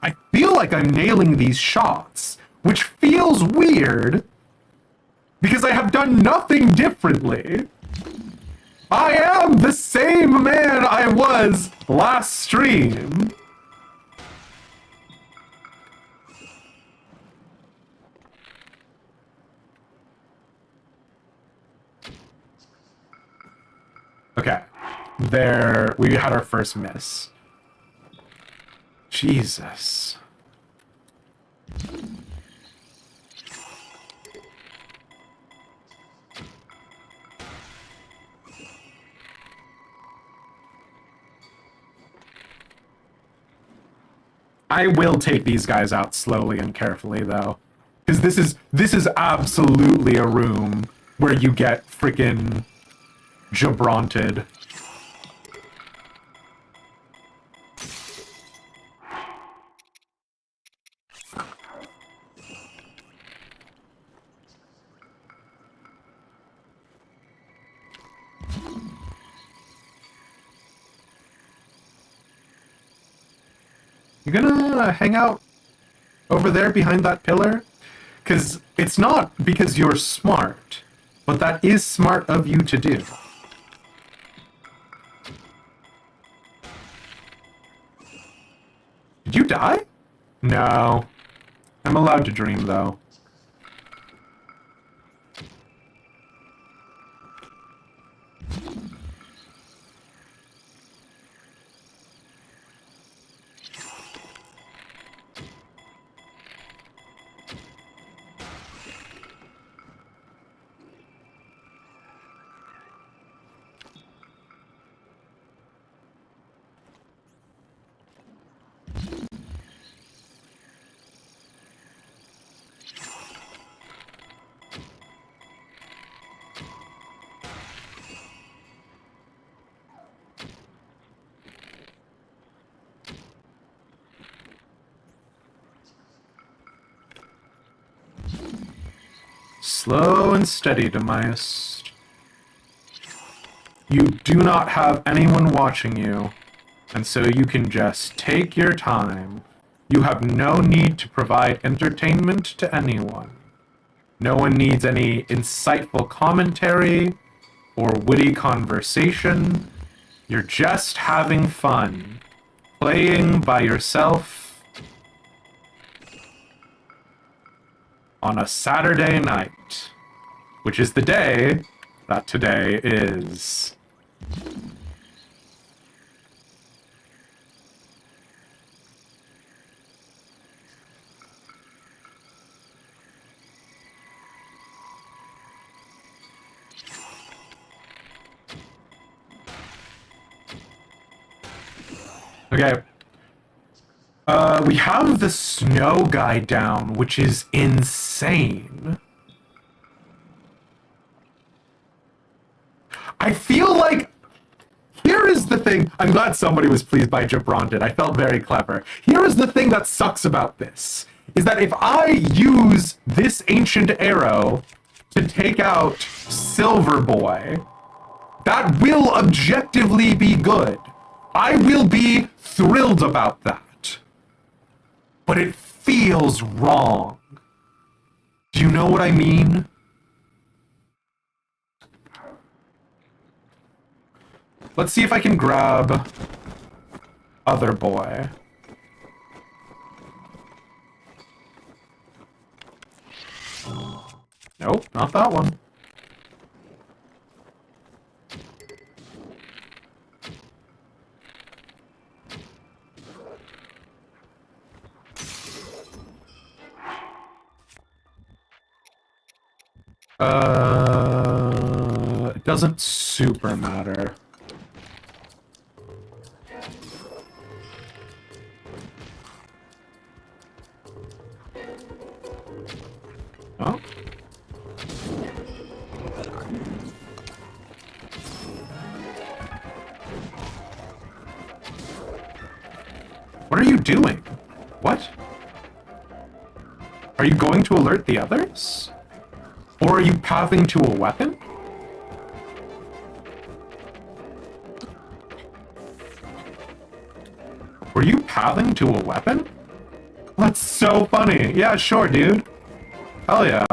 I feel like I'm nailing these shots, which feels weird because I have done nothing differently. I am the same man I was last stream. Okay, there, we had our first miss. Jesus. I will take these guys out slowly and carefully, though. Because this is absolutely a room where you get freaking jabronted. You gonna hang out over there behind that pillar? Because it's not because you're smart, but that is smart of you to do. Did you die? No. I'm allowed to dream, though. Slow and steady, Demise. You do not have anyone watching you, and so you can just take your time. You have no need to provide entertainment to anyone. No one needs any insightful commentary or witty conversation. You're just having fun, playing by yourself on a Saturday night, which is the day that today is. Okay. We have the snow guy down, which is insane. I feel like... Here is the thing. I'm glad somebody was pleased by Jabronted. I felt very clever. Here is the thing that sucks about this, is that if I use this ancient arrow to take out Silver Boy, that will objectively be good. I will be thrilled about that. But it feels wrong. Do you know what I mean? Let's see if I can grab Other Boy. Nope, not that one. It doesn't super matter. Oh. What are you doing? What? Are you going to alert the others? Or are you pathing to a weapon? Were you pathing to a weapon? That's so funny. Yeah, sure, dude. Hell yeah.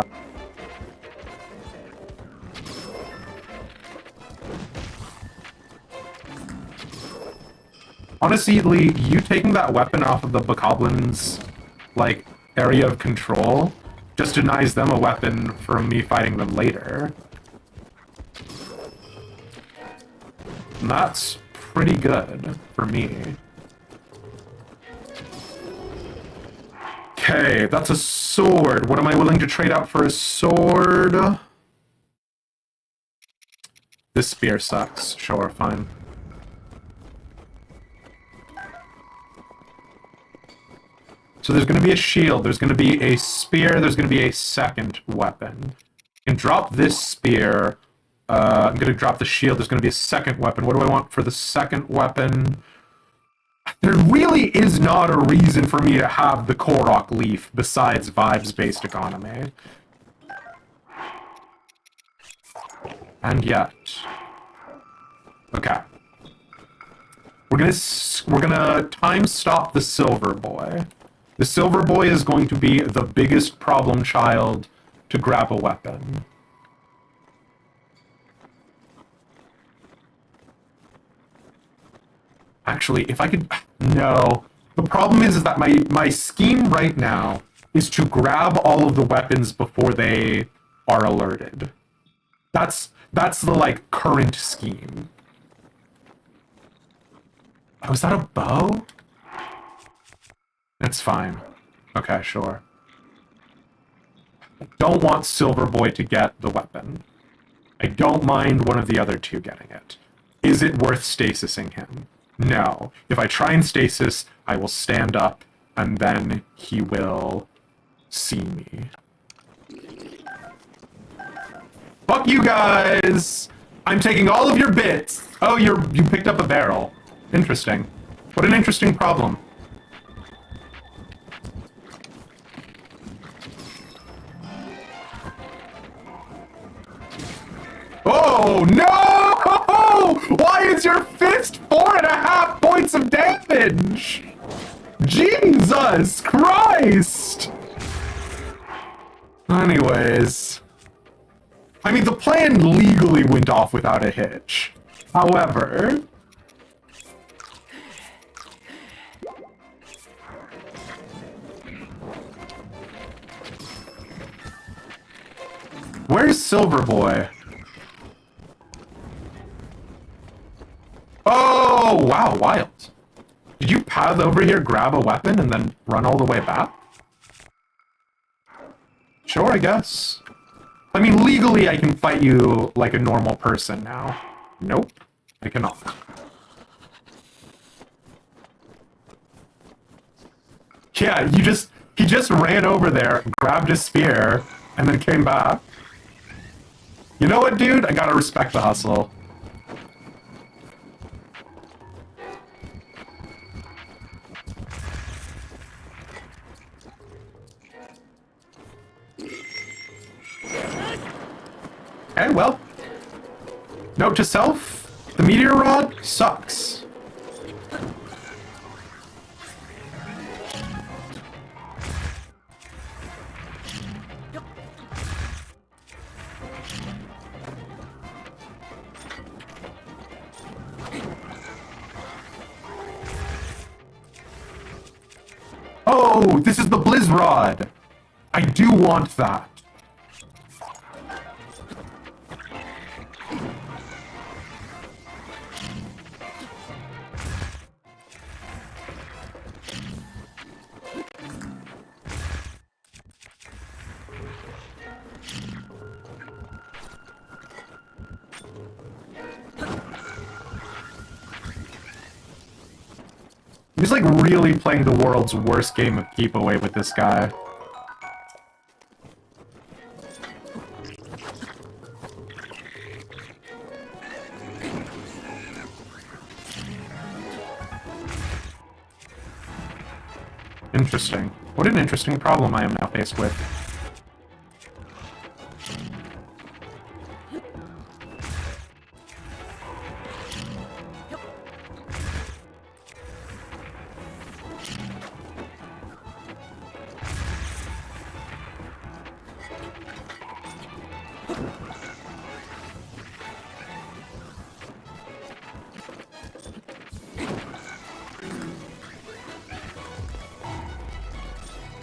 Honestly, you taking that weapon off of the Bokoblin's, like, area of control just denies them a weapon from me fighting them later. And that's pretty good for me. Okay, that's a sword. What am I willing to trade out for a sword? This spear sucks. Sure, fine. So there's going to be a shield, there's going to be a spear, there's going to be a second weapon. I can drop this spear. I'm going to drop the shield, there's going to be a second weapon. What do I want for the second weapon? There really is not a reason for me to have the Korok Leaf besides vibes-based economy. And yet... Okay. We're gonna time stop the Silver Boy. The Silver Boy is going to be the biggest problem child to grab a weapon. Actually, if I could... No. The problem is that my scheme right now is to grab all of the weapons before they are alerted. That's the, like, current scheme. Oh, is that a bow? It's fine. Okay, sure. I don't want Silver Boy to get the weapon. I don't mind one of the other two getting it. Is it worth stasising him? No. If I try and stasis, I will stand up, and then he will see me. Fuck you guys! I'm taking all of your bits! Oh, you picked up a barrel. Interesting. What an interesting problem. Oh, no! Why is your fist 4.5 points of damage? Jesus Christ! Anyways. I mean, the plan legally went off without a hitch. However... Where's Silver Boy? Oh, wow, wild. Did you path over here, grab a weapon, and then run all the way back? Sure, I guess. I mean, legally, I can fight you like a normal person now. Nope, I cannot. Yeah, he just ran over there, grabbed his spear, and then came back. You know what, dude? I gotta respect the hustle. Okay, well, note to self, the meteor rod sucks. Oh, this is the Blizz Rod. I do want that. He's like really playing the world's worst game of keep away with this guy. Interesting. What an interesting problem I am now faced with.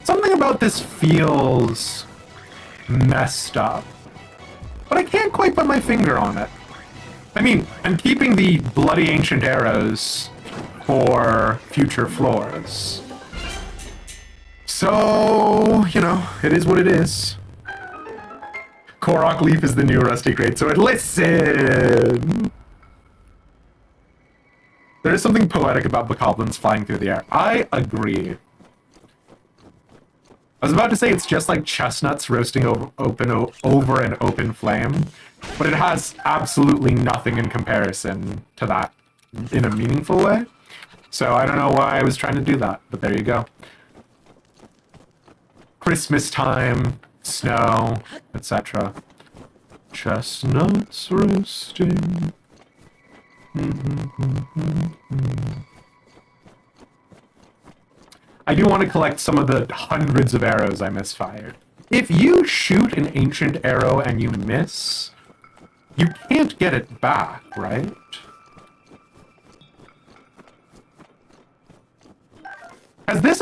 Something about this feels messed up, but I can't quite put my finger on it. I mean, I'm keeping the bloody ancient arrows for future floors. So, you know, it is what it is. Korok Leaf is the new Rusty Greatsword. Listen! There is something poetic about bokoblins flying through the air. I agree. I was about to say it's just like chestnuts roasting over an open flame, but it has absolutely nothing in comparison to that in a meaningful way. So I don't know why I was trying to do that, but there you go. Christmas time, snow, etc. Chestnuts roasting. I do want to collect some of the hundreds of arrows I misfired. If you shoot an ancient arrow and you miss, you can't get it back, right? Has this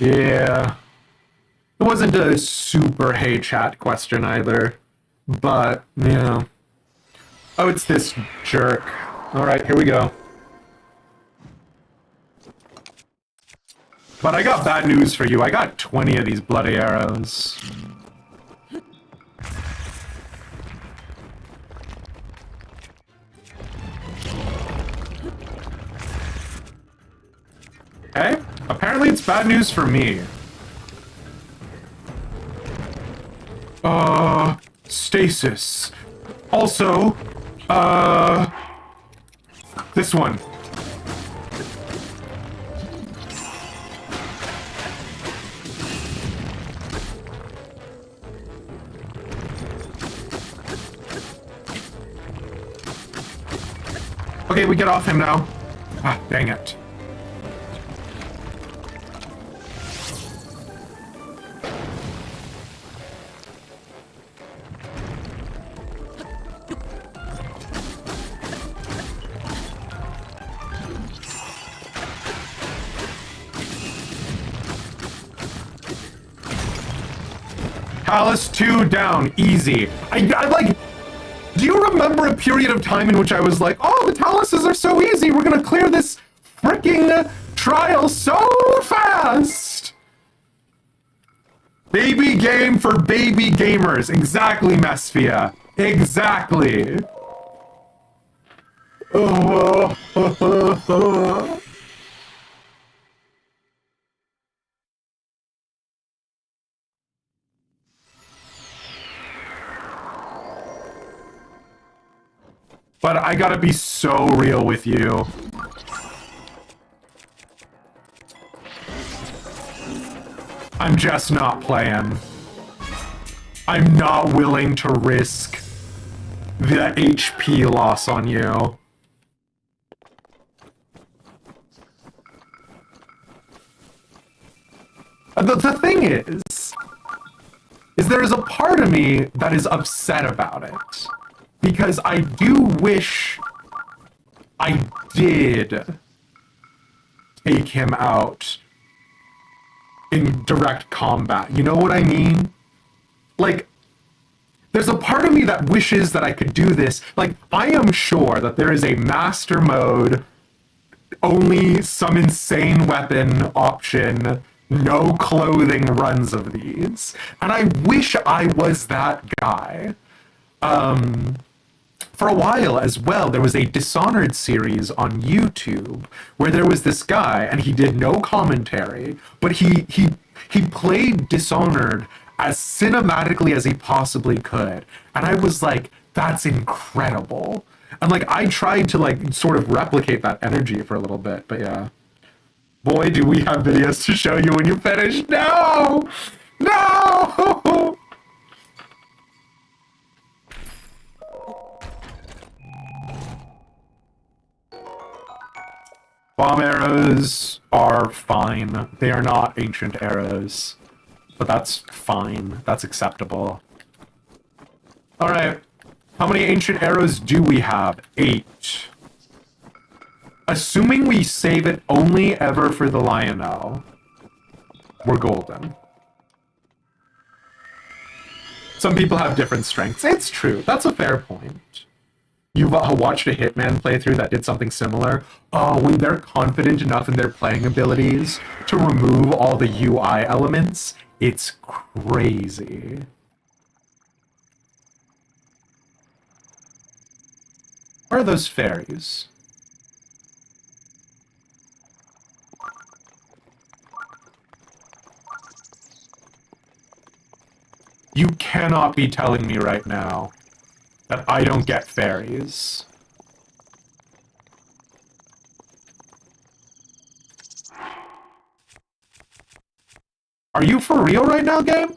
Yeah. It wasn't a super hey chat question either. But, yeah. Oh, it's this jerk. Alright, here we go. But I got bad news for you. I got 20 of these bloody arrows. Okay, apparently it's bad news for me. Stasis. Also, this one. Okay, we get off him now. Ah, dang it. Palace 2 down, easy. I like, do you remember a period of time in which I was like, oh, the Taluses are so easy, we're gonna clear this freaking trial so fast? Baby game for baby gamers. Exactly, Mesphia. Exactly. But I gotta be so real with you. I'm just not playing. I'm not willing to risk the HP loss on you. The thing is there's a part of me that is upset about it. Because I do wish I did take him out in direct combat. You know what I mean? Like, there's a part of me that wishes that I could do this. Like, I am sure that there is a master mode, only some insane weapon option, no clothing runs of these. And I wish I was that guy. For a while as well, there was a Dishonored series on YouTube where there was this guy and he did no commentary, but he played Dishonored as cinematically as he possibly could. And I was like, that's incredible. And like I tried to like sort of replicate that energy for a little bit, but yeah. Boy, do we have videos to show you when you finish. No! No! Bomb arrows are fine. They are not ancient arrows. But that's fine. That's acceptable. Alright. How many ancient arrows do we have? 8. Assuming we save it only ever for the Lionel, we're golden. Some people have different strengths. It's true. That's a fair point. You've watched a Hitman playthrough that did something similar. Oh, when they're confident enough in their playing abilities to remove all the UI elements, it's crazy. Where are those fairies? You cannot be telling me right now that I don't get fairies. Are you for real right now, game?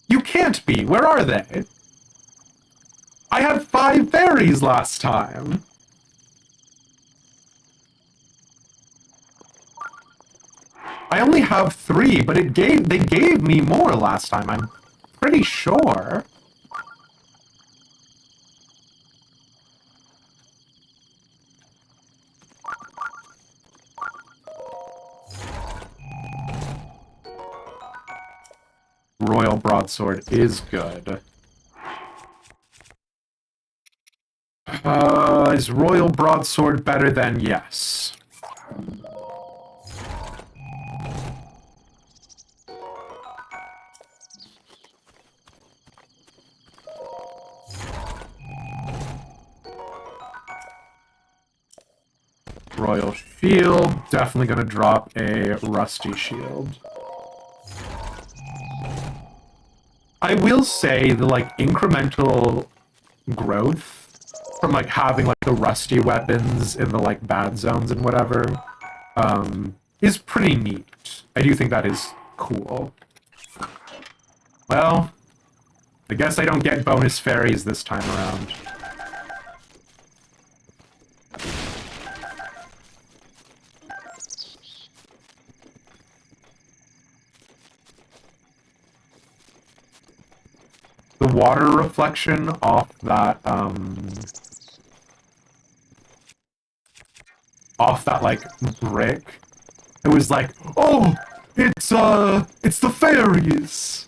You can't be. Where are they? I had 5 fairies last time. I only have 3, but they gave me more last time, I'm pretty sure. Royal Broadsword is good. Is Royal Broadsword better than yes? Royal Shield, definitely gonna drop a Rusty Shield. I will say the like incremental growth from like having like the rusty weapons in the like bad zones and whatever is pretty neat. I do think that is cool. Well, I guess I don't get bonus fairies this time around. The water reflection off that like brick, it was like, oh, it's the fairies.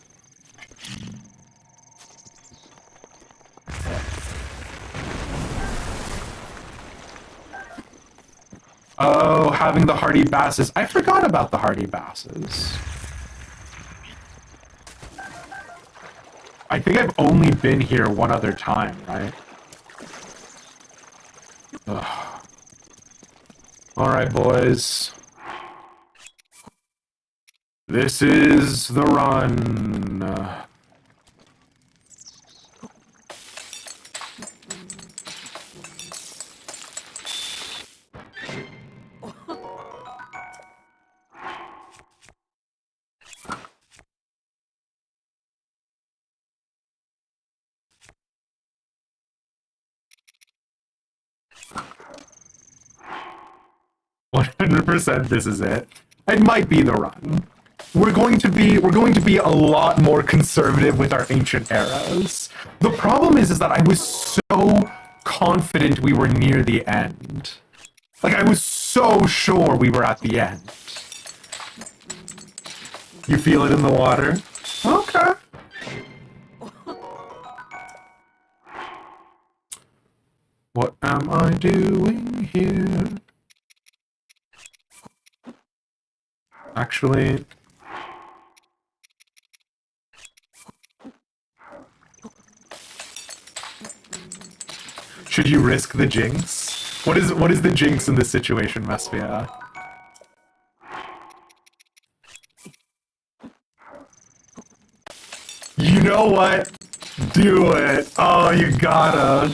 Oh, having the hardy basses. I forgot about the hardy basses. I think I've only been here one other time, right? Ugh. All right, boys. This is the run. 100% this is it. It might be the run. We're going to be a lot more conservative with our ancient eras. The problem is that I was so confident we were near the end. Like I was so sure we were at the end. You feel it in the water? Okay. What am I doing here? Actually, should you risk the jinx? What is the jinx in this situation, Mespia? You know what? Do it. Oh, you gotta.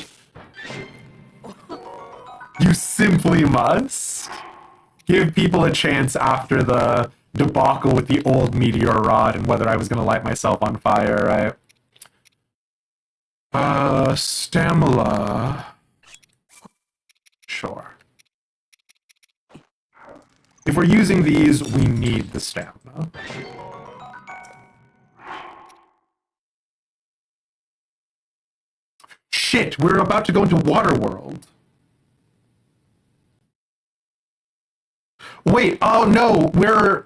You simply must. Give people a chance after the debacle with the old meteor rod and whether I was gonna light myself on fire, right? Stamina. Sure. If we're using these, we need the stamina. Shit, we're about to go into Waterworld. Wait, oh no, we're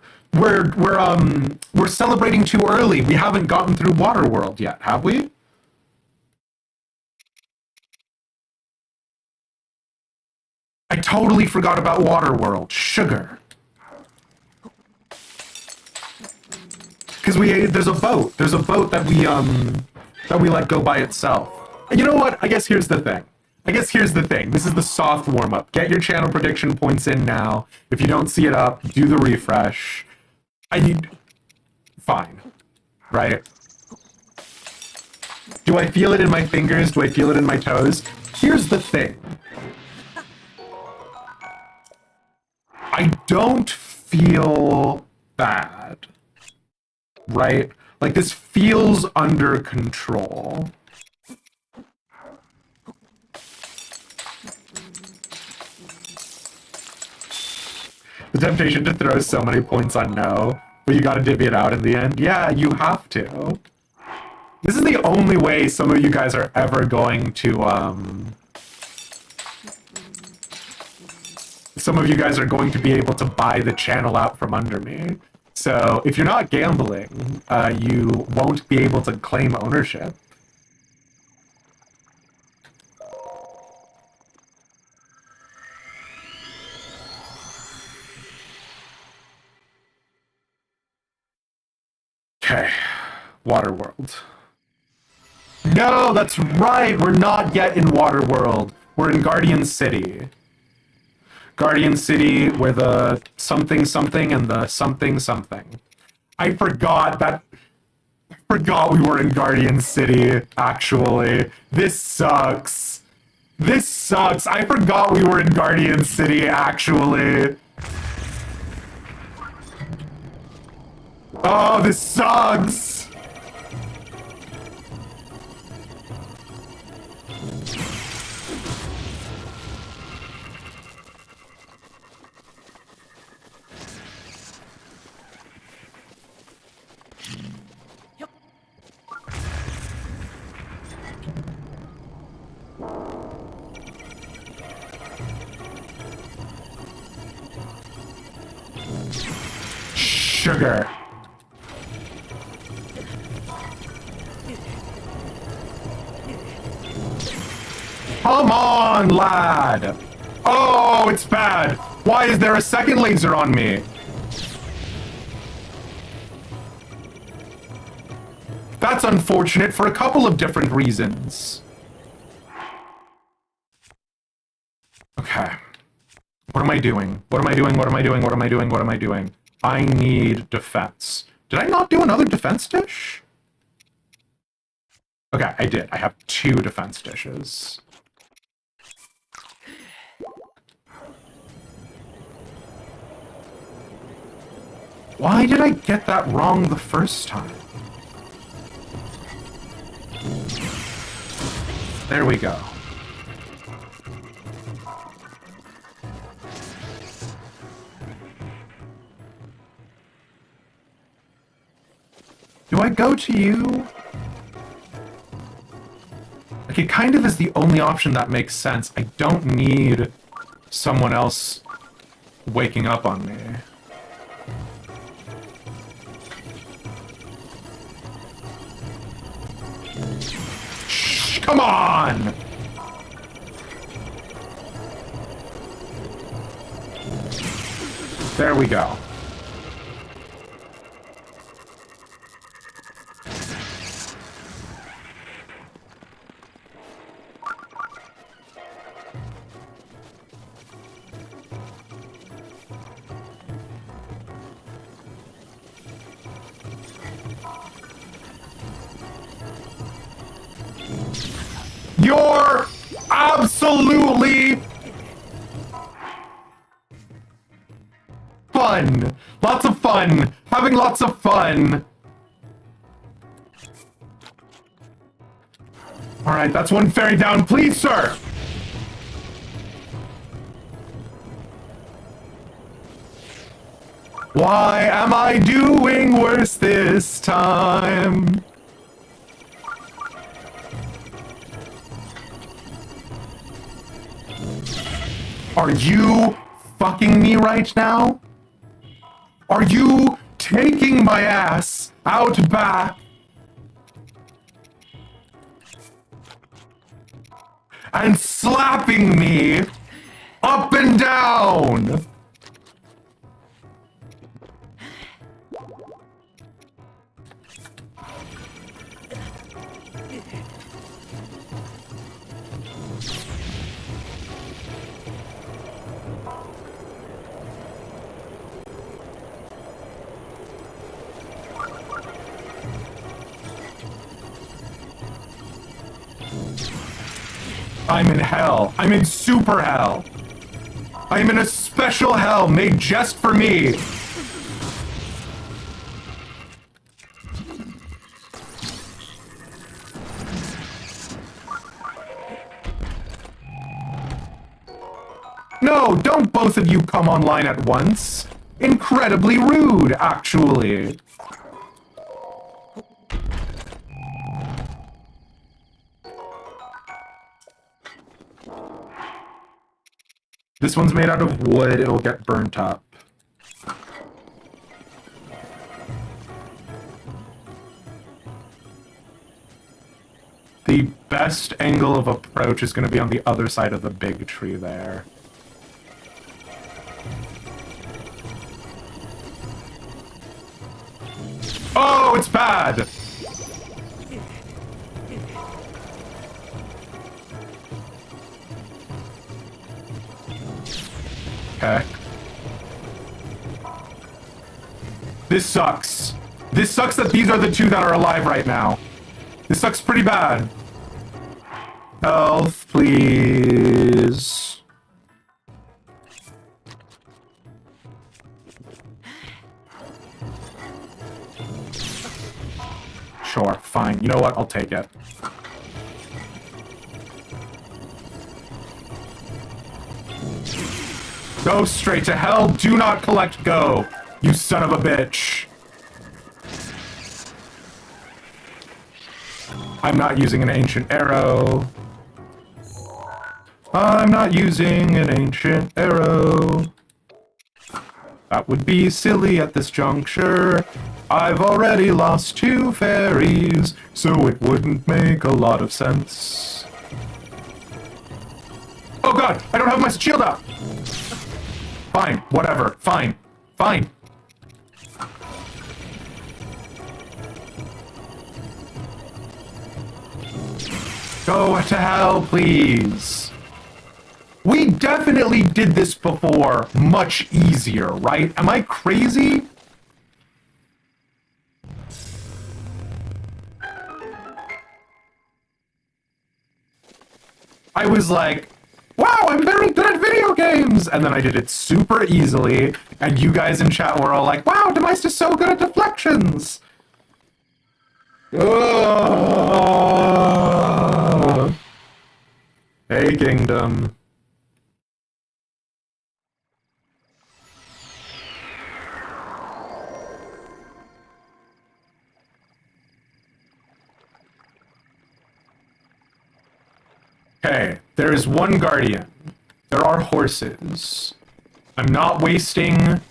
celebrating too early. We haven't gotten through Waterworld yet, have we? I totally forgot about Waterworld. Sugar. Because there's a boat. There's a boat that we let go by itself. And you know what? I guess here's the thing. This is the soft warm-up. Get your channel prediction points in now. If you don't see it up, do the refresh. Fine. Right? Do I feel it in my fingers? Do I feel it in my toes? Here's the thing. I don't feel bad. Right? Like, this feels under control. The temptation to throw so many points on no, but you gotta divvy it out in the end. Yeah, you have to. This is the only way some of you guys are ever going to, some of you guys are going to be able to buy the channel out from under me. So if you're not gambling, you won't be able to claim ownership. Okay, Waterworld. No, that's right, we're not yet in Waterworld. We're in Guardian City. Guardian City, where the something something and the something something. I forgot we were in Guardian City, actually. This sucks. I forgot we were in Guardian City, actually. Oh, this sucks! Sugar. Come on, lad! Oh, it's bad! Why is there a second laser on me? That's unfortunate for a couple of different reasons. Okay. What am I doing? I need defense. Did I not do another defense dish? Okay, I did. I have 2 defense dishes. Why did I get that wrong the first time? There we go. I go to you? Like, it kind of is the only option that makes sense. I don't need someone else waking up on me. Shh, come on! There we go. You're absolutely fun. Lots of fun. Having lots of fun. All right, that's one fairy down. Please, sir. Why am I doing worse this time? Are you fucking me right now? Are you taking my ass out back and slapping me up and down? I'm in hell. I'm in super hell. I'm in a special hell made just for me. No, don't both of you come online at once. Incredibly rude, actually. This one's made out of wood. It'll get burnt up. The best angle of approach is going to be on the other side of the big tree there. Oh, it's bad! Okay. This sucks. This sucks that these are the two that are alive right now. This sucks pretty bad. Health, please. Sure, fine. You know what? I'll take it. Go straight to hell. Do not collect go, you son of a bitch. I'm not using an ancient arrow. I'm not using an ancient arrow. That would be silly at this juncture. I've already lost 2 fairies, so it wouldn't make a lot of sense. Oh god, I don't have my shield up! Fine, whatever, fine, fine. Go to hell, please. We definitely did this before much easier, right? Am I crazy? I was like, wow, I'm very good at video games! And then I did it super easily, and you guys in chat were all like, wow, Demise is so good at deflections! Ugh. Hey, Kingdom. Okay, there is one guardian. There are horses. I'm not wasting...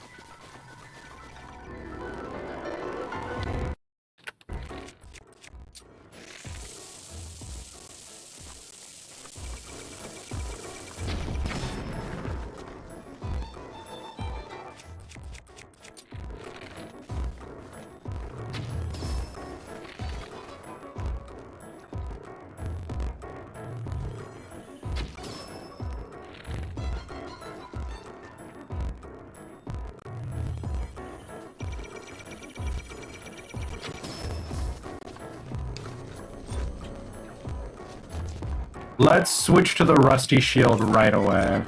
Let's switch to the rusty shield right away.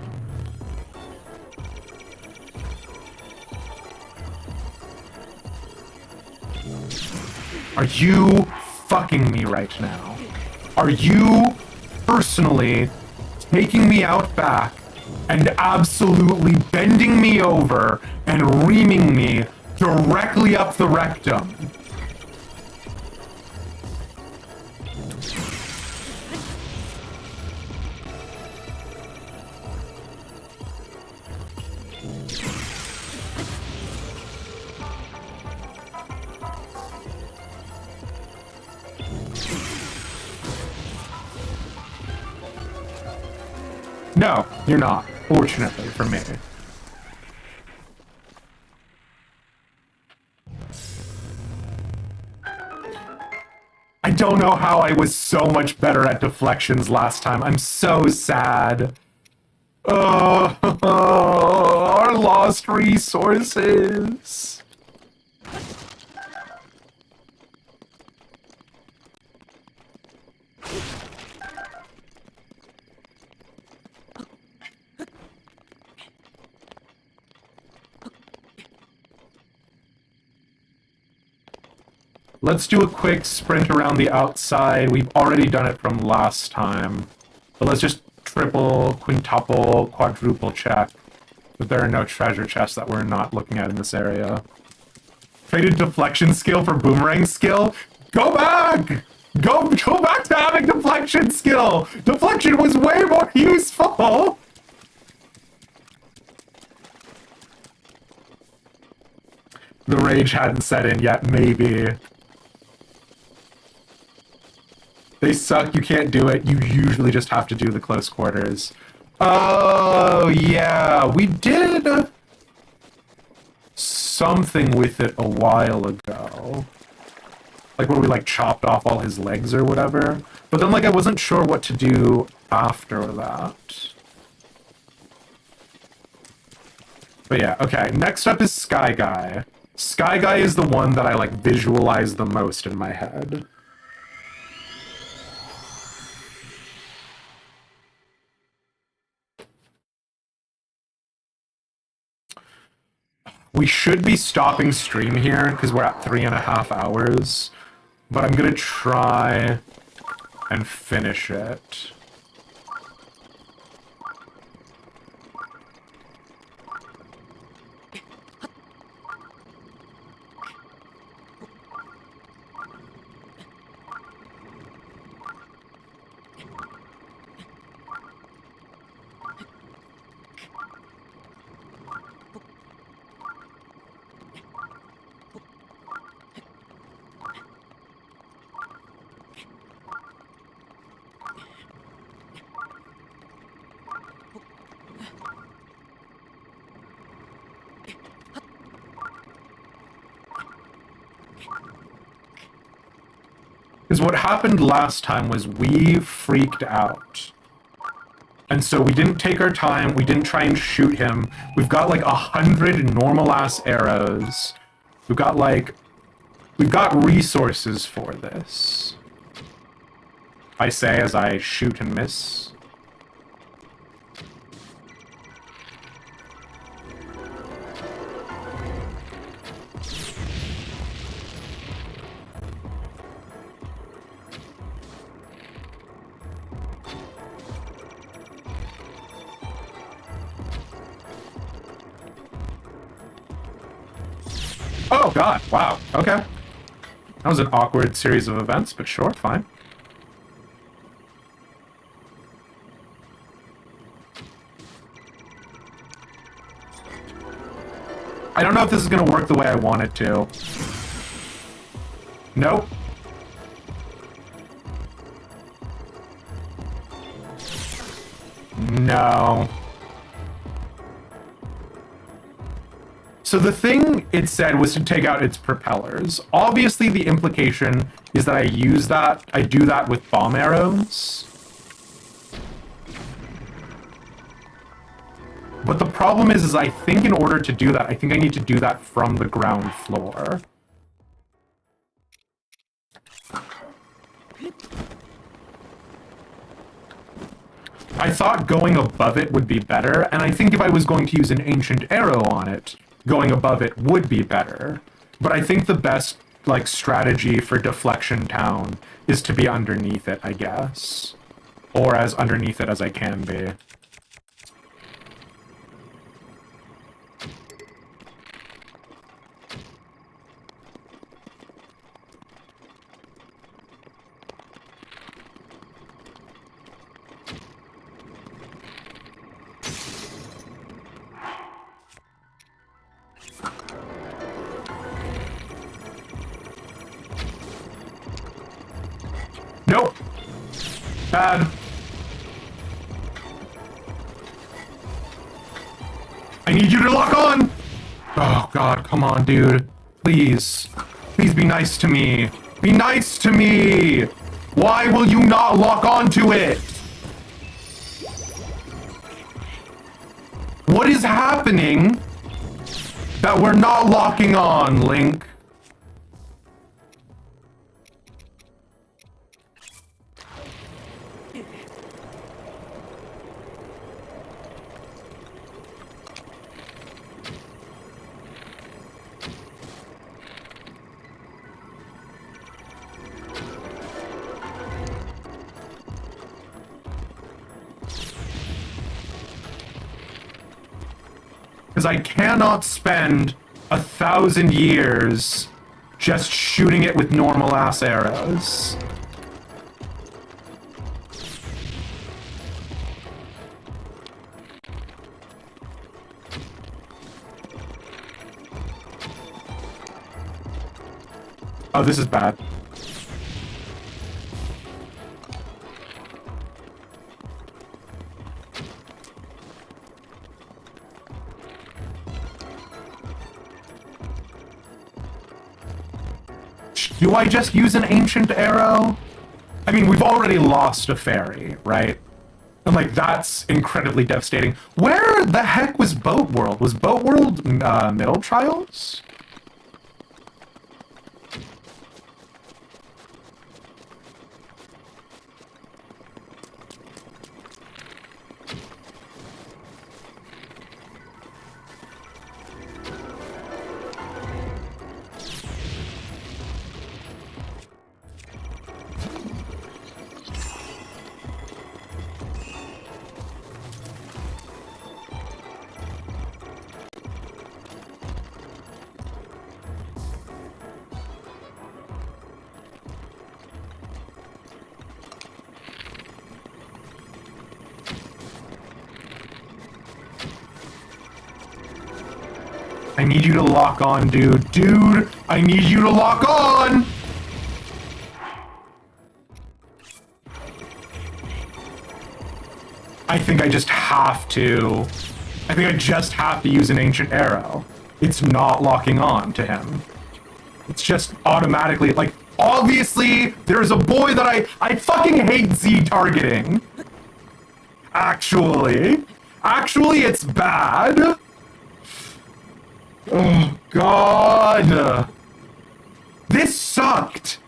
Are you fucking me right now? Are you personally taking me out back and absolutely bending me over and reaming me directly up the rectum? No, you're not, fortunately for me. I don't know how I was so much better at deflections last time. I'm so sad. Oh, our lost resources. Let's do a quick sprint around the outside. We've already done it from last time. But let's just triple, quintuple, quadruple check that there are no treasure chests that we're not looking at in this area. Traded deflection skill for boomerang skill? Go back! Go back to having deflection skill! Deflection was way more useful! The rage hadn't set in yet, maybe. They suck, you can't do it, you usually just have to do the close quarters. Oh, yeah, we did something with it a while ago. Like where we like chopped off all his legs or whatever. But then like I wasn't sure what to do after that. But yeah, okay, next up is Sky Guy. Sky Guy is the one that I like visualize the most in my head. We should be stopping stream here because we're at 3.5 hours, but I'm gonna try and finish it. Because what happened last time was we freaked out. And so we didn't take our time, we didn't try and shoot him. We've got like 100 normal-ass arrows. We've got resources for this. I say as I shoot and miss. Oh god, wow, okay. That was an awkward series of events, but sure, fine. I don't know if this is gonna work the way I want it to. Nope. No. So the thing it said was to take out its propellers. Obviously, the implication is that I do that with bomb arrows. But the problem is I think in order to do that, I think I need to do that from the ground floor. I thought going above it would be better, and I think if I was going to use an ancient arrow on it, going above it would be better. But I think the best, like, strategy for Deflection Town is to be underneath it, I guess. Or as underneath it as I can be. Nope. Bad. I need you to lock on! Oh god, come on, dude. Please. Please be nice to me. Be nice to me! Why will you not lock onto it? What is happening that we're not locking on, Link? Because I cannot spend 1,000 years just shooting it with normal-ass arrows. Oh, this is bad. Do I just use an ancient arrow? I mean, we've already lost a fairy, right? And, like, that's incredibly devastating. Where the heck was Boat World? Was Boat World Middle Trials? I need you to lock on, dude. Dude, I need you to lock on! I think I just have to. I think I just have to use an ancient arrow. It's not locking on to him. It's just automatically, like, obviously, there's a boy that I fucking hate Z targeting. Actually, it's bad. Oh, God. This sucked.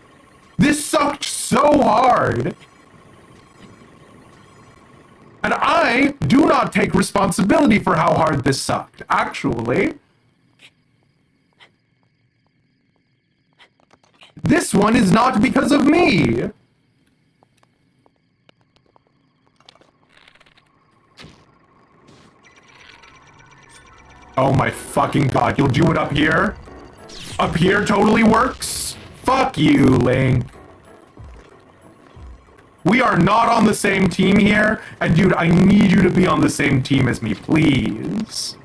This sucked so hard. And I do not take responsibility for how hard this sucked, actually. This one is not because of me. Oh my fucking god, you'll do it up here? Up here totally works? Fuck you, Link. We are not on the same team here, and dude, I need you to be on the same team as me, please.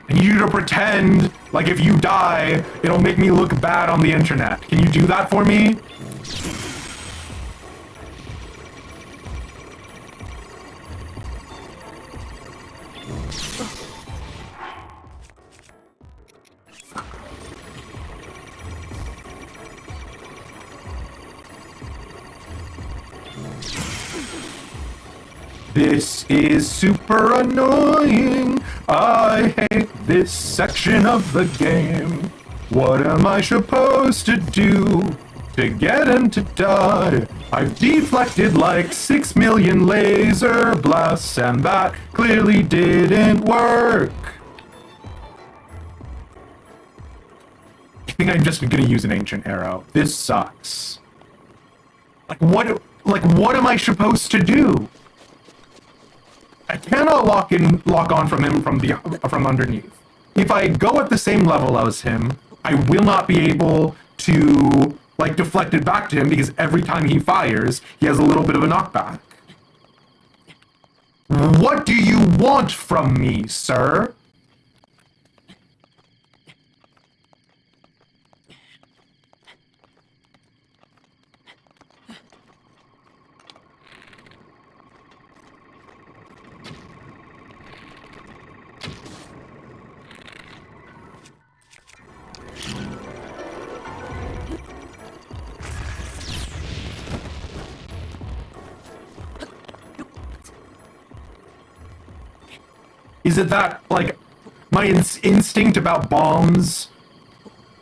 I need you to pretend like if you die, it'll make me look bad on the internet. Can you do that for me? This is super annoying. I hate this section of the game. What am I supposed to do to get him to die? I've deflected like 6 million laser blasts, and that clearly didn't work. I think I'm just gonna use an ancient arrow. This sucks. What am I supposed to do? I cannot lock on from him from underneath. If I go at the same level as him, I will not be able to like deflect it back to him because every time he fires, he has a little bit of a knockback. What do you want from me, sir? Is it that, like, my instinct about bombs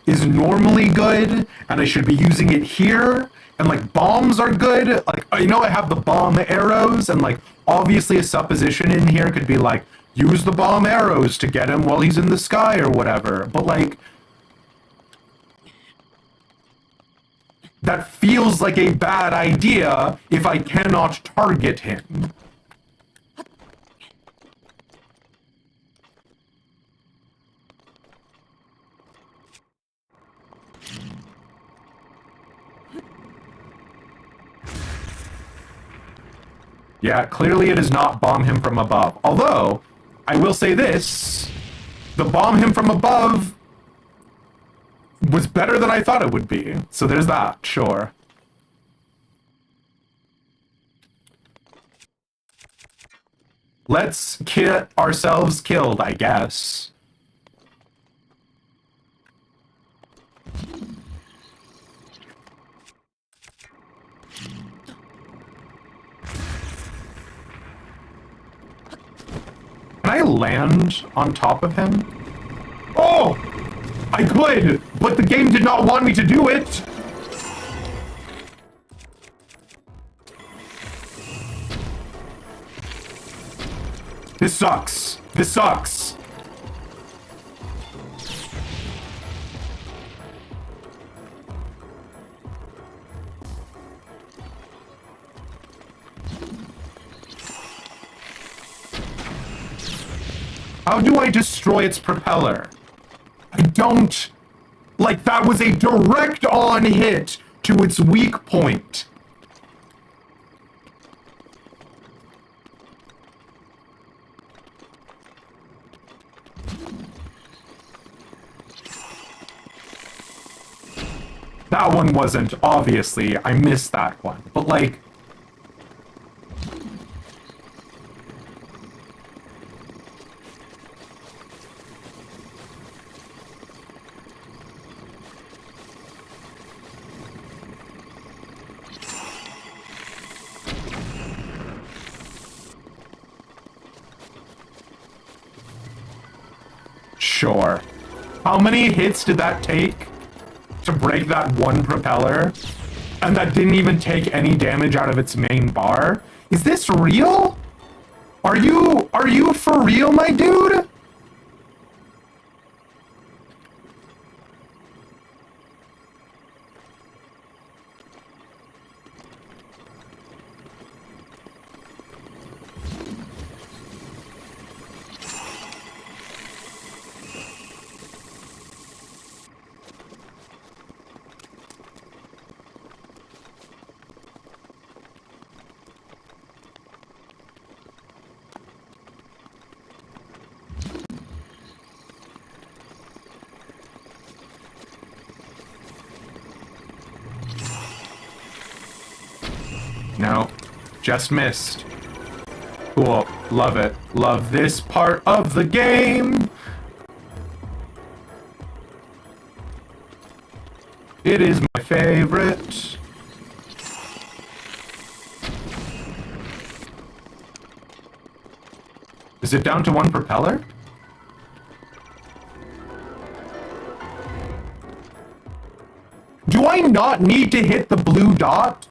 is normally good, and I should be using it here? And, like, bombs are good? Like, I know I have the bomb arrows, and, like, obviously a supposition in here could be, like, use the bomb arrows to get him while he's in the sky or whatever. But, like, that feels like a bad idea if I cannot target him. Yeah, clearly it is not bomb him from above. Although, I will say this, the bomb him from above was better than I thought it would be. So there's that, sure. Let's get ourselves killed, I guess. Can I land on top of him? Oh! I could, but the game did not want me to do it! This sucks. This sucks. How do I destroy its propeller? I don't... Like, that was a direct on hit to its weak point. That one wasn't, obviously. I missed that one. But, like... Sure. How many hits did that take to break that one propeller? And that didn't even take any damage out of its main bar? Is this real? Are you for real, my dude? Just missed. Cool. Love it. Love this part of the game. It is my favorite. Is it down to one propeller? Do I not need to hit the blue dot?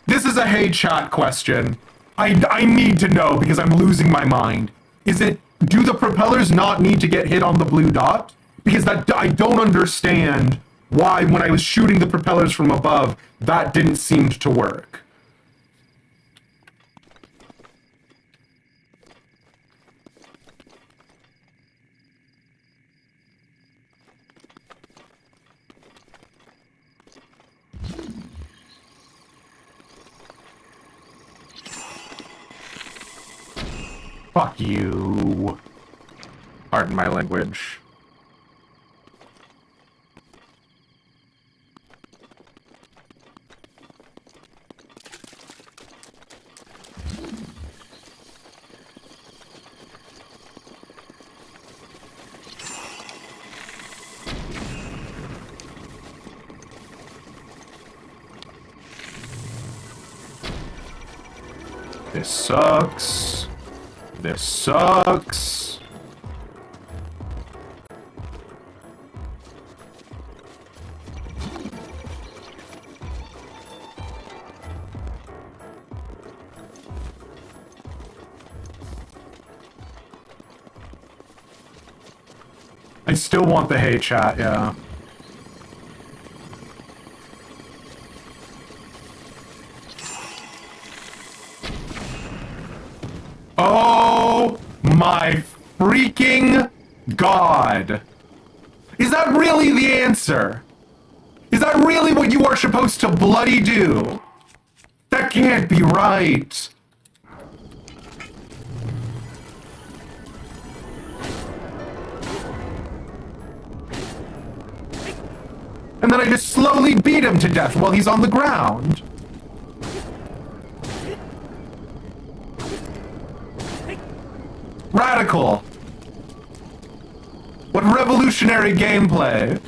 This is a hey chat question. I need to know because I'm losing my mind. Do the propellers not need to get hit on the blue dot? Because I don't understand why when I was shooting the propellers from above, that didn't seem to work. Fuck you. Pardon my language. This sucks. This sucks. I still want the hey chat, yeah. Oh my freaking God. Is that really the answer? Is that really what you are supposed to bloody do? That can't be right. And then I just slowly beat him to death while he's on the ground. Radical. What revolutionary gameplay.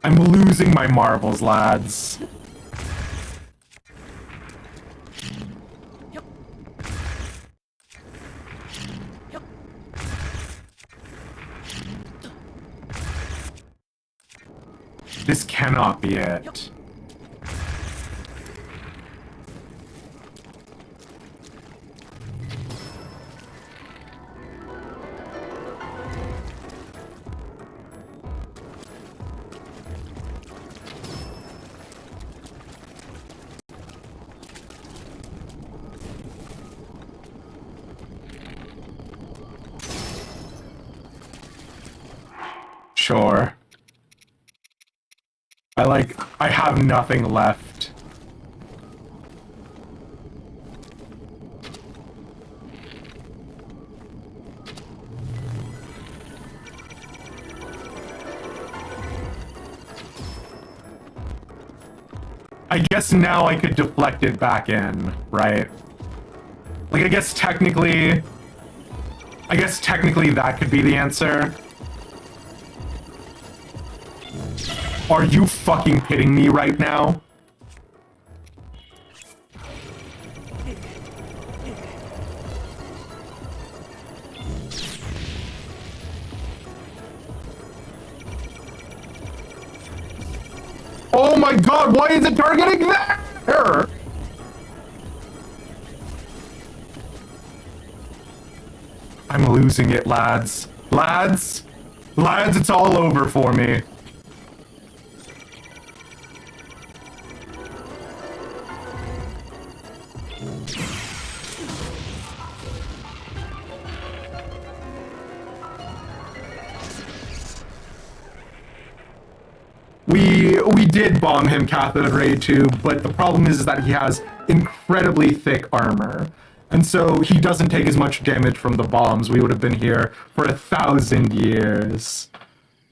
I'm losing my marbles, lads. This cannot be it. Sure. I have nothing left. I guess now I could deflect it back in, right? Like, I guess technically that could be the answer. Are you fucking kidding me right now? Oh my God, why is it targeting there? I'm losing it, lads. Lads, it's all over for me. we did bomb him cathode ray too, but the problem is that he has incredibly thick armor. And so he doesn't take as much damage from the bombs. We would have been here for 1,000 years.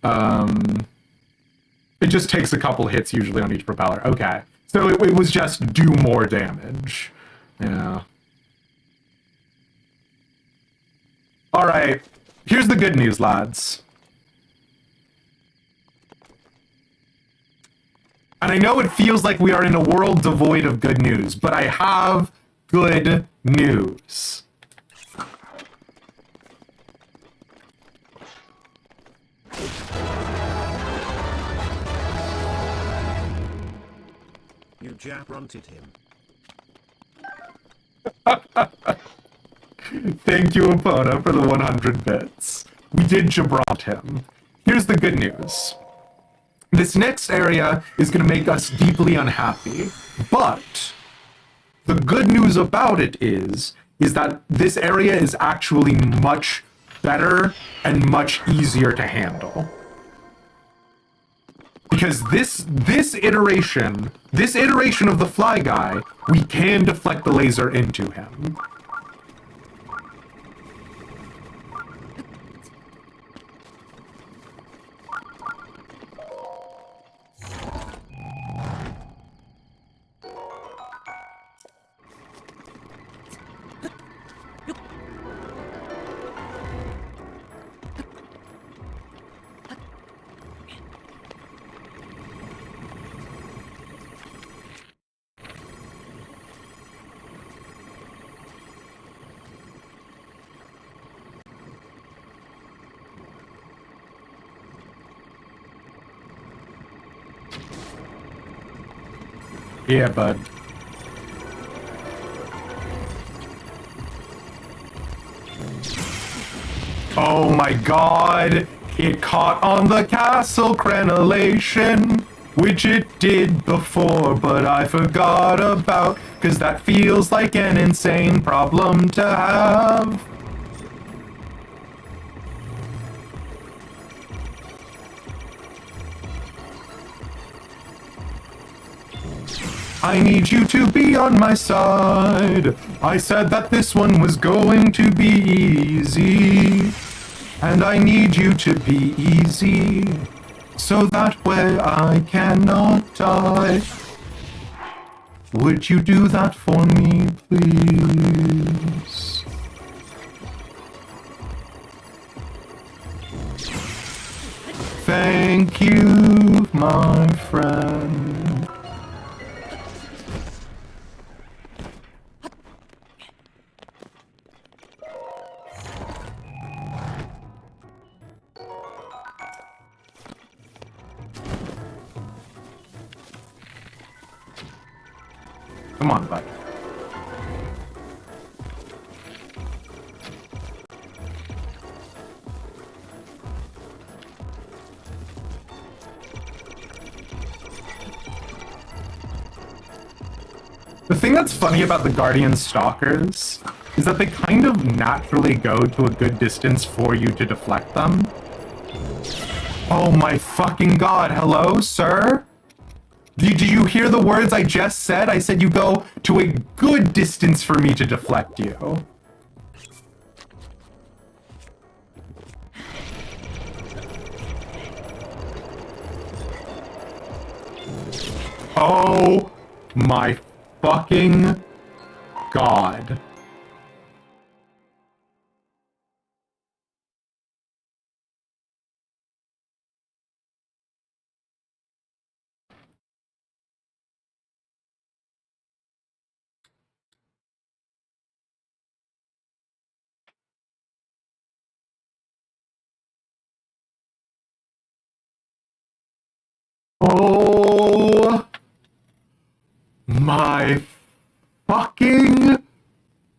It just takes a couple hits usually on each propeller. Okay. So it was just do more damage. Yeah. Alright. Here's the good news, lads. And I know it feels like we are in a world devoid of good news, but I have good news. You jab-runted him. Thank you, Epona, for the 100 bits. We did jabrunt him. Here's the good news. This next area is going to make us deeply unhappy, but the good news about it is that this area is actually much better and much easier to handle. Because this iteration of the fly guy, we can deflect the laser into him. Yeah, bud. Oh my god! It caught on the castle crenellation, which it did before, but I forgot about, 'cause that feels like an insane problem to have. I need you to be on my side. I said that this one was going to be easy. And I need you to be easy, so that way I cannot die. Would you do that for me, please? Thank you, my friend. Come on, bud. The thing that's funny about the Guardian Stalkers is that they kind of naturally go to a good distance for you to deflect them. Oh my fucking god, hello, sir? Did you hear the words I just said? I said you go to a good distance for me to deflect you. Oh my fucking god. Oh my fucking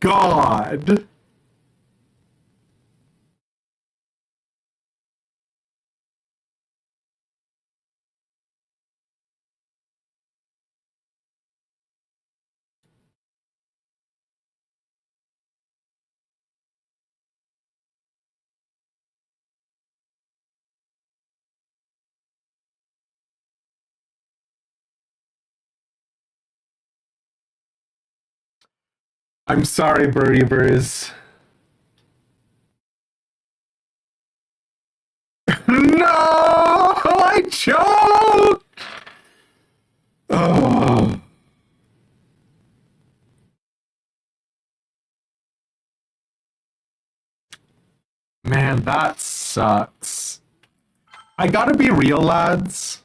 god. I'm sorry, Bereavers. No! I choked! Oh. Man, that sucks. I gotta be real, lads.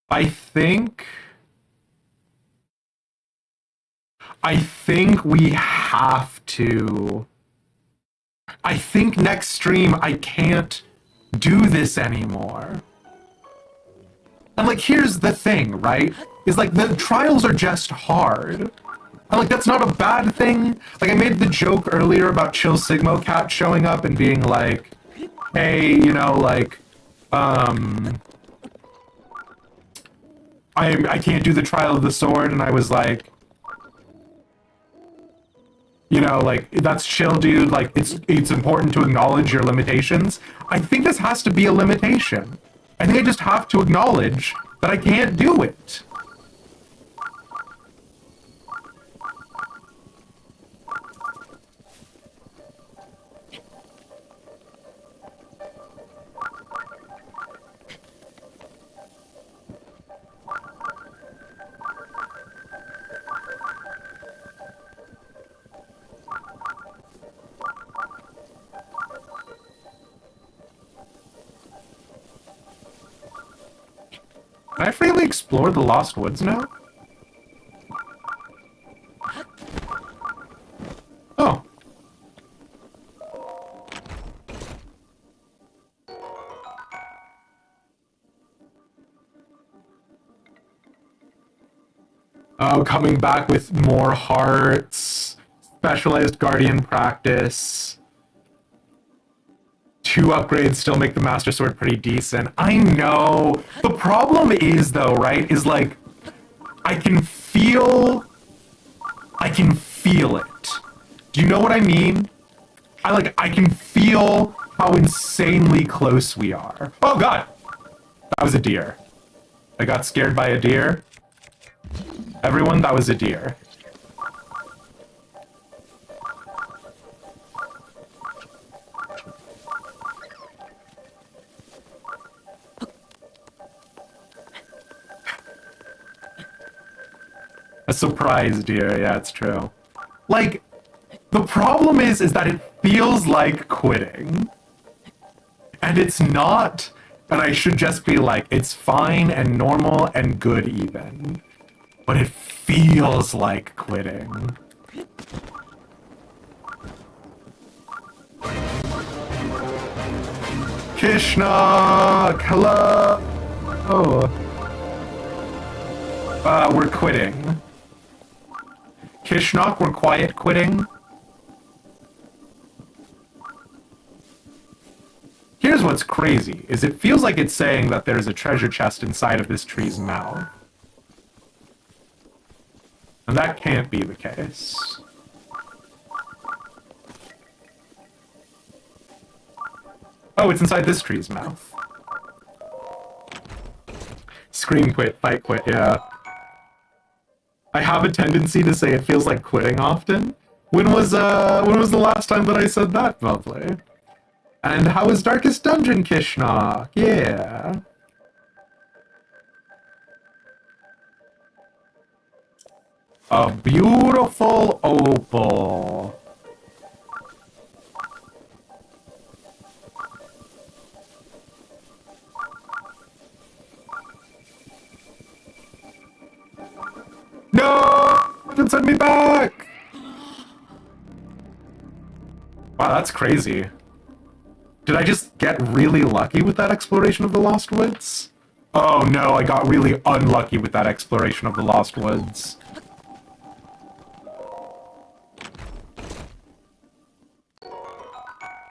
I think I think we have to. I think next stream I can't do this anymore. And like, here's the thing, right? Is like the trials are just hard. And like, that's not a bad thing. Like, I made the joke earlier about Chill Sigmo Cat showing up and being like, hey, you know, like, I can't do the trial of the sword, and I was like, you know, like, that's chill, dude. Like, it's important to acknowledge your limitations. I think this has to be a limitation. I think I just have to acknowledge that I can't do it. Can I freely explore the Lost Woods now? Oh. Oh, coming back with more hearts, specialized guardian practice. 2 upgrades still make the Master Sword pretty decent. I know. The problem is, though, right, is like, I can feel it. Do you know what I mean? I can feel how insanely close we are. Oh god! That was a deer. I got scared by a deer. Everyone, that was a deer. A surprise deer, yeah, it's true. Like, the problem is that it feels like quitting. And it's not, and I should just be like, it's fine and normal and good even. But it feels like quitting. Kishnak! Hello! We're quitting. Kishnak, we're quiet quitting. Here's what's crazy, is it feels like it's saying that there's a treasure chest inside of this tree's mouth. And that can't be the case. Oh, it's inside this tree's mouth. Scream quit, fight quit, yeah. I have a tendency to say it feels like quitting often. When was the last time that I said that, lovely? And how is Darkest Dungeon, Kishnak? Yeah. A beautiful opal. No! Don't send me back! Wow, that's crazy. Did I just get really lucky with that exploration of the Lost Woods? Oh no, I got really unlucky with that exploration of the Lost Woods.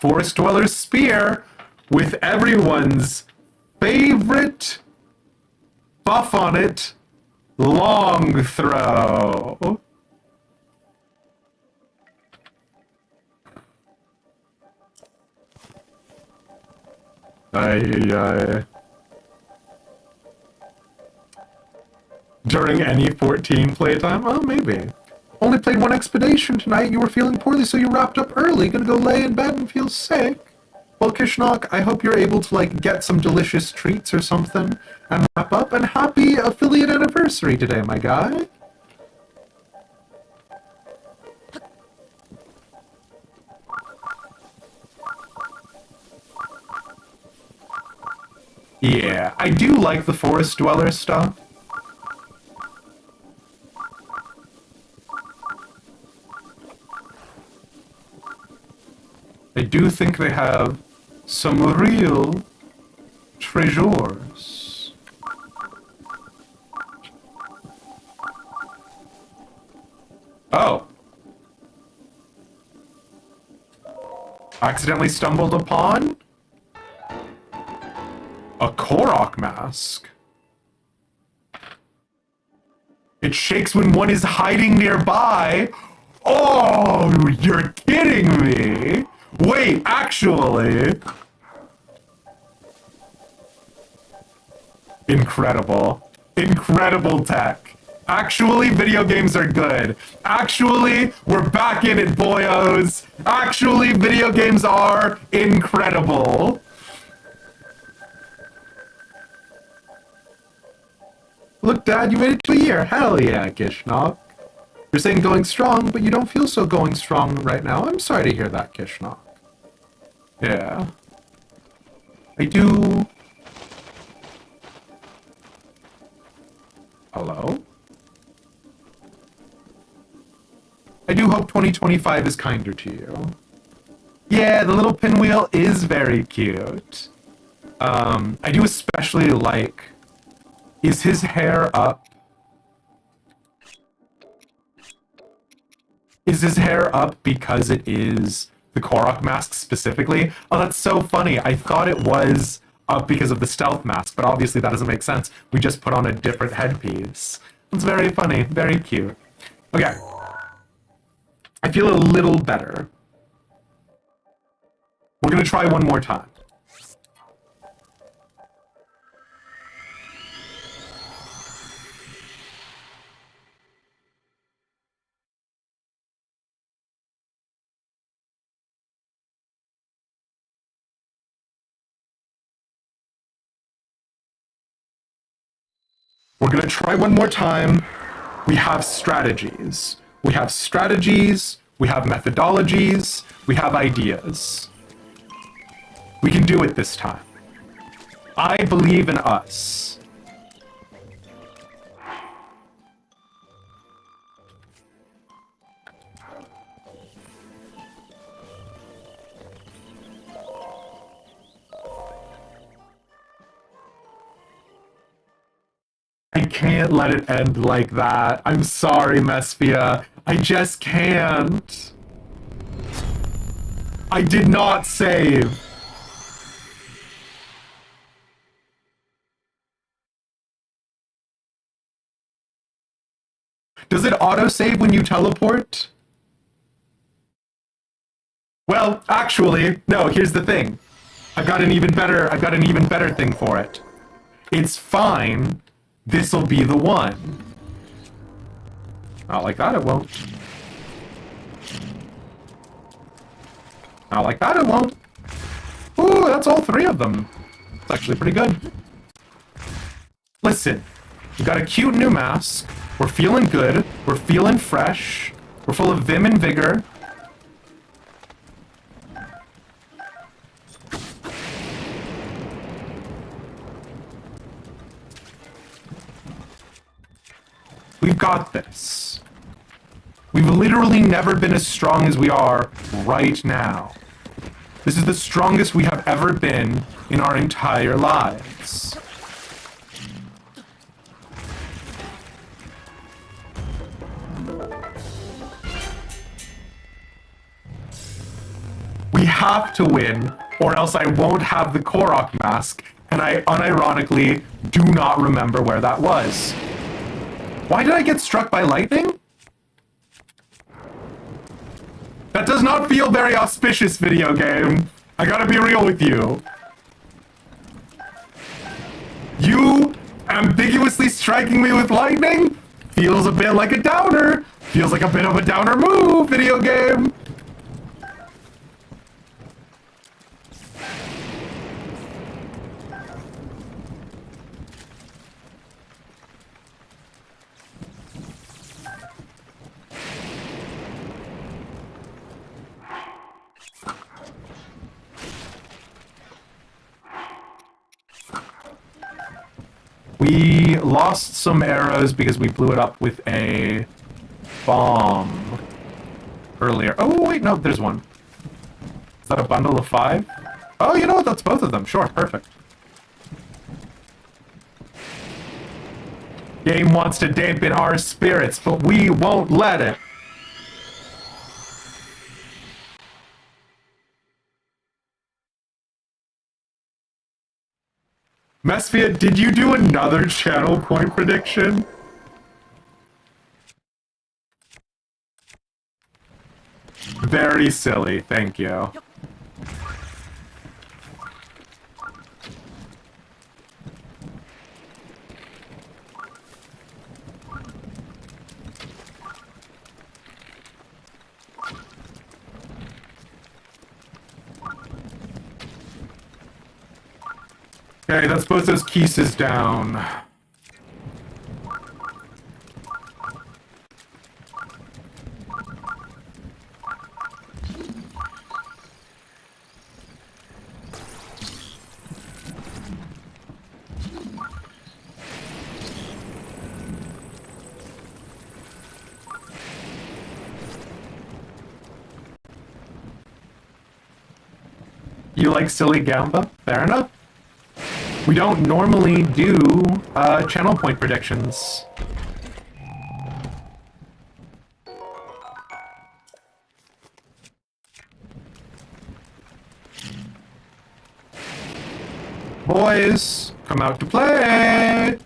Forest Dweller's Spear with everyone's favorite buff on it, long throw. Ay. During any 14 playtime? Oh, maybe. Only played one expedition tonight. You were feeling poorly, so you wrapped up early. Gonna go lay in bed and feel sick. Well, Kishnok, I hope you're able to, like, get some delicious treats or something and wrap up. And happy affiliate anniversary today, my guy. Yeah, I do like the forest dweller stuff. I do think they have some real treasures. Oh. Accidentally stumbled upon a Korok mask. It shakes when one is hiding nearby. Oh, you're kidding me. Wait, actually. Incredible. Incredible tech. Actually, video games are good. Actually, we're back in it, boyos. Actually, video games are incredible. Look, Dad, you made it to a year. Hell yeah, Kishnok. You're saying going strong, but you don't feel so going strong right now. I'm sorry to hear that, Kishnok. Yeah. I do... Hello? I do hope 2025 is kinder to you. Yeah, the little pinwheel is very cute. I do especially like... Is his hair up? Is his hair up because it is the Korok mask specifically? Oh, that's so funny. I thought it was up because of the stealth mask, but obviously that doesn't make sense. We just put on a different headpiece. It's very funny, very cute. Okay. I feel a little better. We're gonna try one more time. We're gonna try one more time. We have strategies. We have strategies, we have methodologies, we have ideas. We can do it this time. I believe in us. I can't let it end like that. I'm sorry, Mespia. I just can't. I did not save. Does it autosave when you teleport? Well, actually, no, here's the thing. I've got an even better thing for it. It's fine. This'll be the one. Not like that, it won't. Not like that, it won't. Ooh, that's all three of them. It's actually pretty good. Listen, we got a cute new mask. We're feeling good. We're feeling fresh. We're full of vim and vigor. We've got this. We've literally never been as strong as we are right now. This is the strongest we have ever been in our entire lives. We have to win, or else I won't have the Korok mask, and I unironically do not remember where that was. Why did I get struck by lightning? That does not feel very auspicious, video game. I gotta be real with you. You ambiguously striking me with lightning feels a bit like a downer, Feels like a bit of a downer move, video game. We lost some arrows because we blew it up with a bomb earlier. Oh, wait, no, there's one. Is that a bundle of 5? Oh, you know what? That's both of them. Sure, perfect. Game wants to dampen our spirits, but we won't let it. Mesfia, did you do another channel point prediction? Very silly, thank you. Okay, that's both those pieces down. You like silly Gamba? Fair enough. We don't normally do channel point predictions. Boys, come out to play!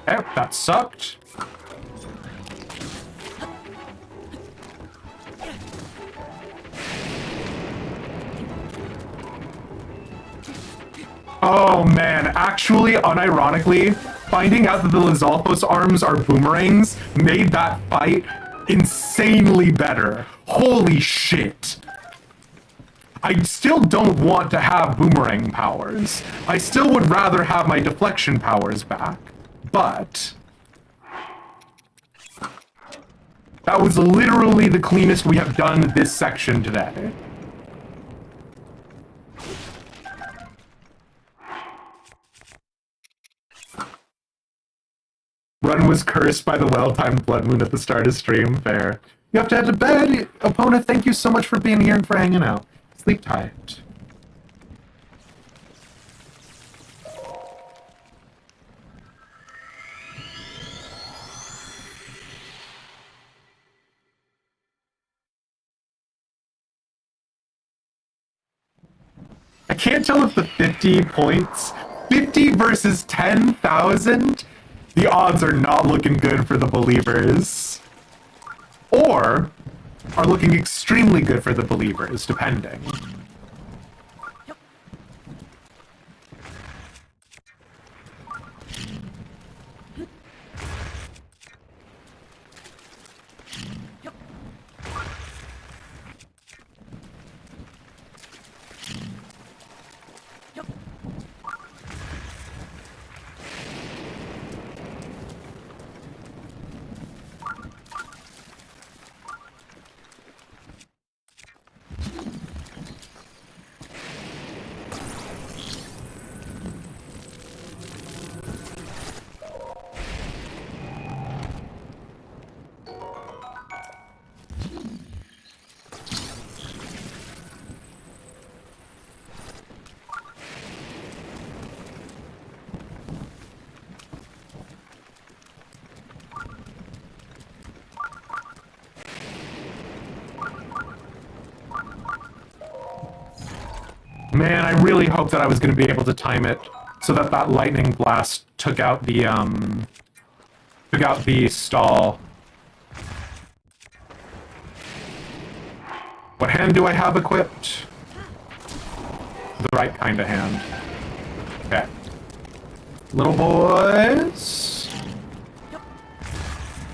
Yep, that sucked. Oh man, actually, unironically, finding out that the Lizalfos arms are boomerangs made that fight insanely better. Holy shit. I still don't want to have boomerang powers. I still would rather have my deflection powers back. But that was literally the cleanest we have done this section today. Run was cursed by the well-timed blood moon at the start of stream. Fair. You have to head to bed. Opponent, thank you so much for being here and for hanging out. Sleep tight. I can't tell if the 50 points, 50 versus 10,000, the odds are not looking good for the believers. Or are looking extremely good for the believers, depending. Man, I really hoped that I was going to be able to time it so that that lightning blast took out the stall. What hand do I have equipped? The right kind of hand. Okay. Little boys.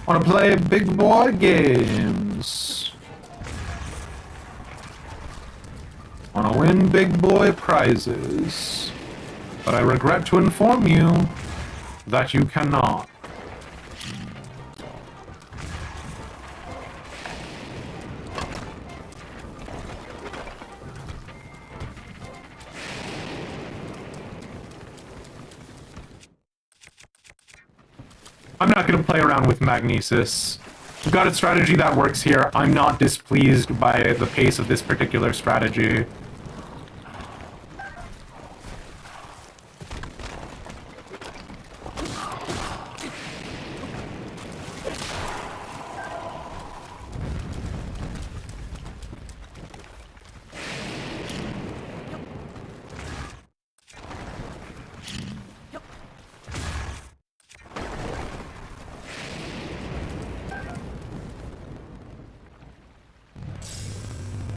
Wanna play big boy games. Wanna win big boy prizes. But I regret to inform you that you cannot. I'm not going to play around with Magnesis. We've got a strategy that works here. I'm not displeased by the pace of this particular strategy.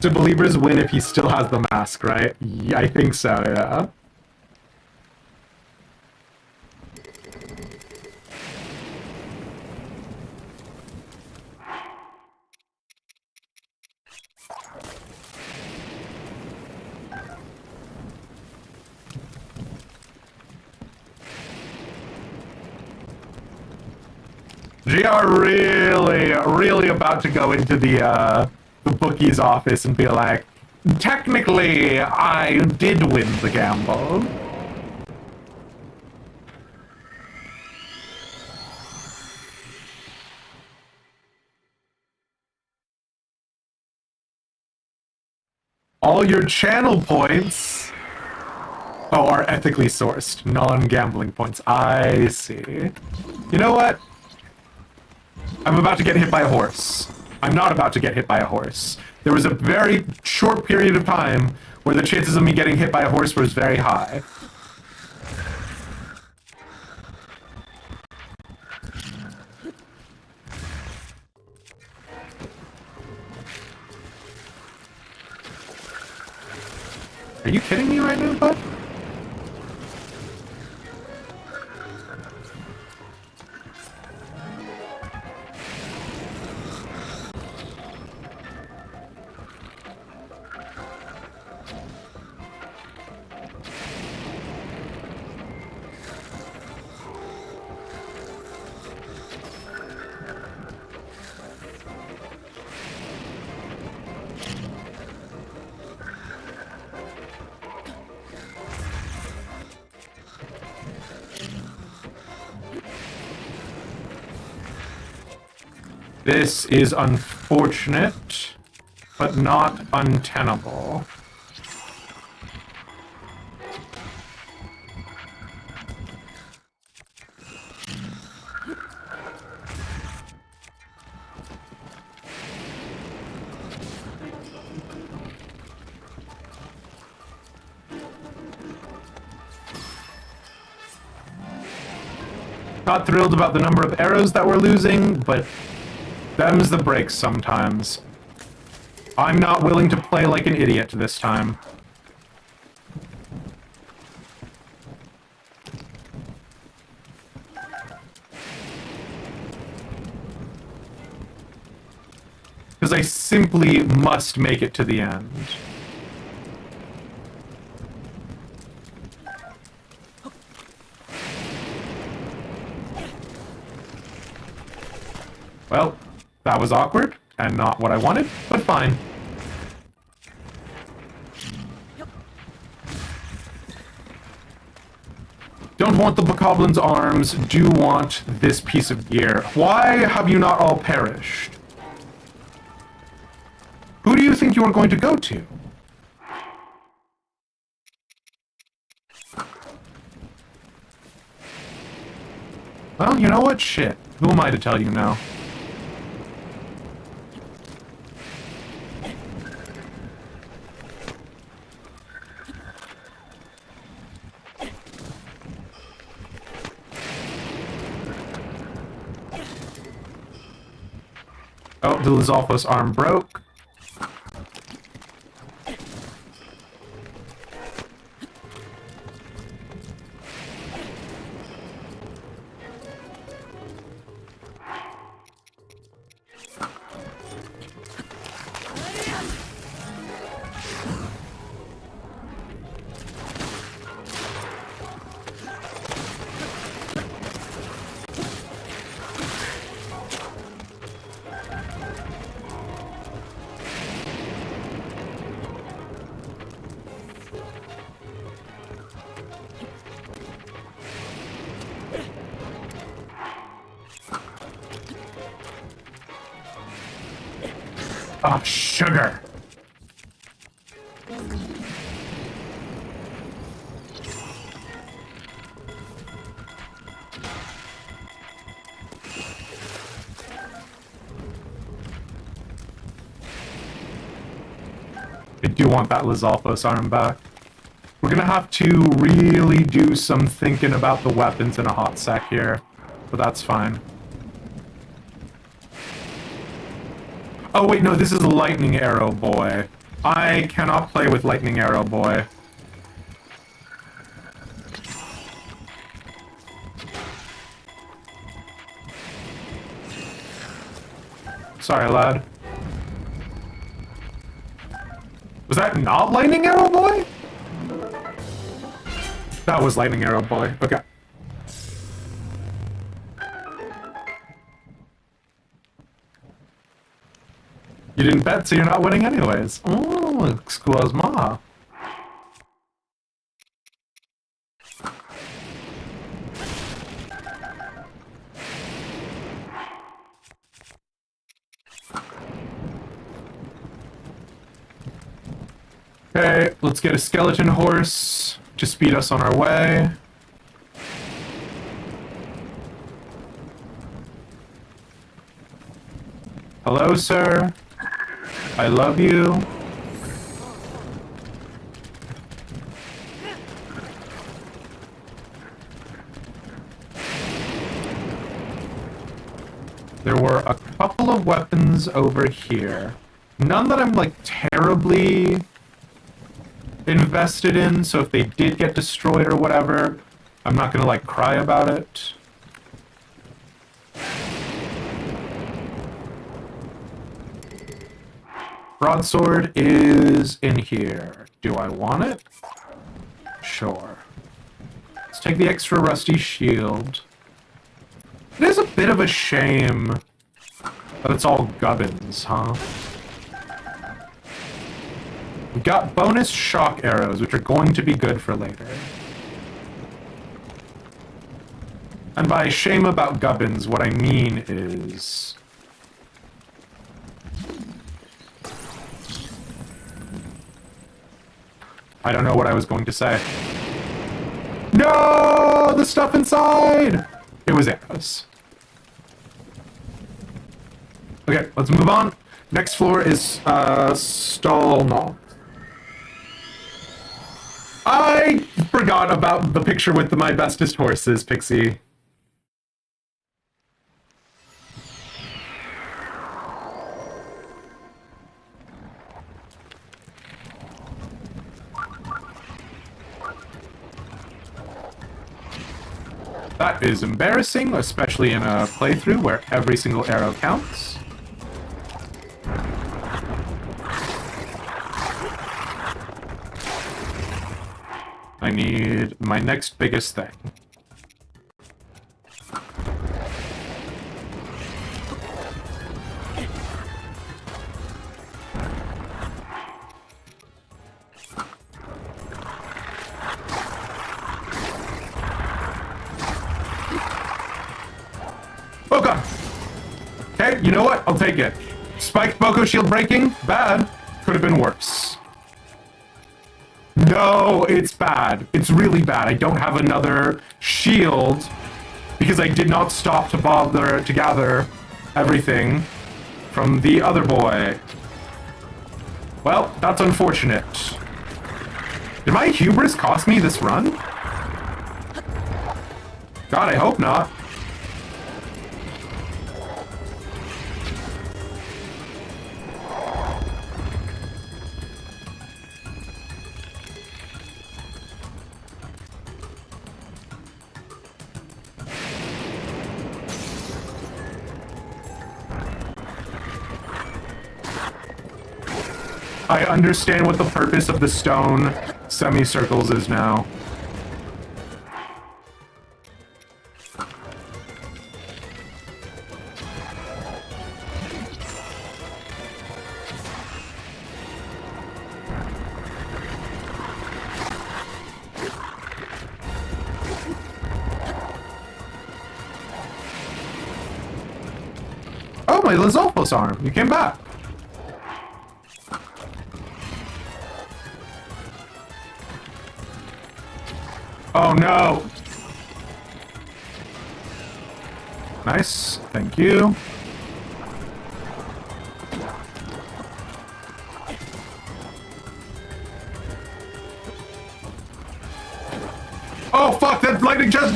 Do believers win if he still has the mask, right? Yeah, I think so, yeah. We are really about to go into the bookie's office and be like, technically, I did win the gamble. All your channel points, oh, are ethically sourced, non-gambling points. I see. You know what? I'm about to get hit by a horse. I'm not about to get hit by a horse. There was a very short period of time where the chances of me getting hit by a horse was very high. Are you kidding me right now, bud? This is unfortunate, but not untenable. Not thrilled about the number of arrows that we're losing, but them's the breaks sometimes. I'm not willing to play like an idiot this time. Because I simply must make it to the end. Well, that was awkward, and not what I wanted, but fine. Don't want the Bokoblin's arms, do want this piece of gear. Why have you not all perished? Who do you think you are going to go to? Well, you know what? Shit. Who am I to tell you now? Oh, the Lizalfos arm broke. Oh, sugar. I do want that Lizalfos arm back. We're gonna have to really do some thinking about the weapons in a hot sec here, but that's fine. Oh wait, no, this is Lightning Arrow Boy. I cannot play with Lightning Arrow Boy. Sorry, lad. Was that not Lightning Arrow Boy? That was Lightning Arrow Boy. Okay. You didn't bet, so you're not winning anyways. Oh, excuse-moi. Okay, let's get a skeleton horse to speed us on our way. Hello, sir. I love you. There were a couple of weapons over here. None that I'm, like, terribly invested in, so if they did get destroyed or whatever, I'm not gonna, like, cry about it. Broadsword is in here. Do I want it? Sure. Let's take the extra rusty shield. It is a bit of a shame that it's all gubbins, huh? We got bonus shock arrows, which are going to be good for later. And by shame about gubbins, what I mean is... I don't know what I was going to say. No! The stuff inside! It was arrows. Okay, let's move on. Next floor is, stall no. I forgot about the picture with my bestest horses, Pixie. That is embarrassing, especially in a playthrough where every single arrow counts. I need my next biggest thing. Oh god! Okay, you know what? I'll take it. Spiked Boko shield breaking? Bad. Could have been worse. No, it's bad. It's really bad. I don't have another shield because I did not stop to bother to gather everything from the other boy. Well, that's unfortunate. Did my hubris cost me this run? God, I hope not. I understand what the purpose of the stone semicircles is now. Oh, my Lizalfos arm. You came back. Oh, no. Nice. Thank you. Oh, fuck. That lightning just...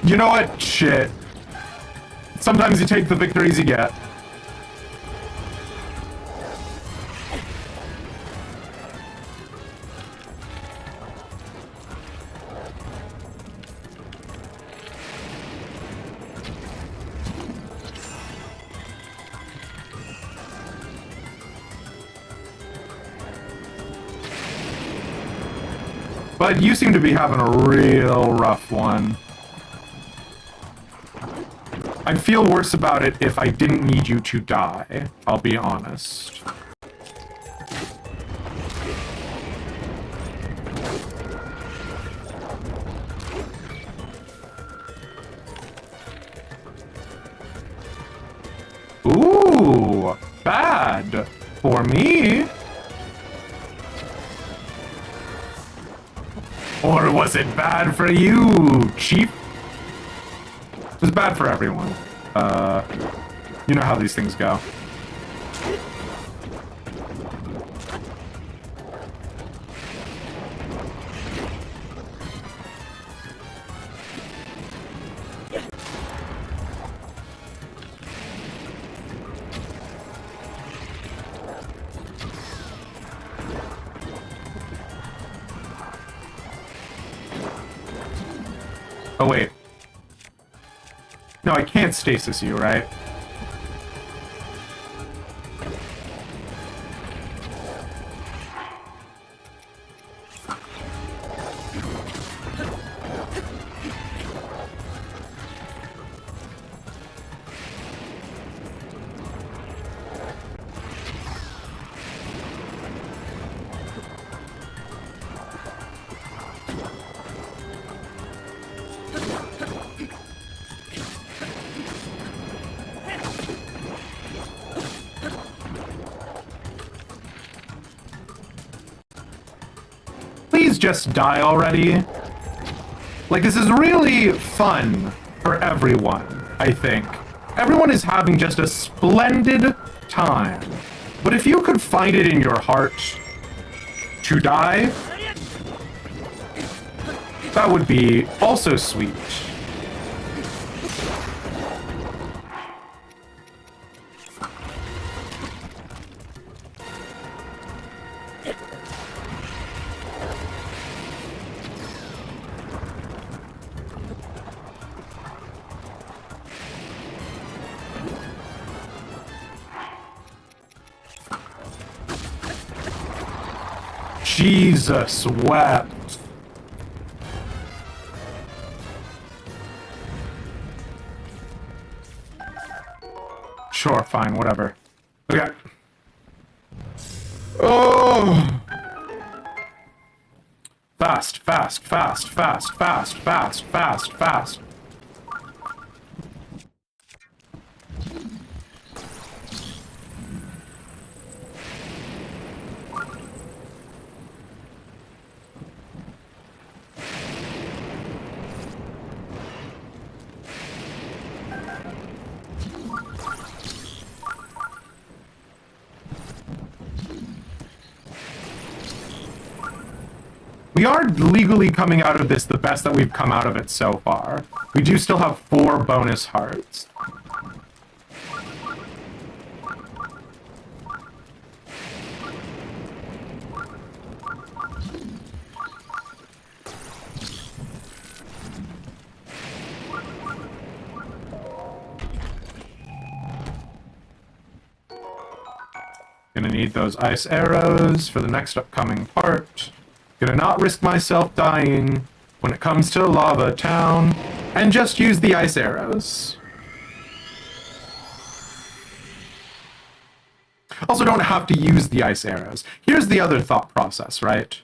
You know what? Shit. Sometimes you take the victories you get. But you seem to be having a real rough one. I'd feel worse about it if I didn't need you to die, I'll be honest. Ooh, bad for me. Or was it bad for you, Chief? It was bad for everyone. You know how these things go. Oh, wait. No, I can't stasis you, right? Please just die already. Like, this is really fun for everyone, I think. Everyone is having just a splendid time. But if you could find it in your heart to die, that would be also sweet. Jesus wept. Sure, fine, whatever. Okay. Oh! Fast, fast, fast, fast, fast, fast, fast, fast. We are legally coming out of this the best that we've come out of it so far. We do still have 4 bonus hearts. Gonna need those ice arrows for the next upcoming part. Gonna not risk myself dying when it comes to Lava Town, and just use the ice arrows. Also, don't have to use the ice arrows. Here's the other thought process, right?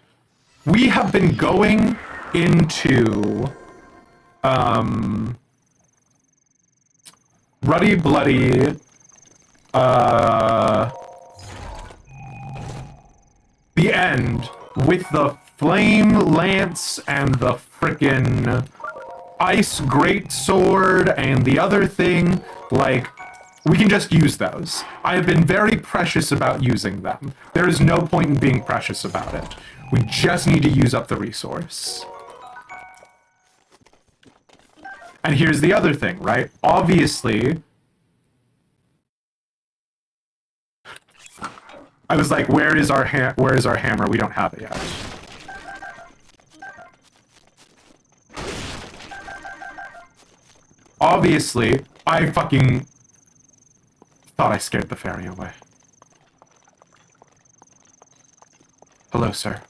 We have been going into Ruddy Bloody the end with the flame lance and the frickin' ice greatsword and the other thing. Like, we can just use those. I have been very precious about using them. There is no point in being precious about it. We just need to use up the resource. And here's the other thing, right? Obviously, I was like, where is our hammer? We don't have it yet. Obviously, I fucking thought I scared the fairy away. Hello, sir.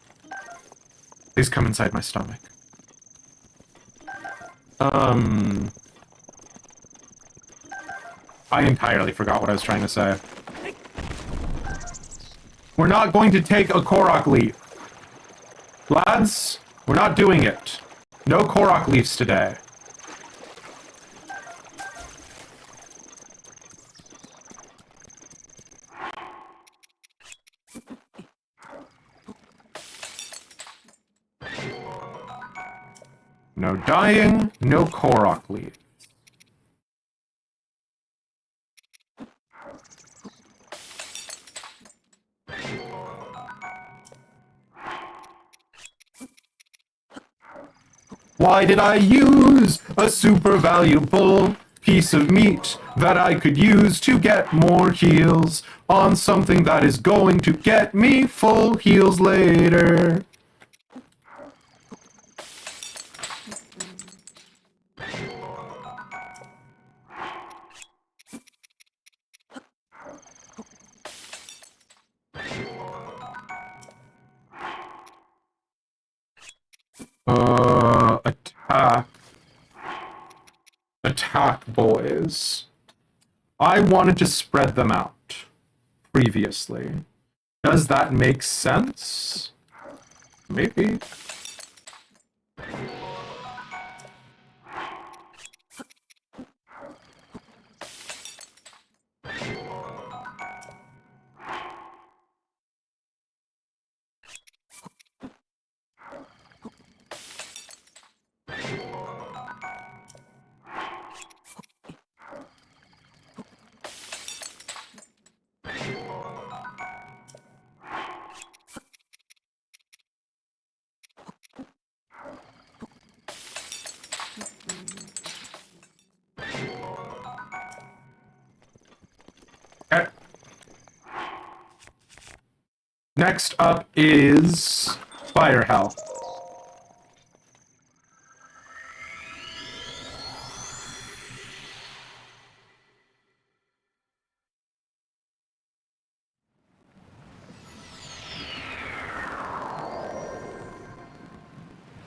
Please come inside my stomach. I entirely forgot what I was trying to say. We're not going to take a Korok leaf. Lads, we're not doing it. No Korok leaves today. No dying, no Korok leaves. Why did I use a super valuable piece of meat that I could use to get more heals on something that is going to get me full heals later? Attack. Attack, boys. I wanted to spread them out previously. Does that make sense? Maybe. Okay. Next up is Fire Hell.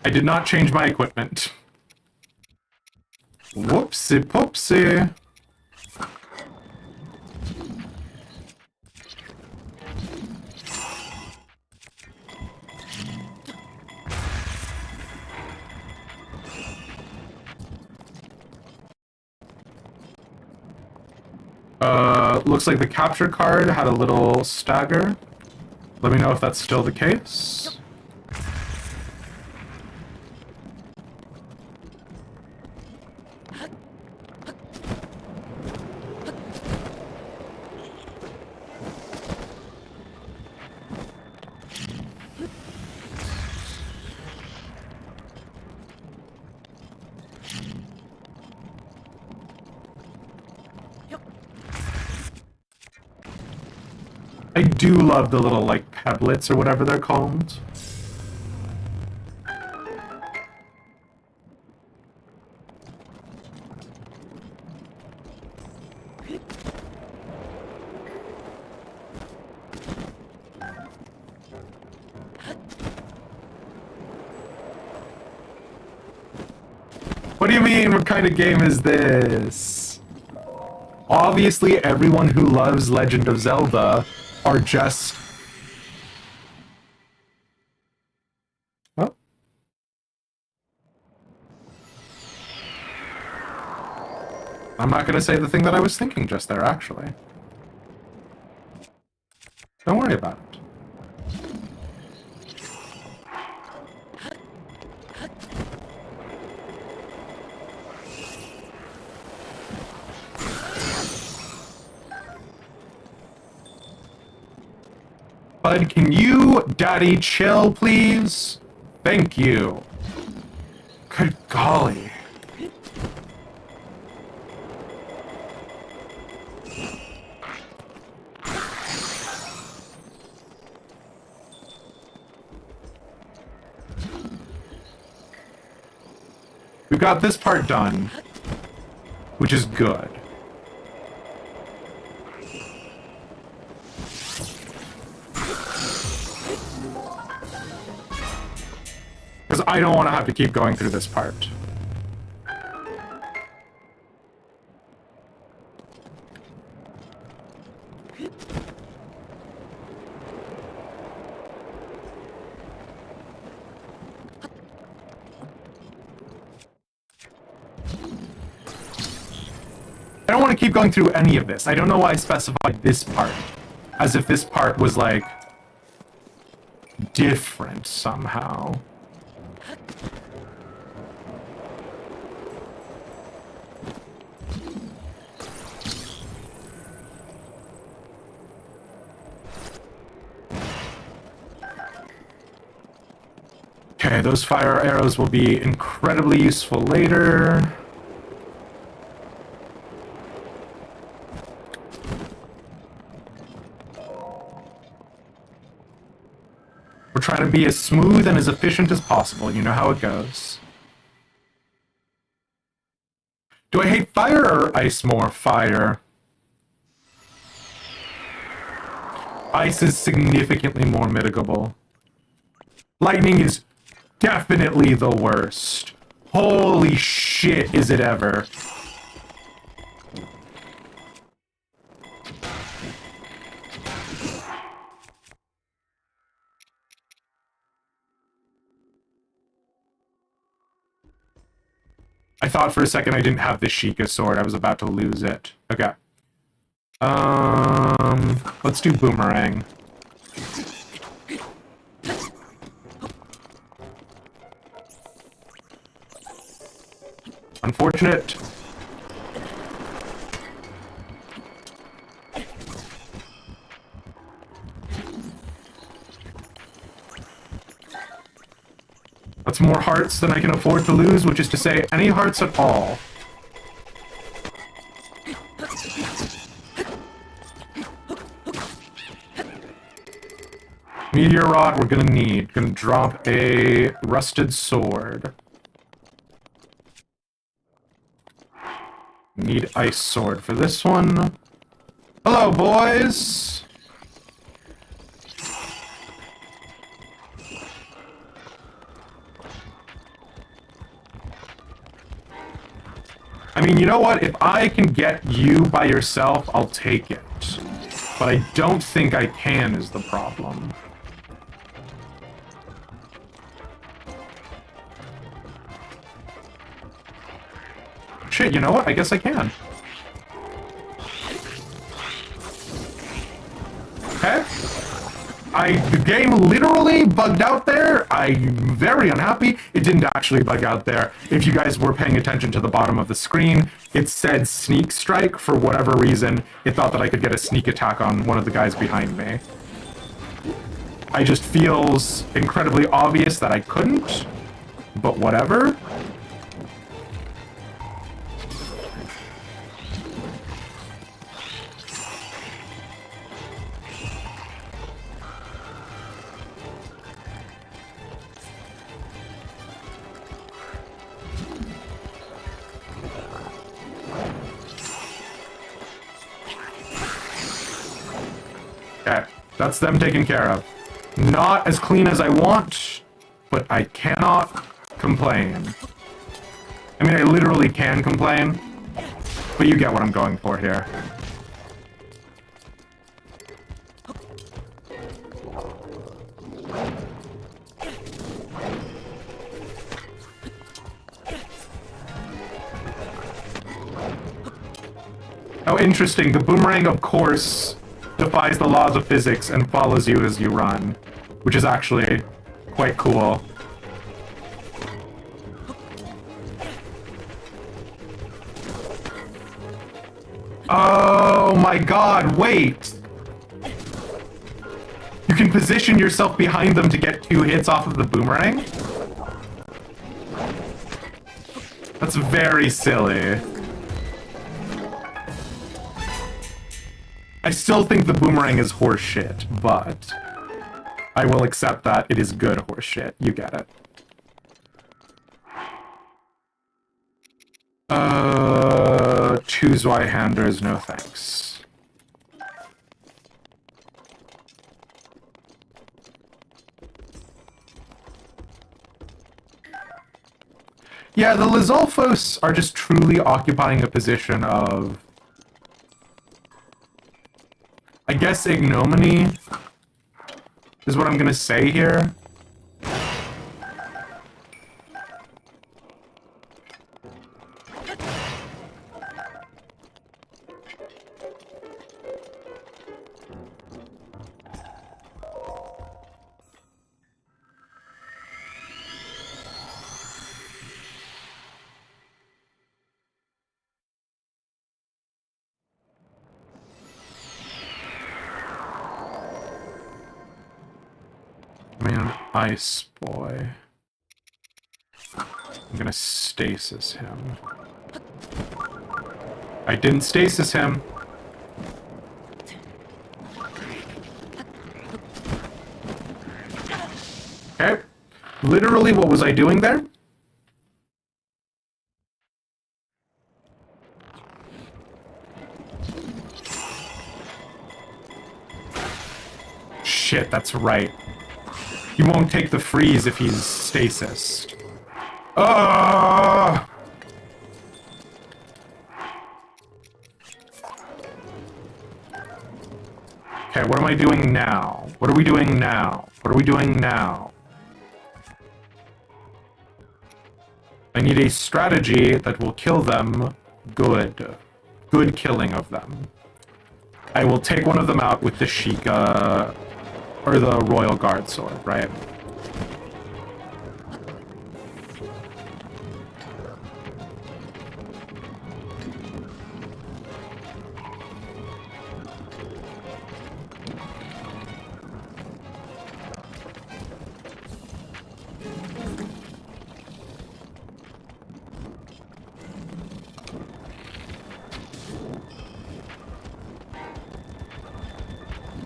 I did not change my equipment. Whoopsie poopsie. Looks like the capture card had a little stagger. Let me know if that's still the case. I do love the little, like, peblets or whatever they're called. What do you mean? What kind of game is this? Obviously, everyone who loves Legend of Zelda are just... Oh. I'm not going to say the thing that I was thinking just there, actually. Don't worry about it. Bud, can you, Daddy, chill, please? Thank you. Good golly. We've got this part done, which is good. Because I don't want to have to keep going through this part. I don't want to keep going through any of this. I don't know why I specified this part. As if this part was, like, different somehow. Okay, those fire arrows will be incredibly useful later. We're trying to be as smooth and as efficient as possible. You know how it goes. Do I hate fire or ice more? Fire. Ice is significantly more mitigable. Lightning is definitely the worst. Holy shit, is it ever. I thought for a second I didn't have the Sheikah sword. I was about to lose it. Okay. Let's do boomerang. Unfortunate. That's more hearts than I can afford to lose, which is to say, any hearts at all. Meteor rod we're gonna need. Gonna drop a rusted sword. Need ice sword for this one. Hello, boys! I mean, you know what? If I can get you by yourself, I'll take it. But I don't think I can is the problem. Shit, you know what? I guess I can. Okay. The game literally bugged out there. I'm very unhappy. It didn't actually bug out there. If you guys were paying attention to the bottom of the screen, it said sneak strike for whatever reason. It thought that I could get a sneak attack on one of the guys behind me. I just feels incredibly obvious that I couldn't, but whatever. Okay, that's them taken care of. Not as clean as I want, but I cannot complain. I mean, I literally can complain, but you get what I'm going for here. Oh, interesting. The boomerang, of course, defies the laws of physics and follows you as you run, which is actually quite cool. Oh my god, wait! You can position yourself behind them to get 2 hits off of the boomerang? That's very silly. I still think the boomerang is horseshit, but I will accept that it is good horseshit. You get it. Two Zweihanders, no thanks. Yeah, the Lizalfos are just truly occupying a position of, I guess, ignominy is what I'm gonna say here. Man, Ice Boy. I'm gonna stasis him. I didn't stasis him. Okay. Literally, what was I doing there? Shit, that's right. He won't take the freeze if he's stasised. Ah! Okay, what am I doing now? What are we doing now? What are we doing now? I need a strategy that will kill them good. Good killing of them. I will take one of them out with the Sheikah, or the Royal Guard sword, right?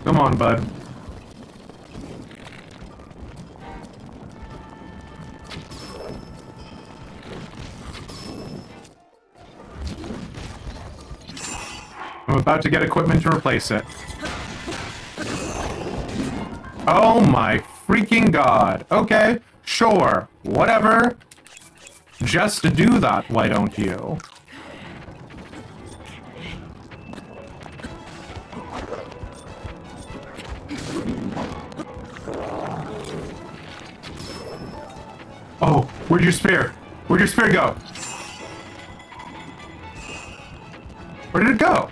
Come on, bud. I'm about to get equipment to replace it. Oh my freaking god. Okay, sure, whatever. Just do that, why don't you? Oh, where'd your spear? Where'd your spear go? Where did it go?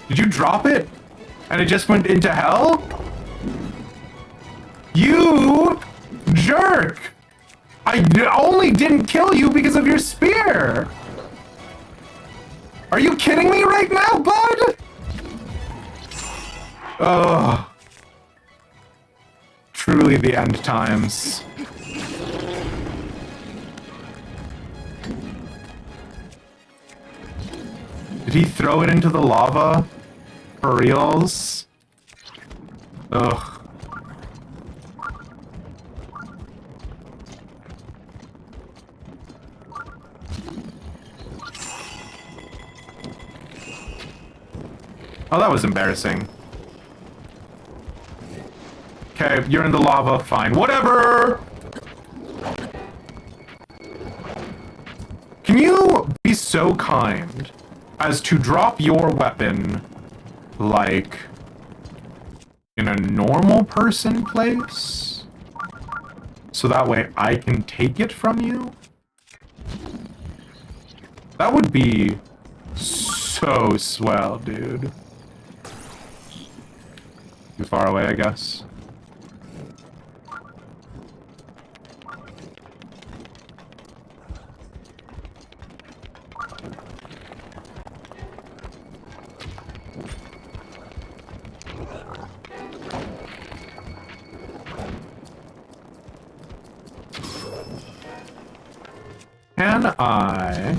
Did you drop it? And it just went into hell? You jerk! Only didn't kill you because of your spear! Are you kidding me right now, bud? Ugh. Truly the end times. Did he throw it into the lava? For reals? Ugh. Oh, that was embarrassing. Okay, you're in the lava. Fine. Whatever! Can you be so kind as to drop your weapon, like, in a normal person place? So that way I can take it from you? That would be so swell, dude. Too far away, I guess. Can I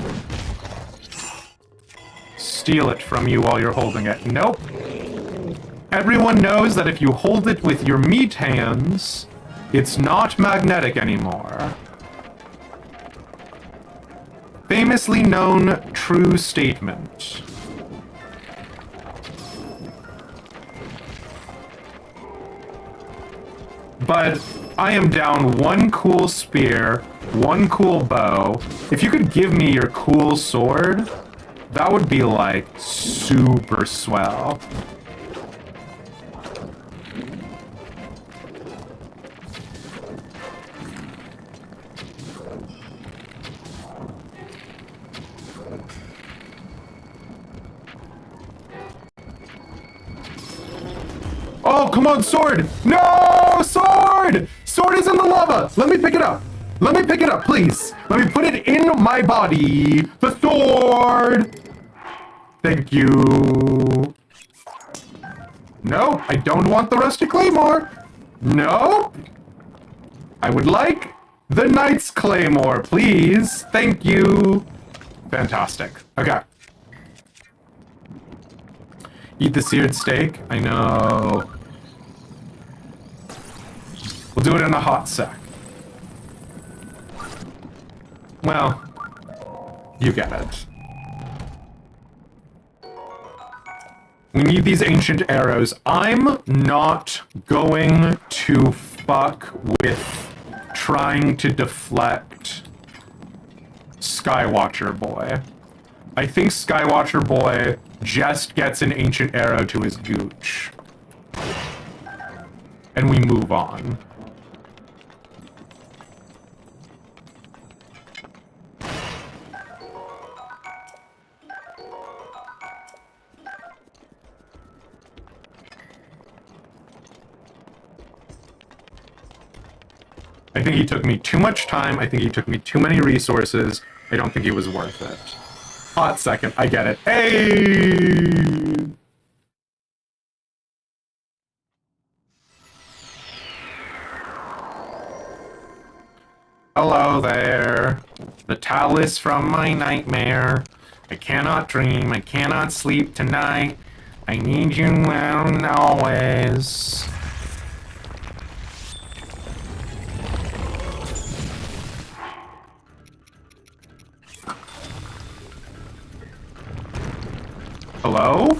steal it from you while you're holding it? Nope. Everyone knows that if you hold it with your meat hands, it's not magnetic anymore. Famously known true statement. But I am down one cool spear, one cool bow. If you could give me your cool sword, that would be like super swell. Oh, come on, sword! No, sword! Sword is in the lava! Let me pick it up. Let me pick it up, please. Let me put it in my body. The sword! Thank you. No, I don't want the rusty claymore. No. I would like the knight's claymore, please. Thank you. Fantastic. Okay. Eat the seared steak? I know. We'll do it in a hot sec. Well, you get it. We need these ancient arrows. I'm not going to fuck with trying to deflect Skywatcher Boy. I think Skywatcher Boy just gets an ancient arrow to his gooch. And we move on. I think he took me too much time. I think he took me too many resources. I don't think it was worth it. Hot second. I get it. Hey! Hello there. The Talus from my nightmare. I cannot dream. I cannot sleep tonight. I need you now and always. Hello?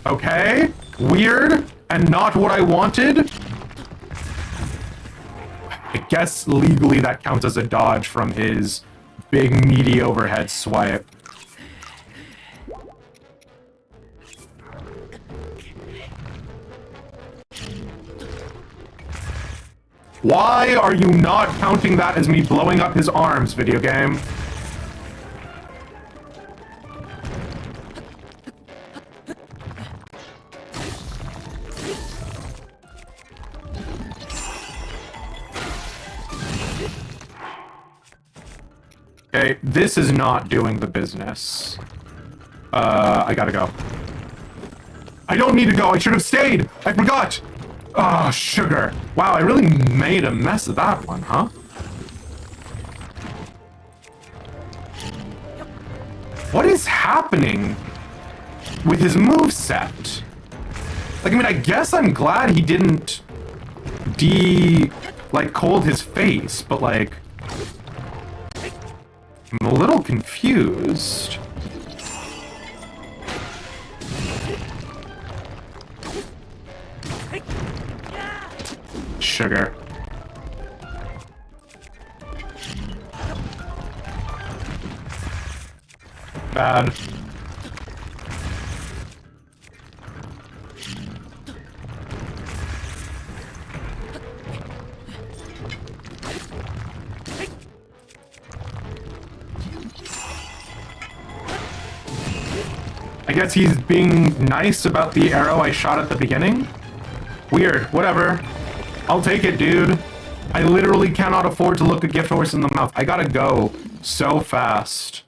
Okay. Weird and not what I wanted. I guess legally that counts as a dodge from his big meaty overhead swipe. Why are you not counting that as me blowing up his arms, video game? Okay, this is not doing the business. I gotta go. I don't need to go, I should have stayed! I forgot! Oh, sugar. Wow, I really made a mess of that one, huh? What is happening with his moveset? Like, I mean, I guess I'm glad he didn't cold his face, but like, I'm a little confused. Sugar. Bad. I guess he's being nice about the arrow I shot at the beginning? Weird. Whatever. I'll take it, dude. I literally cannot afford to look a gift horse in the mouth. I gotta go so fast.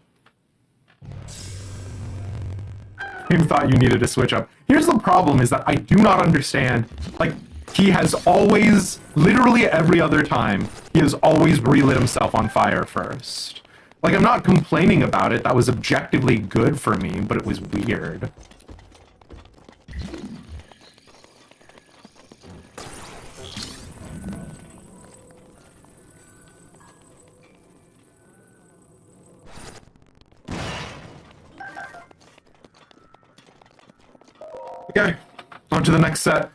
You thought you needed to switch up. Here's the problem, is that I do not understand. Like, he has always, literally every other time, he has always relit himself on fire first. Like, I'm not complaining about it. That was objectively good for me, but it was weird. Okay, on to the next set.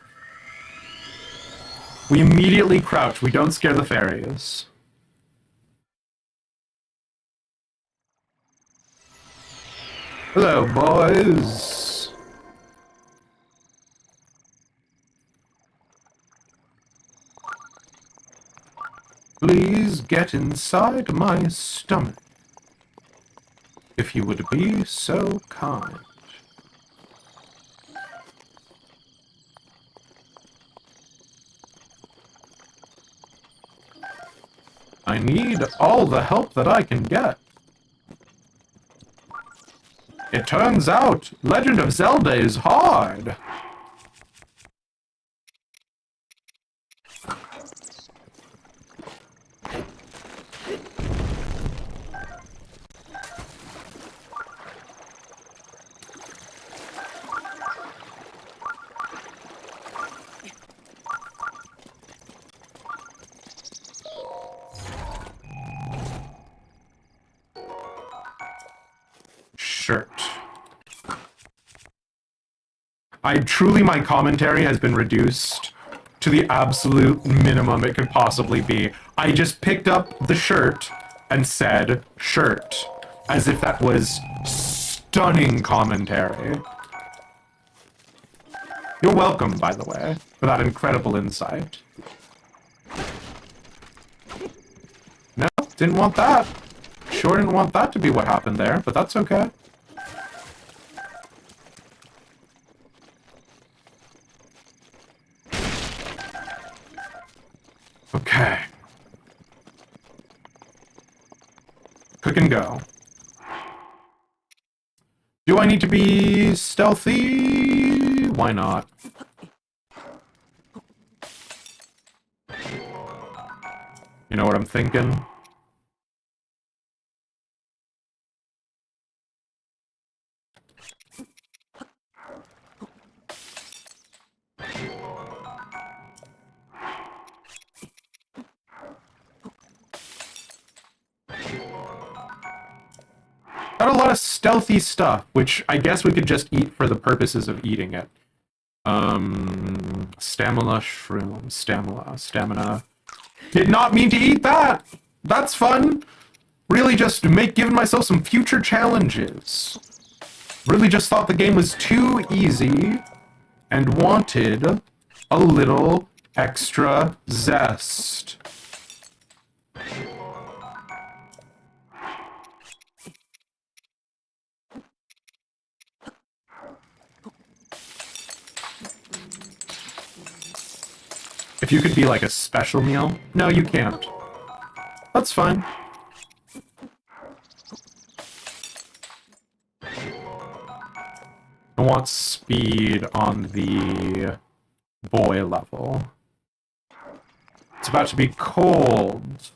We immediately crouch. We don't scare the fairies. Hello, boys. Please get inside my stomach, if you would be so kind. I need all the help that I can get. It turns out, Legend of Zelda is hard. Shirt. My commentary has been reduced to the absolute minimum it could possibly be. I just picked up the shirt and said, shirt, as if that was stunning commentary. You're welcome, by the way, for that incredible insight. No, didn't want that. Sure didn't want that to be what happened there, but that's okay. Okay. Cook and go. Do I need to be stealthy? Why not? You know what I'm thinking? Got a lot of stealthy stuff, which I guess we could just eat for the purposes of eating it. Stamina shroom. Stamina. Did not mean to eat that! That's fun! Really just giving myself some future challenges. Really just thought the game was too easy and wanted a little extra zest. If you could be like a special meal? No, you can't. That's fine. I want speed on the boy level. It's about to be cold.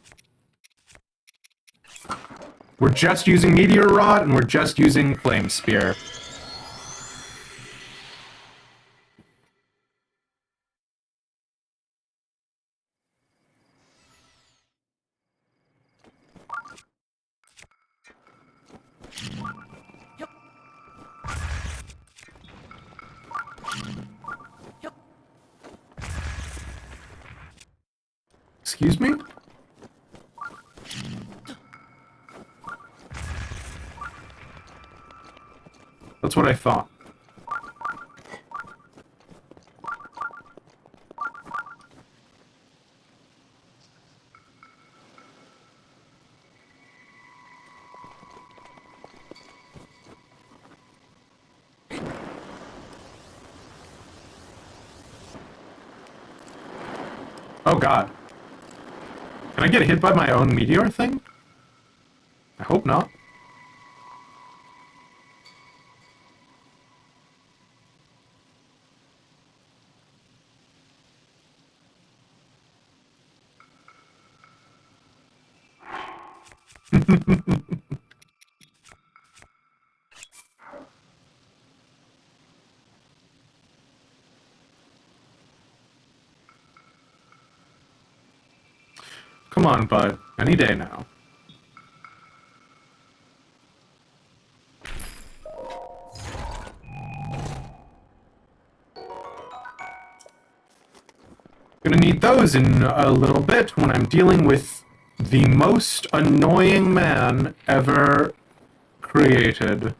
We're just using Meteor Rod and we're just using Flame Spear. Excuse me? That's what I thought. Oh god. Can I get hit by my own meteor thing? I hope not. Come on, bud. Any day now. Gonna need those in a little bit when I'm dealing with the most annoying man ever created.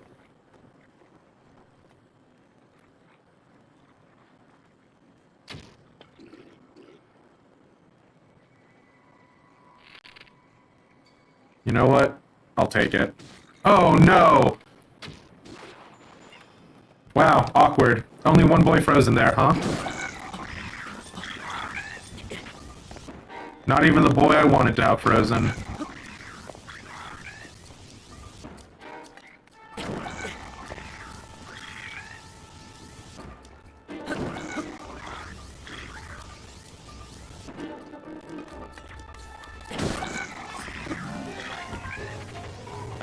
You know what? I'll take it. Oh no! Wow, awkward. Only one boy frozen there, huh? Not even the boy I wanted to have frozen.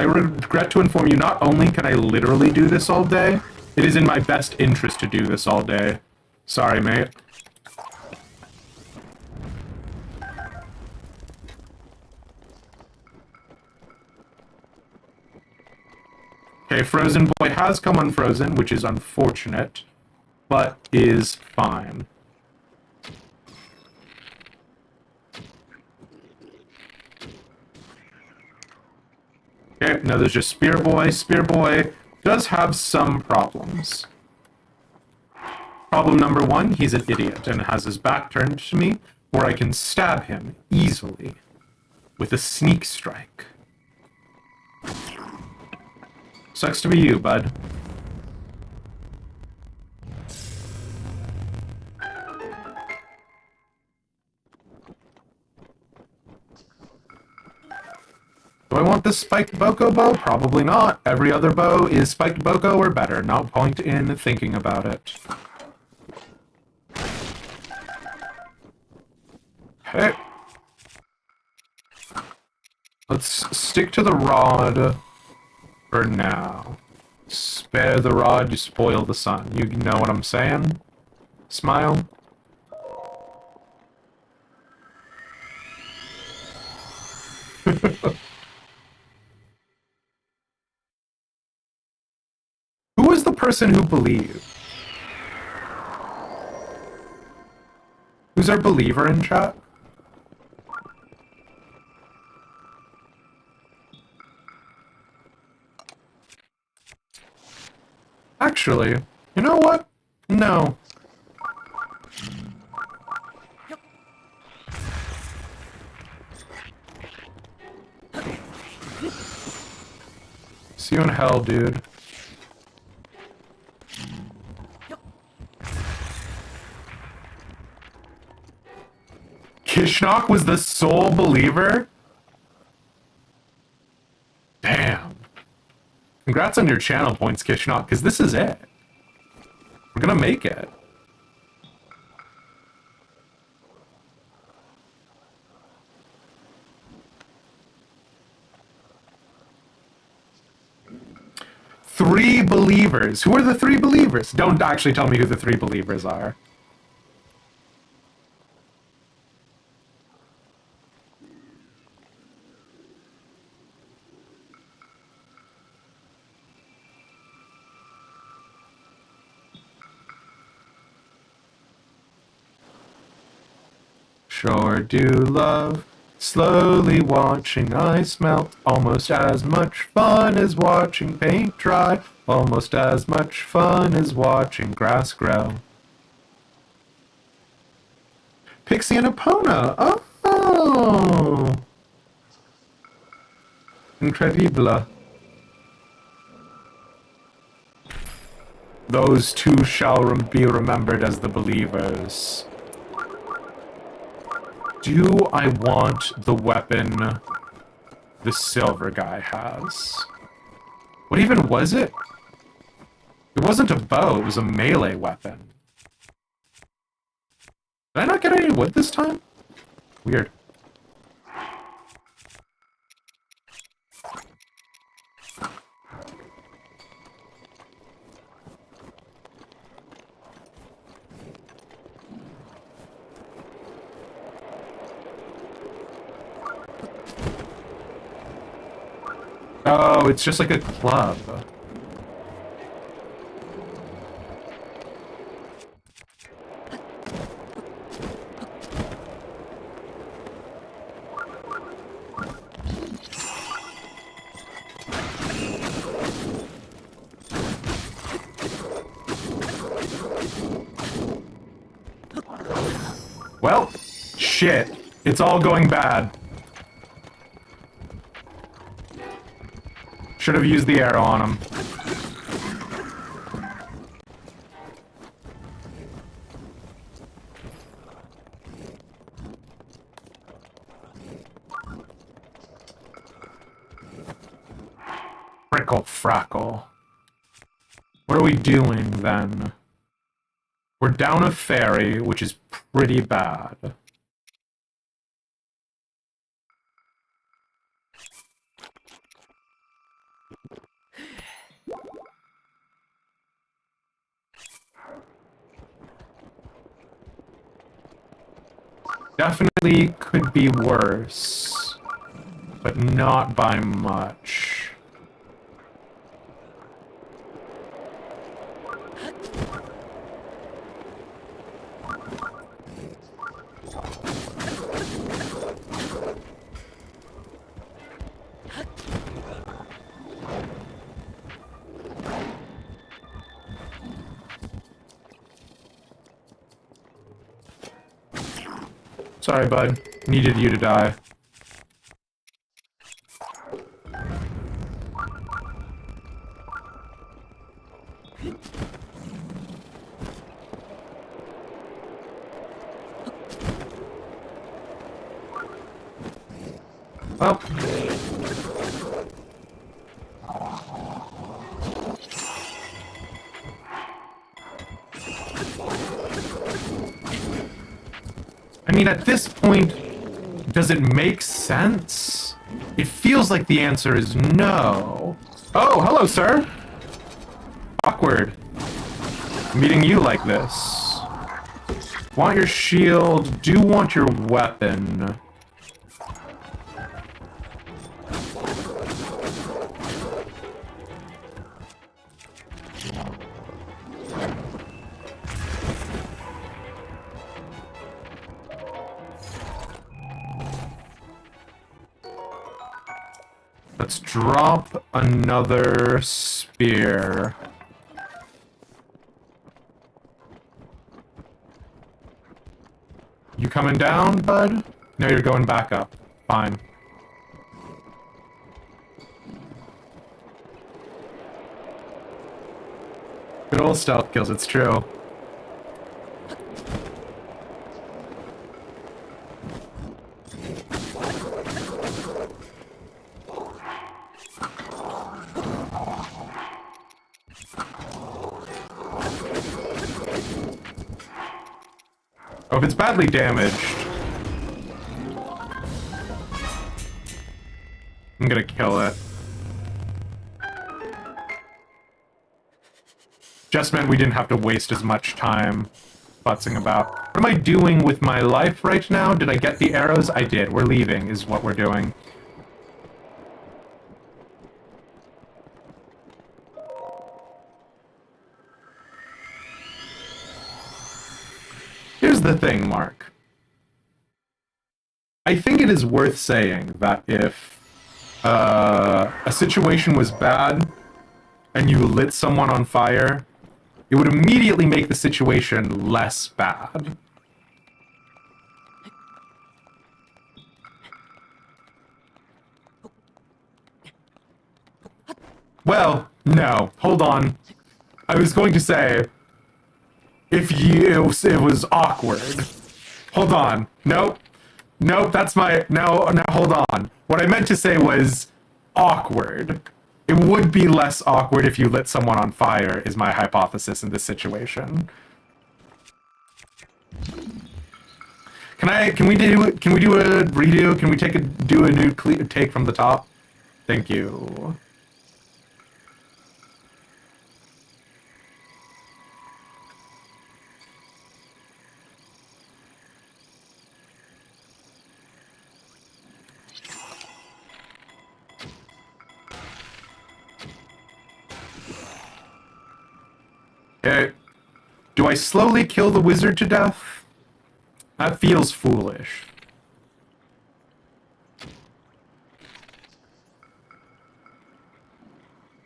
I regret to inform you, not only can I literally do this all day, it is in my best interest to do this all day. Sorry, mate. Okay, Frozen Boy has come unfrozen, which is unfortunate, but is fine. Okay, now there's just Spear Boy. Spear Boy does have some problems. Problem number one, he's an idiot and has his back turned to me, where I can stab him easily with a sneak strike. Sucks to be you, bud. Do I want this spiked Boko bow? Probably not. Every other bow is spiked Boko or better. No point in thinking about it. Okay. Let's stick to the rod for now. Spare the rod, you spoil the sun. You know what I'm saying? Smile. Who was the person who believed? Who's our believer in chat? Actually, you know what? No. See you in hell, dude. Kishnok was the sole believer? Damn. Congrats on your channel points, Kishnok, because this is it. We're gonna make it. Three believers. Who are the three believers? Don't actually tell me who the three believers are. sure do love slowly watching ice melt. Almost as much fun as watching paint dry. Almost as much fun as watching grass grow. Pixie and Epona. Oh! Incredible. Those two shall be remembered as the believers. Do I want the weapon the silver guy has? What even was it? It wasn't a bow, it was a melee weapon. Did I not get any wood this time? Weird. Oh, it's just like a club. Well, shit. It's all going bad. Should have used the arrow on him. Frickle frackle. What are we doing then? We're down a ferry, which is pretty bad. Definitely could be worse, but not by much. Sorry, bud. Needed you to die. Well. I mean, at this point, does it make sense? It feels like the answer is no. Oh, hello, sir. Awkward. Meeting you like this. Want your shield, do want your weapon. Let's drop another spear. You coming down, bud? No, you're going back up. Fine. Good old stealth kills, it's true. Oh, if it's badly damaged, I'm gonna kill it. Just meant we didn't have to waste as much time futzing about. What am I doing with my life right now? Did I get the arrows? I did. We're leaving, is what we're doing. Here's the thing, Mark. I think it is worth saying that if a situation was bad and you lit someone on fire, it would immediately make the situation less bad. Well, no, hold on. I was going to say, it was awkward. Hold on. Nope. Nope, that's my... No, hold on. What I meant to say was awkward. It would be less awkward if you lit someone on fire, is my hypothesis in this situation. Can we do a redo? Can we do a new take from the top? Thank you. Okay. Do I slowly kill the wizard to death? That feels foolish.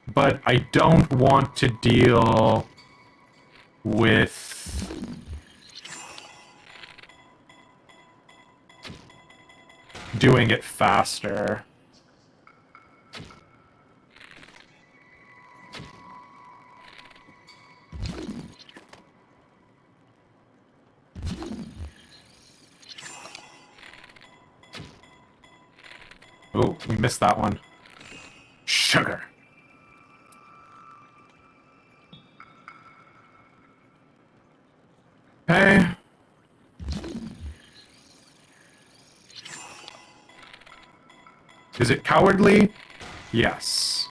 But I don't want to deal with doing it faster. Oh, we missed that one. Sugar. Okay. Is it cowardly? Yes.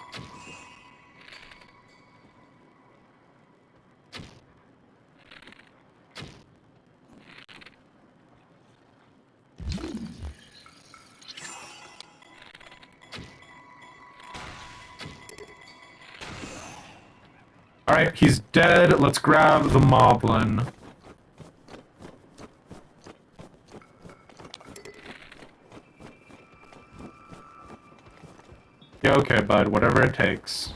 Alright, he's dead. Let's grab the moblin. Yeah, okay, bud. Whatever it takes.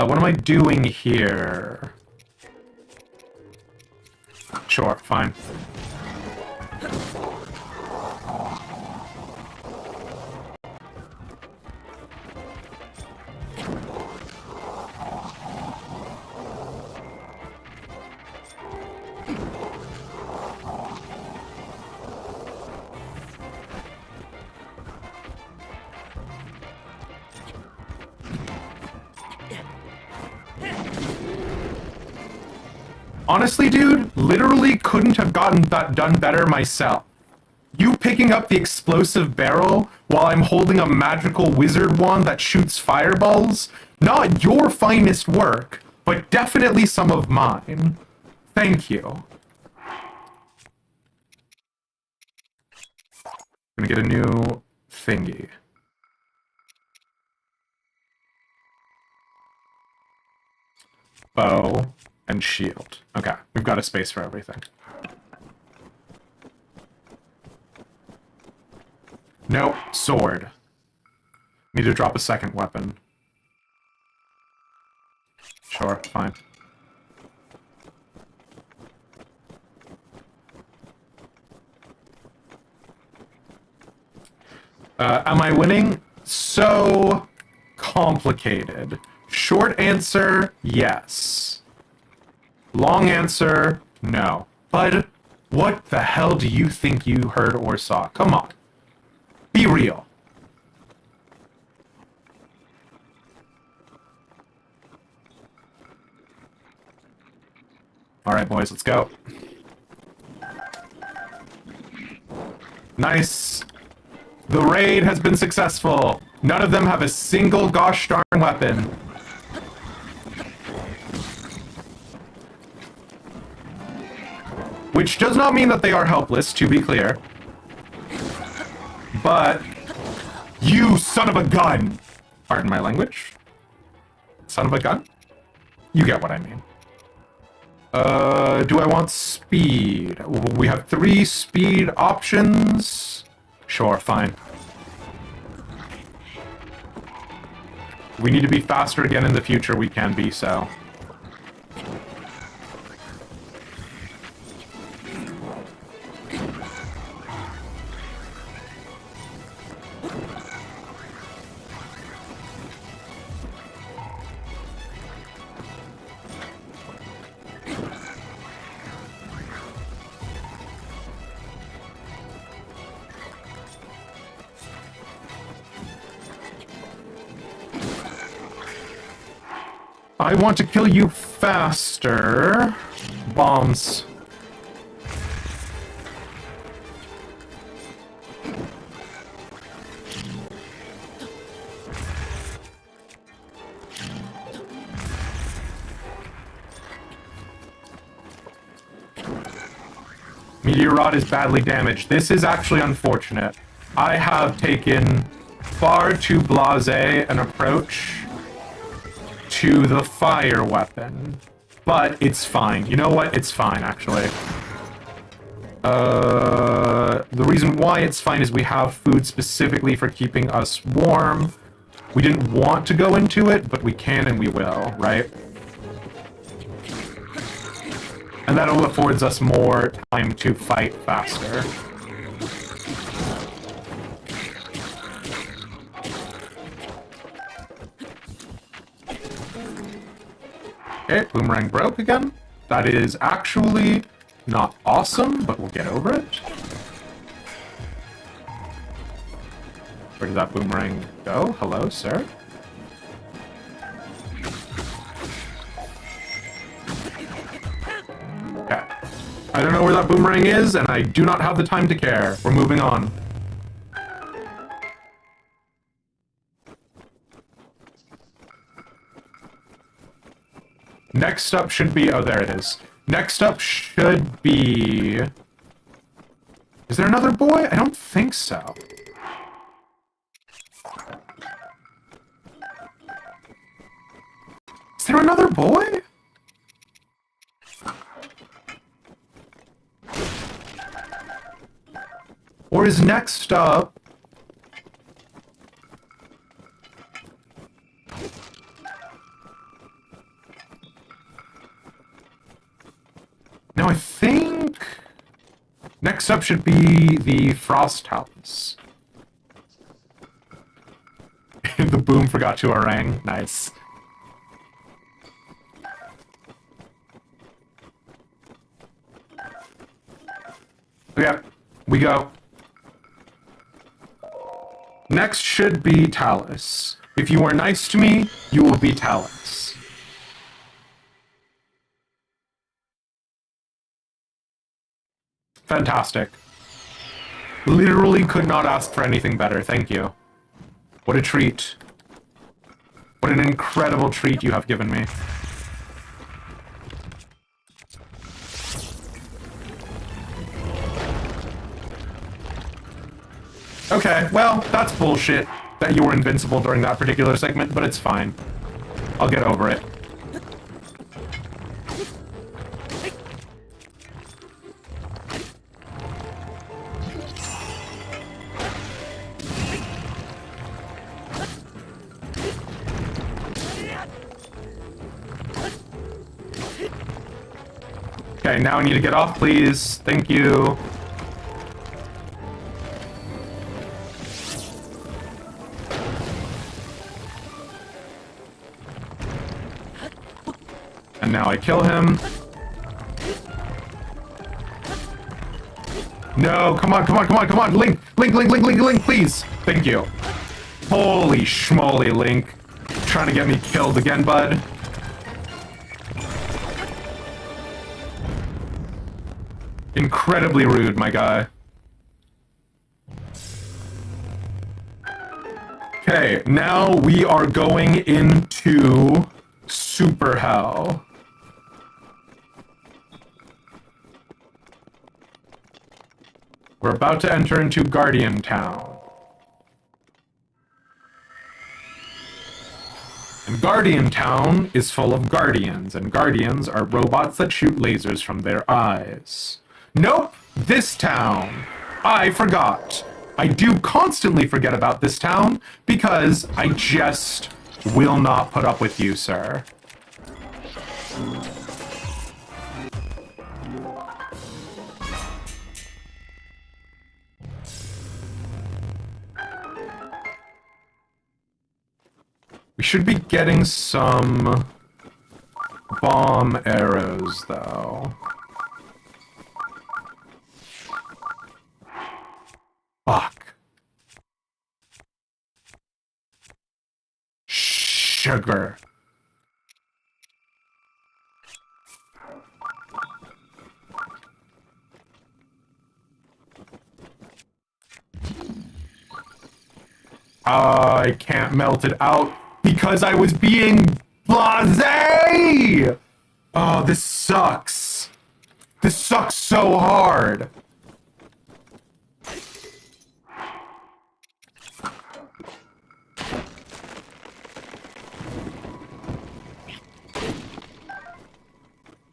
What am I doing here? Sure, fine. Honestly, dude, literally couldn't have gotten that done better myself. You picking up the explosive barrel while I'm holding a magical wizard wand that shoots fireballs? Not your finest work, but definitely some of mine. Thank you. Gonna get a new thingy. Bow and shield. Okay, we've got a space for everything. Nope, sword. Need to drop a second weapon. Sure, fine. Am I winning? So complicated. Short answer, yes. Long answer, no. Bud, what the hell do you think you heard or saw? Come on. Be real. Alright, boys, let's go. Nice. The raid has been successful. None of them have a single gosh darn weapon. Which does not mean that they are helpless, to be clear. but you son of a gun! Pardon my language. Son of a gun? You get what I mean. Do I want speed? We have 3 speed options. Sure, fine. We need to be faster again in the future, we can be so. I want to kill you faster. Bombs. Meteor Rod is badly damaged. This is actually unfortunate. I have taken far too blasé an approach to the fire weapon. But it's fine. You know what? It's fine, actually. The reason why it's fine is we have food specifically for keeping us warm. We didn't want to go into it, but we can and we will, right? And that affords us more time to fight faster. Okay, boomerang broke again. That is actually not awesome, but we'll get over it. Where did that boomerang go? Hello, sir? Okay. I don't know where that boomerang is, and I do not have the time to care. We're moving on. Next up should be... Oh, there it is. Next up should be... Is there another boy? I don't think so. Is there another boy? Or is next up... No, I think... Next up should be the Frost House. The boom forgot to harangue. Nice. Okay, we go. Next should be Talus. If you are nice to me, you will be Talus. Fantastic. Literally could not ask for anything better, thank you. What a treat. What an incredible treat you have given me. Okay, well, that's bullshit that you were invincible during that particular segment, but it's fine. I'll get over it. Okay, now I need to get off, please. Thank you. And now I kill him. No, come on, come on, come on, come on! Link! Link, Link, Link, Link, Link, please! Thank you. Holy schmoly, Link. Trying to get me killed again, bud. Incredibly rude, my guy. Okay, now we are going into Super Hell. We're about to enter into Guardian Town. Guardian Town is full of guardians, and guardians are robots that shoot lasers from their eyes. Nope, this town. I forgot. I do constantly forget about this town because I just will not put up with you, sir. We should be getting some bomb arrows, though. Fuck. Sugar. I can't melt it out because I was being blasé! Oh, this sucks. This sucks so hard.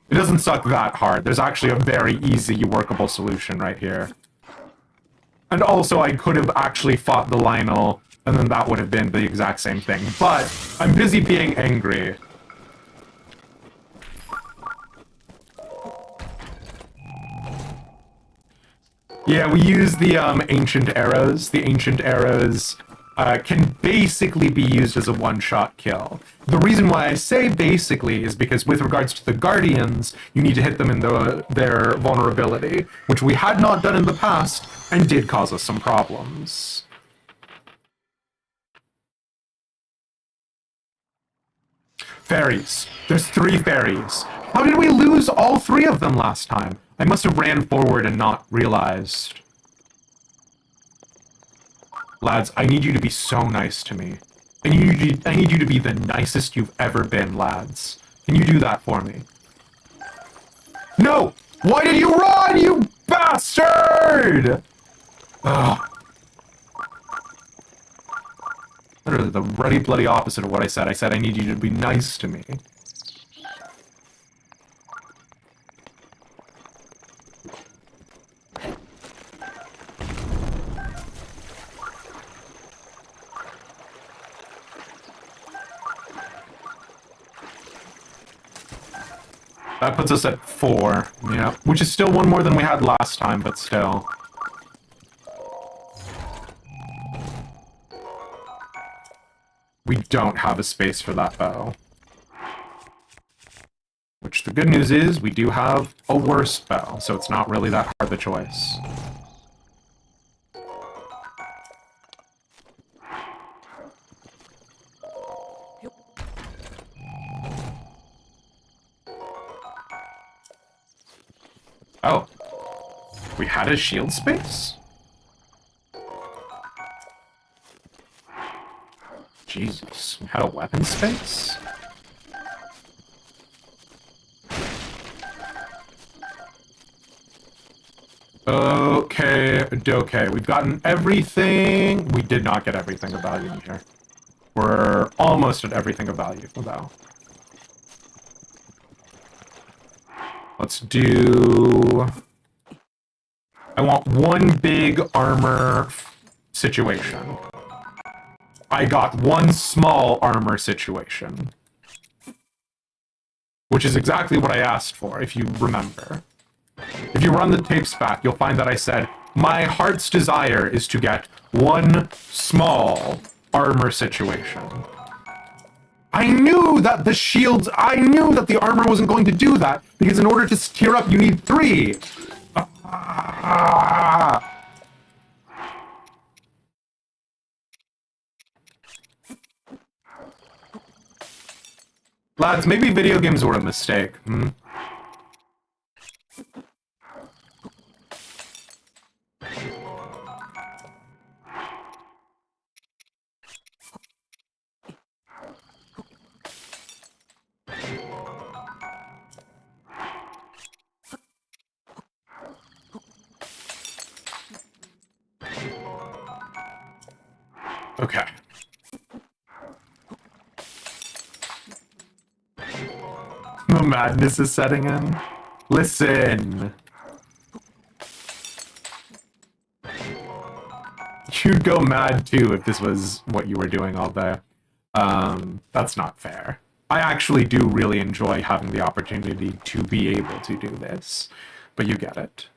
It doesn't suck that hard. There's actually a very easy, workable solution right here. And also, I could have actually fought the Lionel, and then that would have been the exact same thing. But I'm busy being angry. Yeah, we use the ancient arrows. The ancient arrows can basically be used as a one-shot kill. The reason why I say basically is because with regards to the Guardians, you need to hit them in their vulnerability, which we had not done in the past, and did cause us some problems. Fairies. There's 3 fairies. How did we lose all 3 of them last time? I must have ran forward and not realized. Lads, I need you to be so nice to me. I need you to be the nicest you've ever been, lads. Can you do that for me? No! Why did you run, you bastard? Ugh. Literally the ruddy bloody opposite of what I said. I said I need you to be nice to me. That puts us at 4, yeah. Which is still 1 more than we had last time, but still. We don't have a space for that bow. Which the good news is, we do have a worse bow, so it's not really that hard of a choice. Oh. We had a shield space? Jesus. We had a weapon space? Okay. We've gotten everything. We did not get everything of value in here. We're almost at everything of value, though. Let's do... I want 1 big armor situation. I got 1 small armor situation. Which is exactly what I asked for, if you remember. If you run the tapes back, you'll find that I said, my heart's desire is to get 1 small armor situation. I knew that the shields, I knew that the armor wasn't going to do that, because in order to tier up, you need 3. Lads, maybe video games were a mistake. Okay. Madness is setting in. Listen. You'd go mad too if this was what you were doing all day. That's not fair. I actually do really enjoy having the opportunity to be able to do this, but you get it.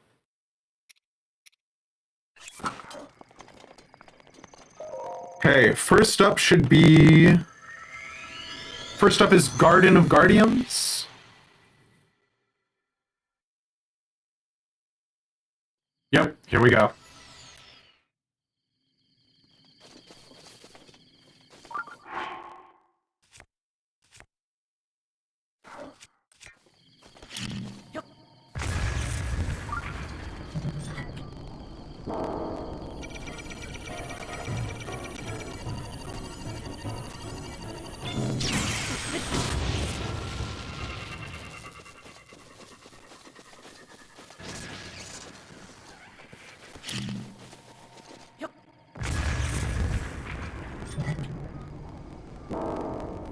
Okay, first up should be... First up is Garden of Guardians. Yep, here we go.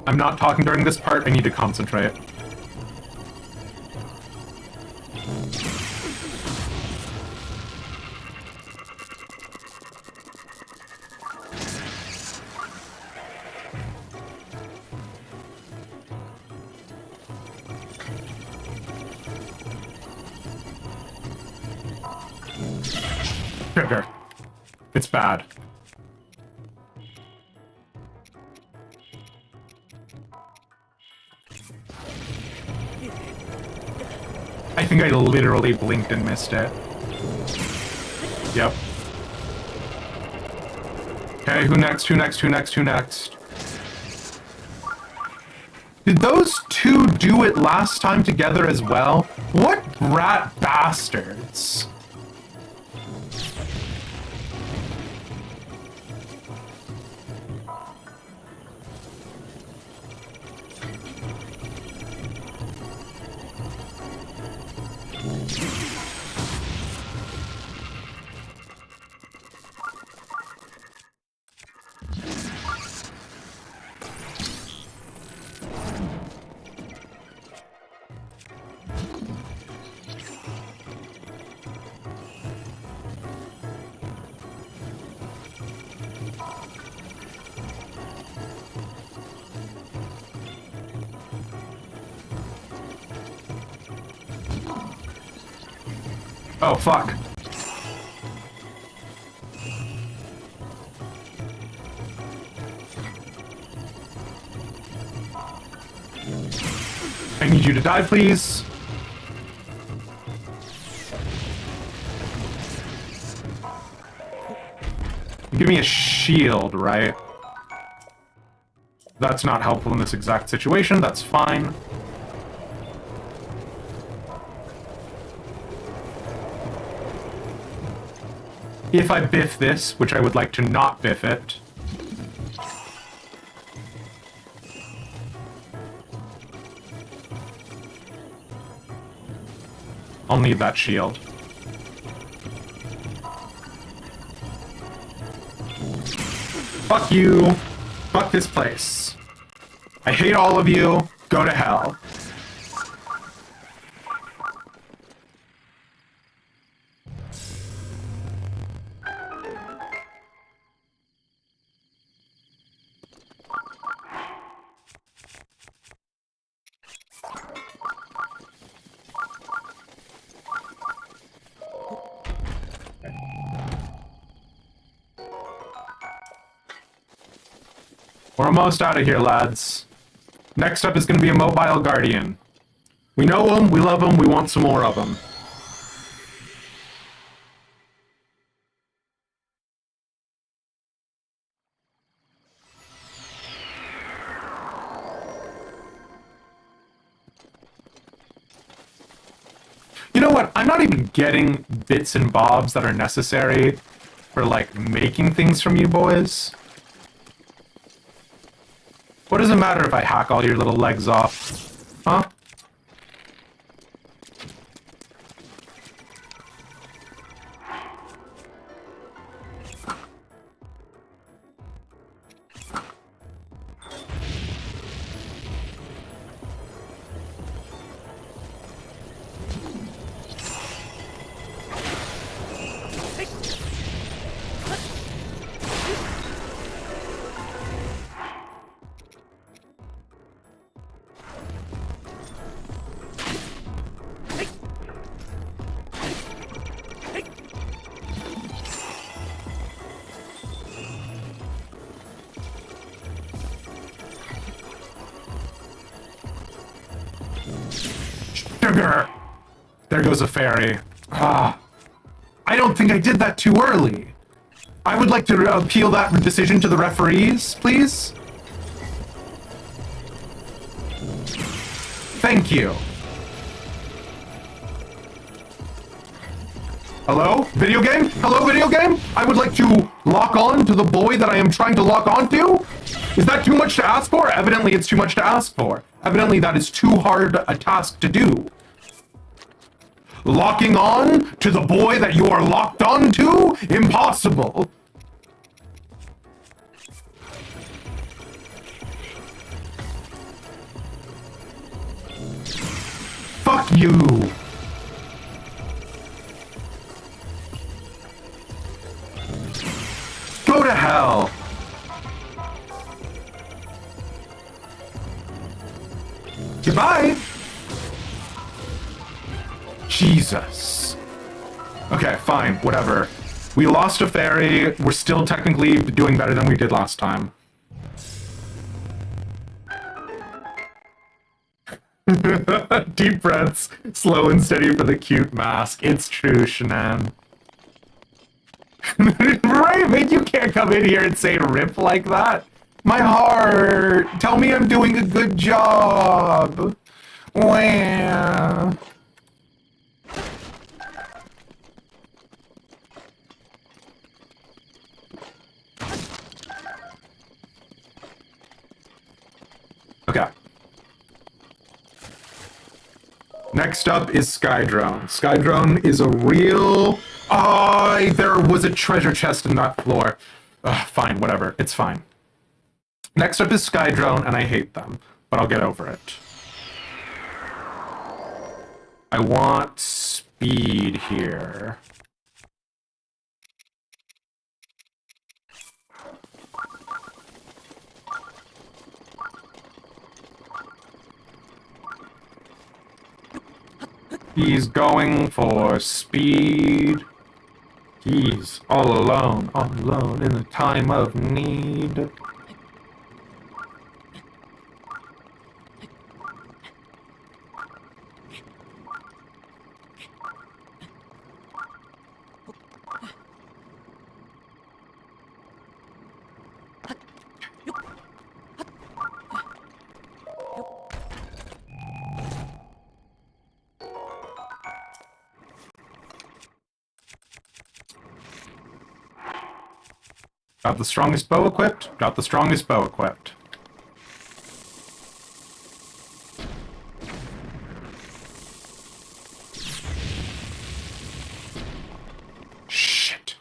I'm not talking during this part, I need to concentrate. Sugar. It's bad. I think I literally blinked and missed it. Yep. Okay, who next? Who next? Who next? Who next? Did those two do it last time together as well? What rat bastards? Oh, fuck. I need you to die, please. Give me a shield, right? That's not helpful in this exact situation. That's fine. If I biff this, which I would like to not biff it... I'll need that shield. Fuck you. Fuck this place. I hate all of you. Go to hell. We're almost out of here, lads. Next up is going to be a mobile guardian. We know him, we love him, we want some more of him. You know what? I'm not even getting bits and bobs that are necessary for, like, making things from you boys. What does it matter if I hack all your little legs off? Huh? bugger! There goes a fairy. Ah. I don't think I did that too early. I would like to appeal that decision to the referees, please. Thank you. Hello? Video game? Hello, video game? I would like to lock on to the boy that I am trying to lock onto? Is that too much to ask for? Evidently, it's too much to ask for. Evidently, that is too hard a task to do. Locking on to the boy that you are locked on to? Impossible. Fuck you. Go to hell. Goodbye. Jesus. Okay, fine, whatever. We lost a fairy. We're still technically doing better than we did last time. Deep breaths, slow and steady for the cute mask. It's true, Shanann. Right, you can't come in here and say rip like that. My heart. Tell me I'm doing a good job. Wow. Okay. Next up is Skydrone. Skydrone is a real... Oh, there was a treasure chest in that floor. Ugh, fine, whatever. It's fine. Next up is Skydrone, and I hate them, but I'll get over it. I want speed here. He's going for speed. He's all alone in a time of need. Got the strongest bow equipped? Got the strongest bow equipped. Shit.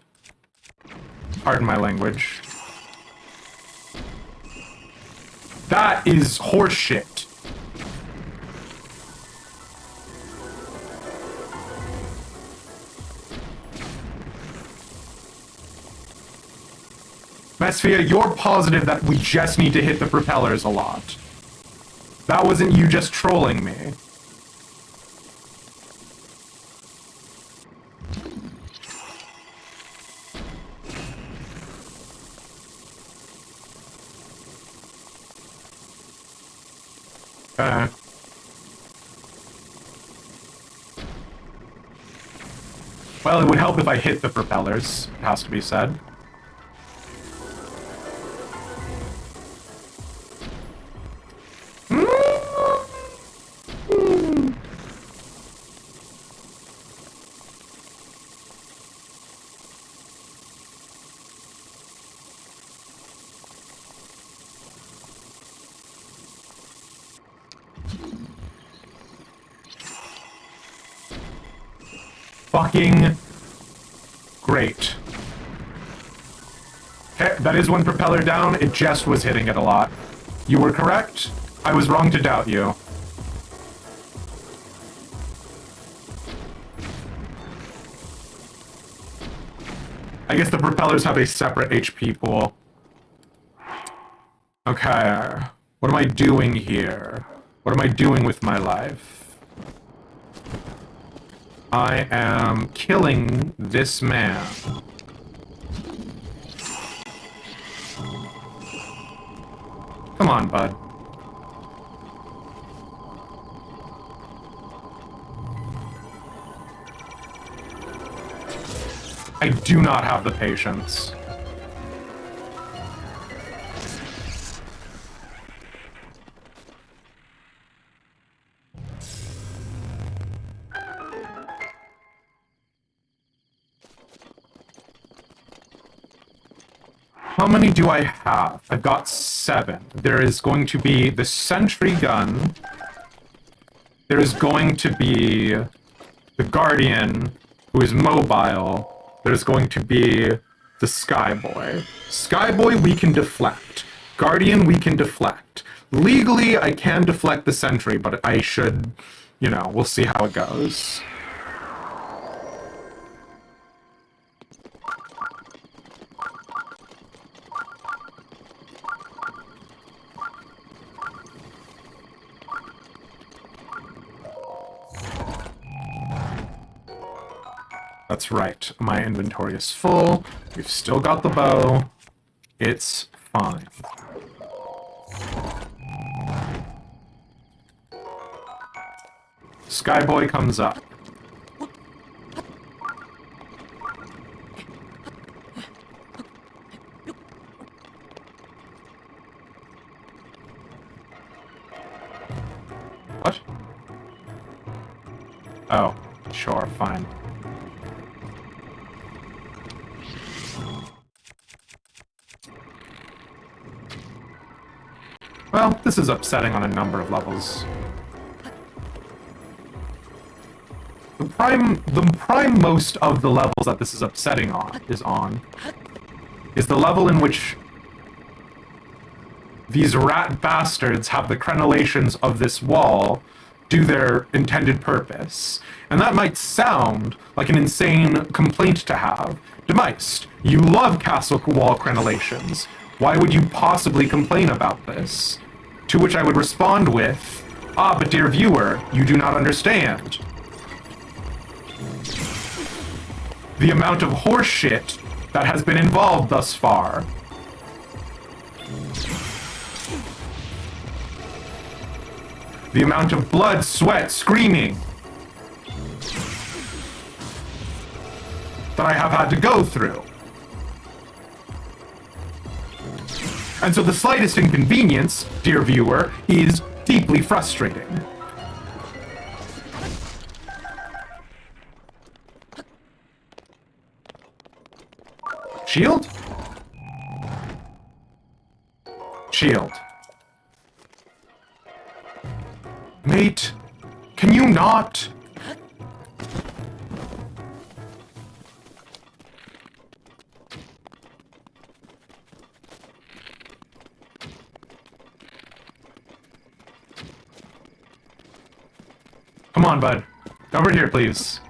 Pardon my language. That is horseshit. Mesphia, you're positive that we just need to hit the propellers a lot. That wasn't you just trolling me. Well, it would help if I hit the propellers, it has to be said. Fucking great. Okay, that is one propeller down. It just was hitting it a lot. You were correct. I was wrong to doubt you. I guess the propellers have a separate HP pool. Okay. What am I doing here? What am I doing with my life? I am killing this man. Come on, bud. I do not have the patience. How many do I have? I've got 7. There is going to be the sentry gun. There is going to be the guardian, who is mobile. There's going to be the skyboy. Skyboy we can deflect. Guardian we can deflect. Legally, I can deflect the sentry, but I should, you know, we'll see how it goes. That's right. My inventory is full. We've still got the bow. It's fine. Skyboy comes up. What? Oh, sure, fine. Well, this is upsetting on a number of levels. The prime most of the levels that this is upsetting is the level in which these rat bastards have the crenellations of this wall do their intended purpose. And that might sound like an insane complaint to have. Demeist, you love castle wall crenellations. Why would you possibly complain about this? To which I would respond with, ah, but dear viewer, you do not understand. The amount of horseshit that has been involved thus far. The amount of blood, sweat, screaming that I have had to go through. And so the slightest inconvenience, dear viewer, is deeply frustrating. Shield? Shield. Mate, can you not? Come on, bud. Over here, please.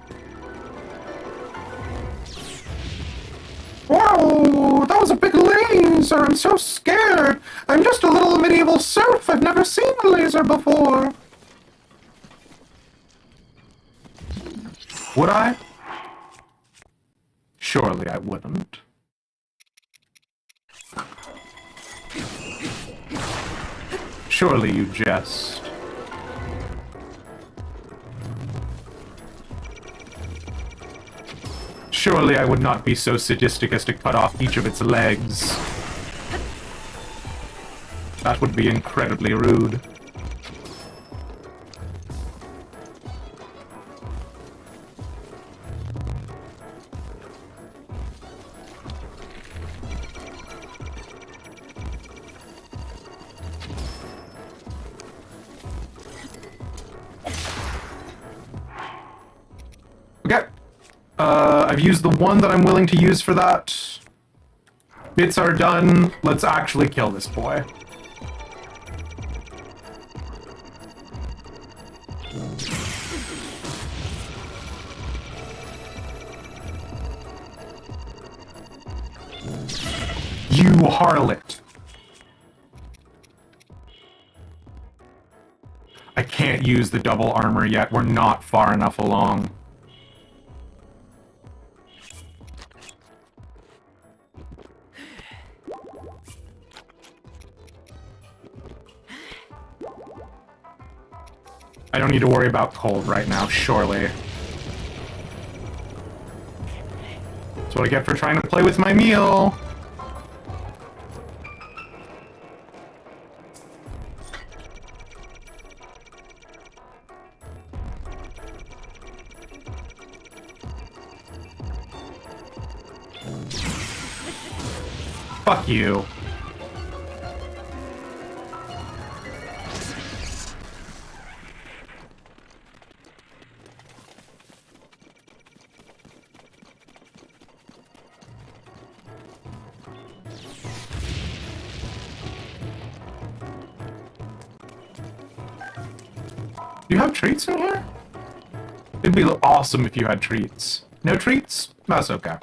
Whoa, that was a big laser. I'm so scared. I'm just a little medieval serf. I've never seen a laser before. Would I? Surely I wouldn't. Surely you jest. Surely I would not be so sadistic as to cut off each of its legs. That would be incredibly rude. Okay. I've used the one that I'm willing to use for that. Bits are done. Let's actually kill this boy. You harlot. I can't use the double armor yet. We're not far enough along. I don't need to worry about cold right now, surely. That's what I get for trying to play with my meal. Fuck you. Do you have treats in here? It'd be awesome if you had treats. No treats? That's okay.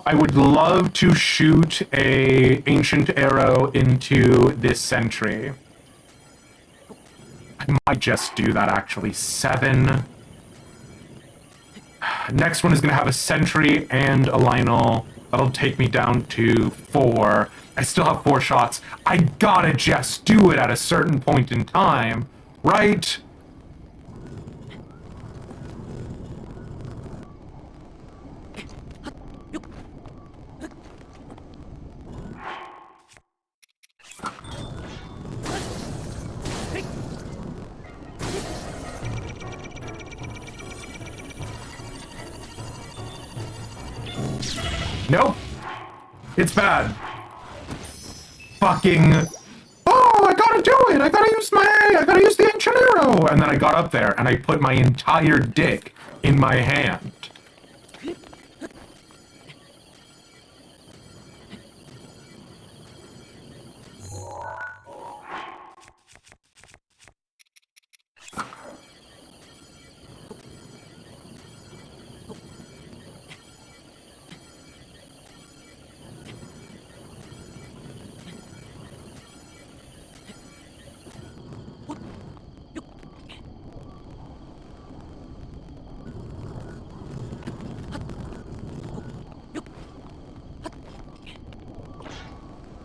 I would love to shoot a ancient arrow into this sentry. I might just do that, actually. 7. Next one is going to have a sentry and a Lionel. That'll take me down to 4. I still have 4 shots. I gotta just do it at a certain point in time, right? Nope. It's bad. Fucking... Oh, I gotta do it! I gotta use the ancient arrow! And then I got up there, and I put my entire dick in my hand.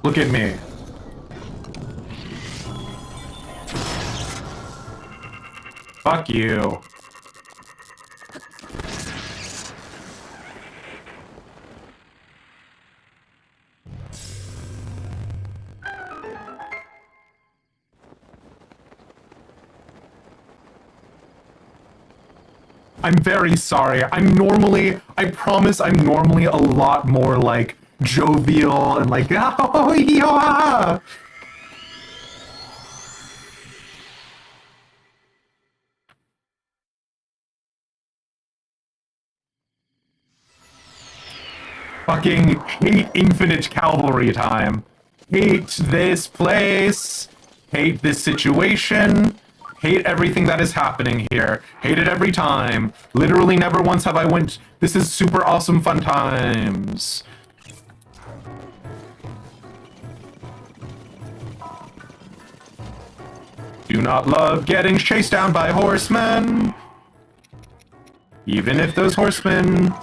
Look at me. Fuck you. I'm very sorry. I promise I'm normally a lot more, like, jovial and like, oh, yeah. Fucking hate infinite cavalry time. Hate this place. Hate this situation. Hate everything that is happening here. Hate it every time. Literally never once have I went, this is super awesome fun times. Do not love getting chased down by horsemen. Even if those horsemen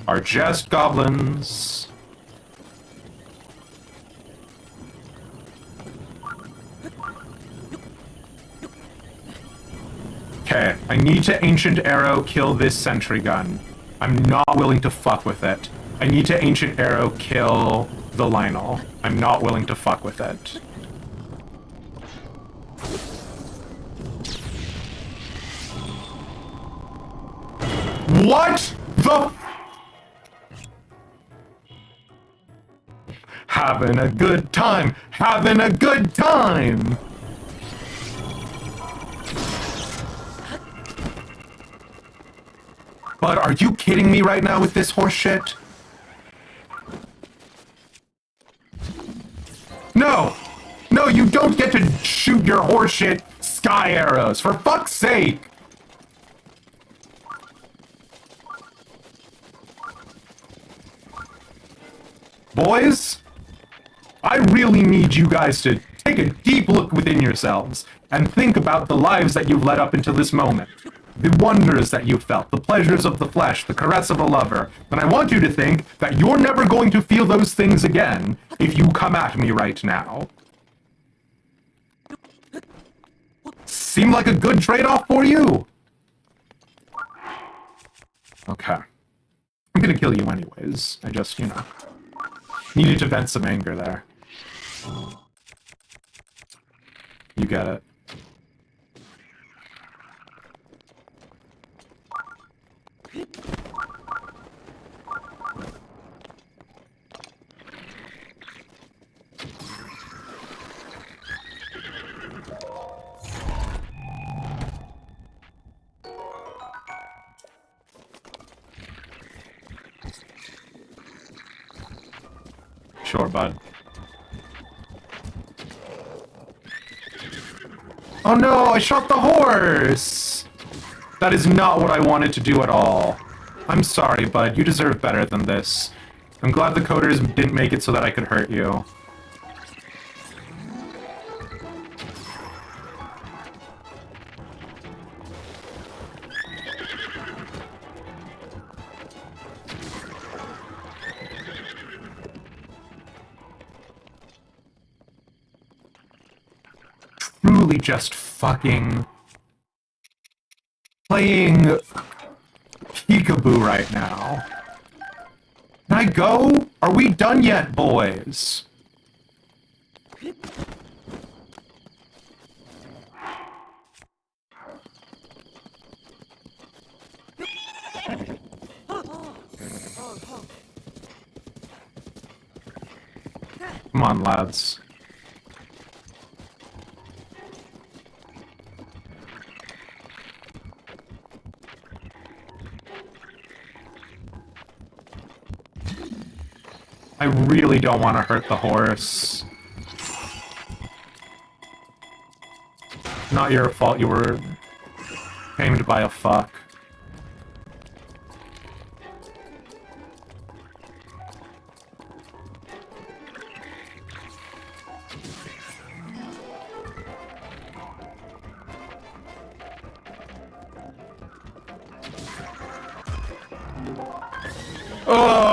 are just goblins. Okay, I need to ancient arrow kill this sentry gun. I'm not willing to fuck with it. I need to ancient arrow kill the Lionel. I'm not willing to fuck with it. What the? Having a good time. Having a good time. But are you kidding me right now with this horse shit? No! No, you don't get to shoot your horse shit sky arrows, for fuck's sake! Boys, I really need you guys to take a deep look within yourselves and think about the lives that you've led up until this moment. the wonders that you felt, the pleasures of the flesh, the caress of a lover, then I want you to think that you're never going to feel those things again if you come at me right now. Seem like a good trade-off for you? Okay. I'm gonna kill you anyways. I just, you know, needed to vent some anger there. You get it. Sure, bud. Oh no, I shot the horse! That is not what I wanted to do at all. I'm sorry, bud. You deserve better than this. I'm glad the coders didn't make it so that I could hurt you. Truly just fucking playing peekaboo right now. Can I go? Are we done yet, boys? Come on, lads. I really don't want to hurt the horse. Not your fault, you were tamed by a fuck. Oh!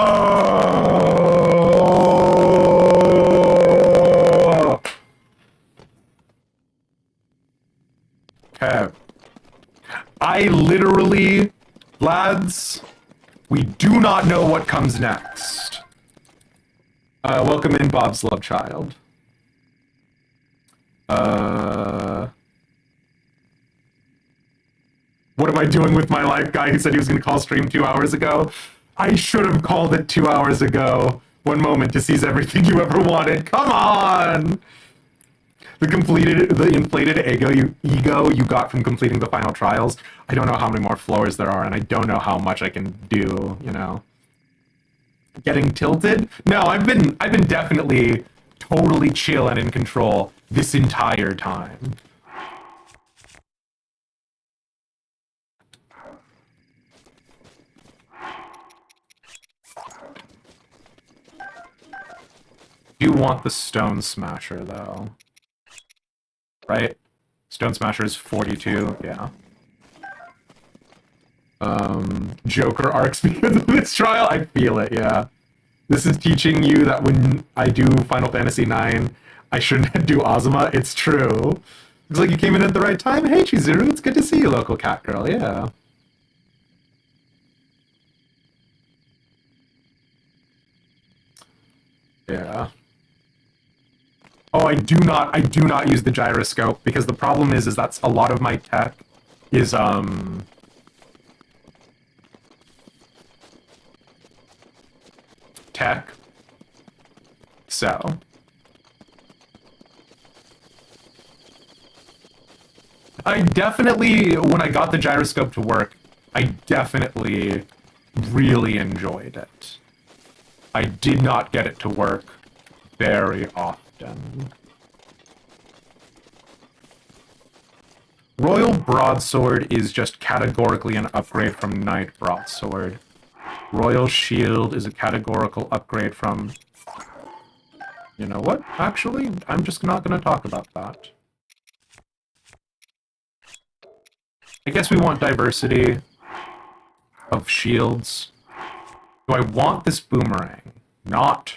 Okay. I literally, lads, we do not know what comes next. Welcome in, Bob's love child. What am I doing with my life, guy who said he was going to call stream 2 hours ago? I should have called it 2 hours ago. One moment to seize everything you ever wanted. Come on! The inflated ego you got from completing the final trials. I don't know how many more floors there are, and I don't know how much I can do, you know. Getting tilted? No, I've been definitely totally chill and in control this entire time. Do want the Stone Smasher, though. Right? Stone Smasher is 42, yeah. Joker arcs because of this trial? I feel it, yeah. This is teaching you that when I do Final Fantasy IX, I shouldn't do Ozma. It's true. Looks like you came in at the right time. Hey, Chizuru, it's good to see you, local cat girl, yeah. Yeah. Oh, I do not use the gyroscope because the problem is that's a lot of my tech is tech. So I definitely, when I got the gyroscope to work, I definitely really enjoyed it. I did not get it to work very often. Royal Broadsword is just categorically an upgrade from Knight Broadsword. Royal Shield is a categorical upgrade from... You know what? Actually, I'm just not going to talk about that. I guess we want diversity of shields. Do I want this boomerang? Not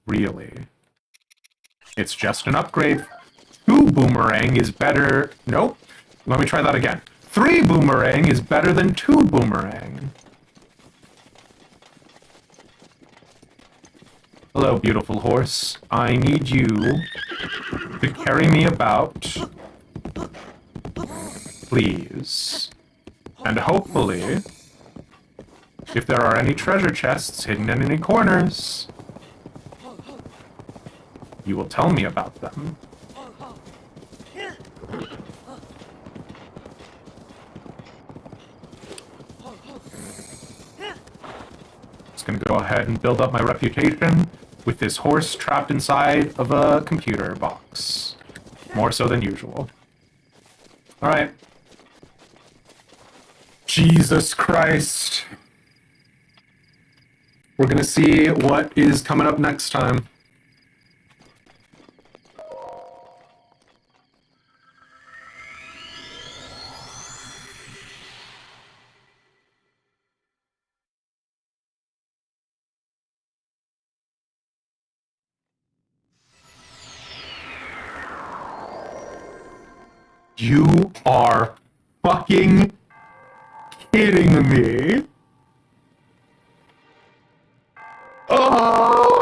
really. It's just an upgrade. 2 boomerang is better. Nope. Let me try that again. 3 boomerang is better than 2 boomerang. Hello, beautiful horse. I need you to carry me about. Please. And hopefully, if there are any treasure chests hidden in any corners, you will tell me about them. Just gonna go ahead and build up my reputation with this horse trapped inside of a computer box. More so than usual. Alright. Jesus Christ. We're gonna see what is coming up next time. You are fucking kidding me. Oh!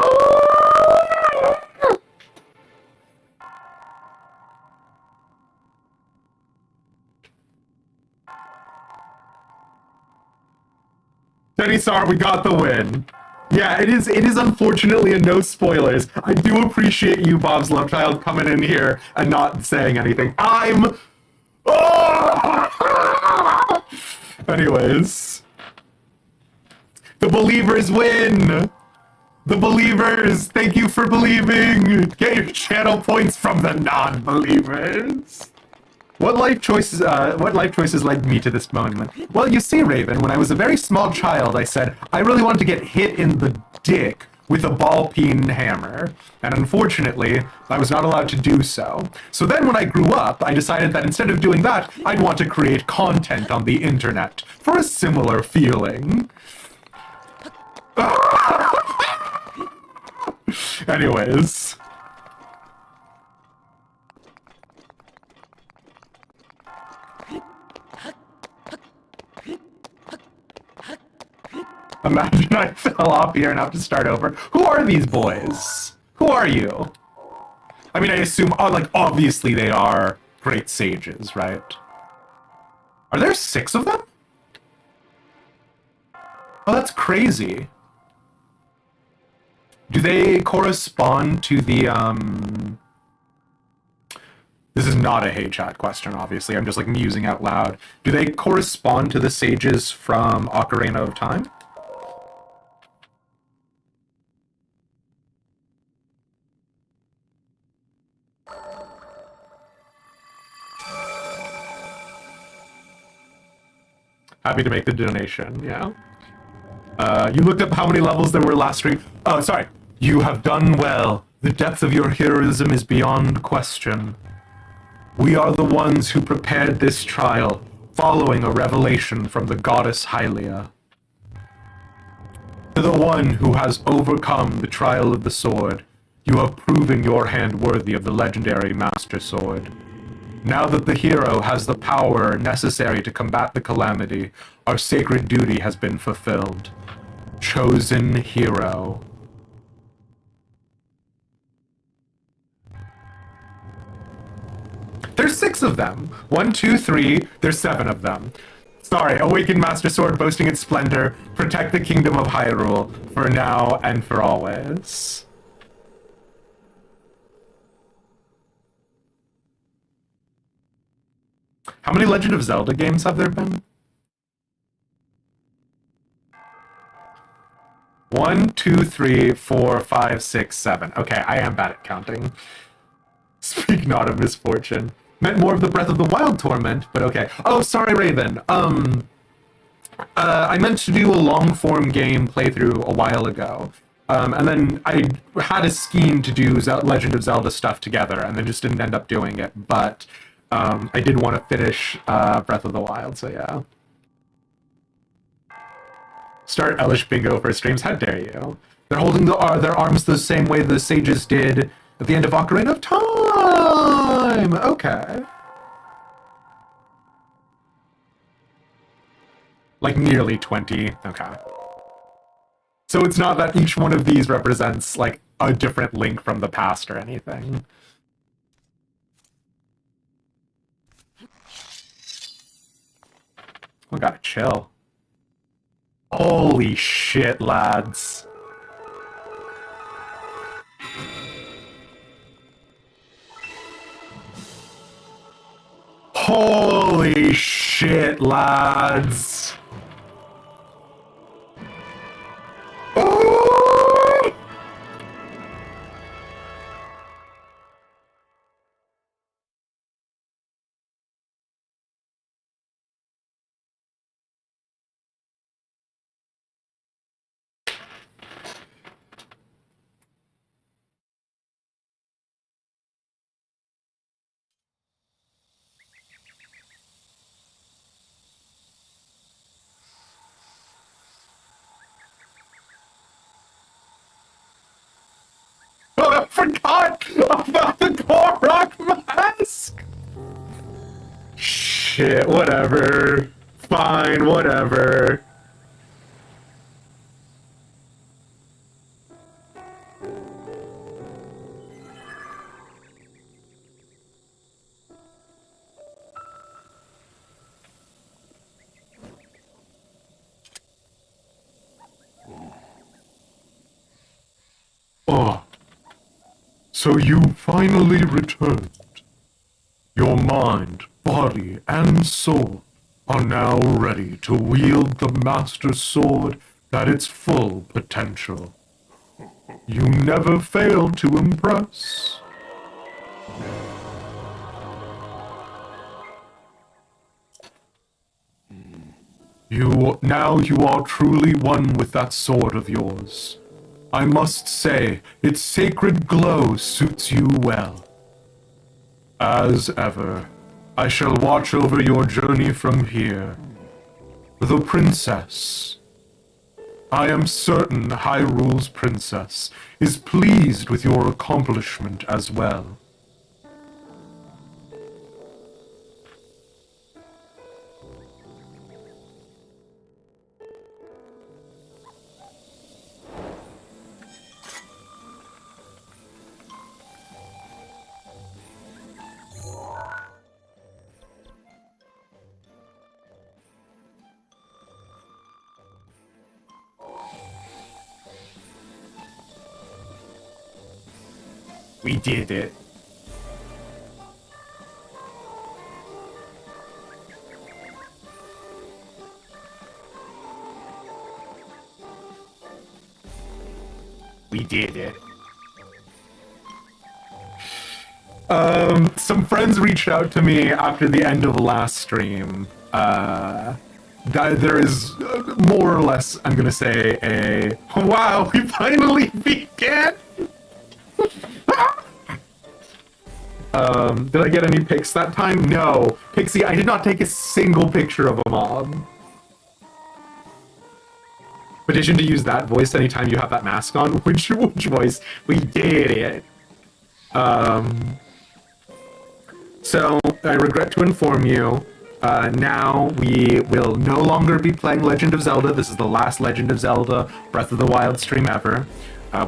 Tenisar, we got the win. Yeah, it is unfortunately a no spoilers. I do appreciate you, Bob's love child, coming in here and not saying anything. Anyways. The believers win! The believers! Thank you for believing! Get your channel points from the non-believers! What life choices led me to this moment? Well, you see, Raven, when I was a very small child, I said I really wanted to get hit in the dick with a ball-peen hammer. And unfortunately, I was not allowed to do so. So then when I grew up, I decided that instead of doing that, I'd want to create content on the internet for a similar feeling. Anyways. Imagine I fell off here and have to start over. Who are these boys? Who are you? I mean, I assume, obviously they are great sages, right? Are there 6 of them? Oh, that's crazy. Do they correspond to the, This is not a hey chat question, obviously. I'm just, musing out loud. Do they correspond to the sages from Ocarina of Time? Happy to make the donation, yeah. You looked up how many levels there were last stream. Oh, sorry. You have done well. The depth of your heroism is beyond question. We are the ones who prepared this trial, following a revelation from the goddess Hylia. To the one who has overcome the trial of the sword, you have proven your hand worthy of the legendary Master Sword. Now that the hero has the power necessary to combat the calamity, our sacred duty has been fulfilled. Chosen hero. There's 6 of them. 1, 2, 3, there's 7 of them. Sorry, awakened Master Sword boasting its splendor, protect the kingdom of Hyrule, for now and for always. How many Legend of Zelda games have there been? 1, 2, 3, 4, 5, 6, 7. Okay, I am bad at counting. Speak not of misfortune. Meant more of the Breath of the Wild torment, but okay. Oh, sorry, Raven. I meant to do a long-form game playthrough a while ago. And then I had a scheme to do Legend of Zelda stuff together, and then just didn't end up doing it. But I did want to finish Breath of the Wild, so yeah. Start Elish Bingo for streams. How dare you? They're holding their arms the same way the sages did at the end of Ocarina of Time. Okay. Like nearly 20. Okay. So it's not that each one of these represents like a different link from the past or anything. We gotta chill. Holy shit, lads. Holy shit, lads. Oh! Oh, I forgot about the Korok mask! Shit, whatever. Fine, whatever. Oh, so you finally returned. Your mind, body, and soul are now ready to wield the Master Sword at its full potential. You never fail to impress. You are truly one with that sword of yours. I must say, its sacred glow suits you well. As ever, I shall watch over your journey from here. The princess. I am certain Hyrule's princess is pleased with your accomplishment as well. We did it. We did it. Some friends reached out to me after the end of last stream. That there is more or less, I'm gonna say, wow, we finally began! Did I get any pics that time? No. Pixie, I did not take a single picture of a mob. Petition to use that voice anytime you have that mask on. Which voice? We did it. So, I regret to inform you, now we will no longer be playing Legend of Zelda. This is the last Legend of Zelda Breath of the Wild stream ever.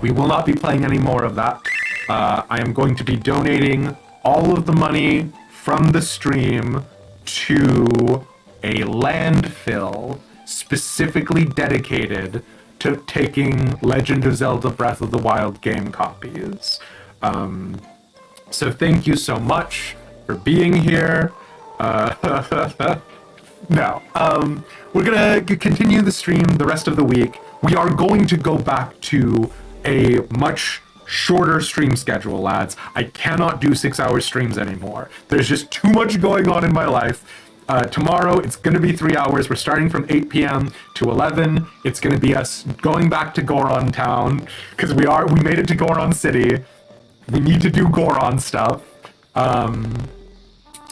We will not be playing any more of that. I am going to be donating all of the money from the stream to a landfill specifically dedicated to taking Legend of Zelda Breath of the Wild game copies. So thank you so much for being here. No, we're gonna continue the stream the rest of the week. We are going to go back to a much shorter stream schedule, lads. I cannot do 6-hour streams anymore. There's just too much going on in my life. Tomorrow, it's going to be 3 hours. We're starting from 8 p.m. to 11. It's going to be us going back to Goron Town, because we made it to Goron City. We need to do Goron stuff.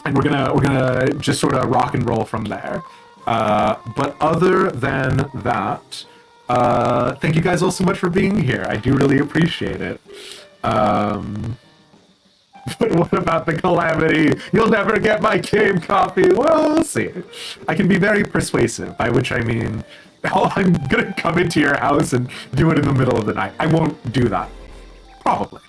and we're gonna just sort of rock and roll from there. But other than that, thank you guys all so much for being here. I do really appreciate it. But what about the calamity? You'll never get my game copy. Well, we'll see. I can be very persuasive, by which I mean, oh, I'm gonna come into your house and do it in the middle of the night. I won't do that. Probably.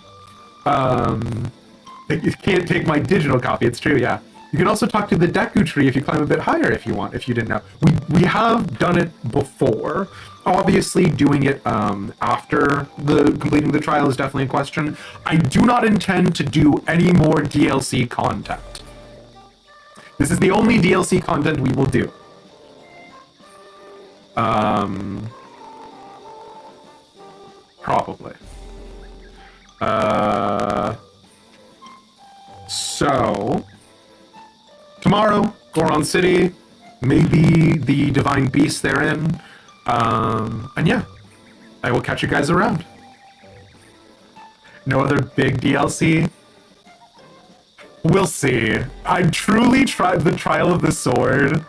You can't take my digital copy. It's true, yeah. You can also talk to the Deku tree if you climb a bit higher if you want, if you didn't know. We have done it before. Obviously, doing it after completing the trial is definitely a question. I do not intend to do any more DLC content. This is the only DLC content we will do. Probably. So tomorrow, Goron City, maybe the Divine Beast therein. And yeah, I will catch you guys around. No other big DLC? We'll see. I truly tried the Trial of the Sword,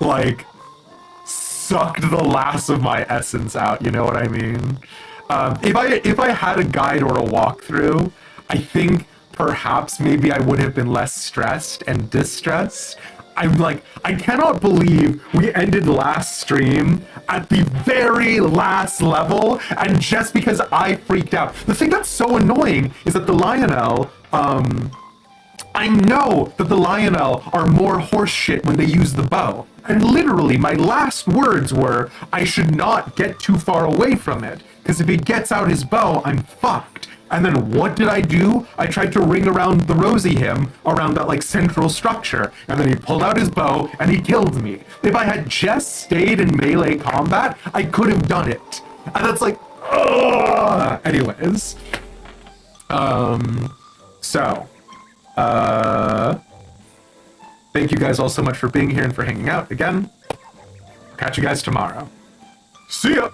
like, sucked the last of my essence out, you know what I mean? If I had a guide or a walkthrough, I think perhaps maybe I would have been less stressed and distressed. I'm like, I cannot believe we ended last stream at the very last level, and just because I freaked out. The thing that's so annoying is that the Lionel, I know that the Lionel are more horseshit when they use the bow. And literally, my last words were, I should not get too far away from it, because if he gets out his bow, I'm fucked. And then what did I do? I tried to ring around the Rosie him, around that like central structure, and then he pulled out his bow and he killed me. If I had just stayed in melee combat, I could have done it. And that's like, ugh. Anyways. Thank you guys all so much for being here and for hanging out again. Catch you guys tomorrow. See ya!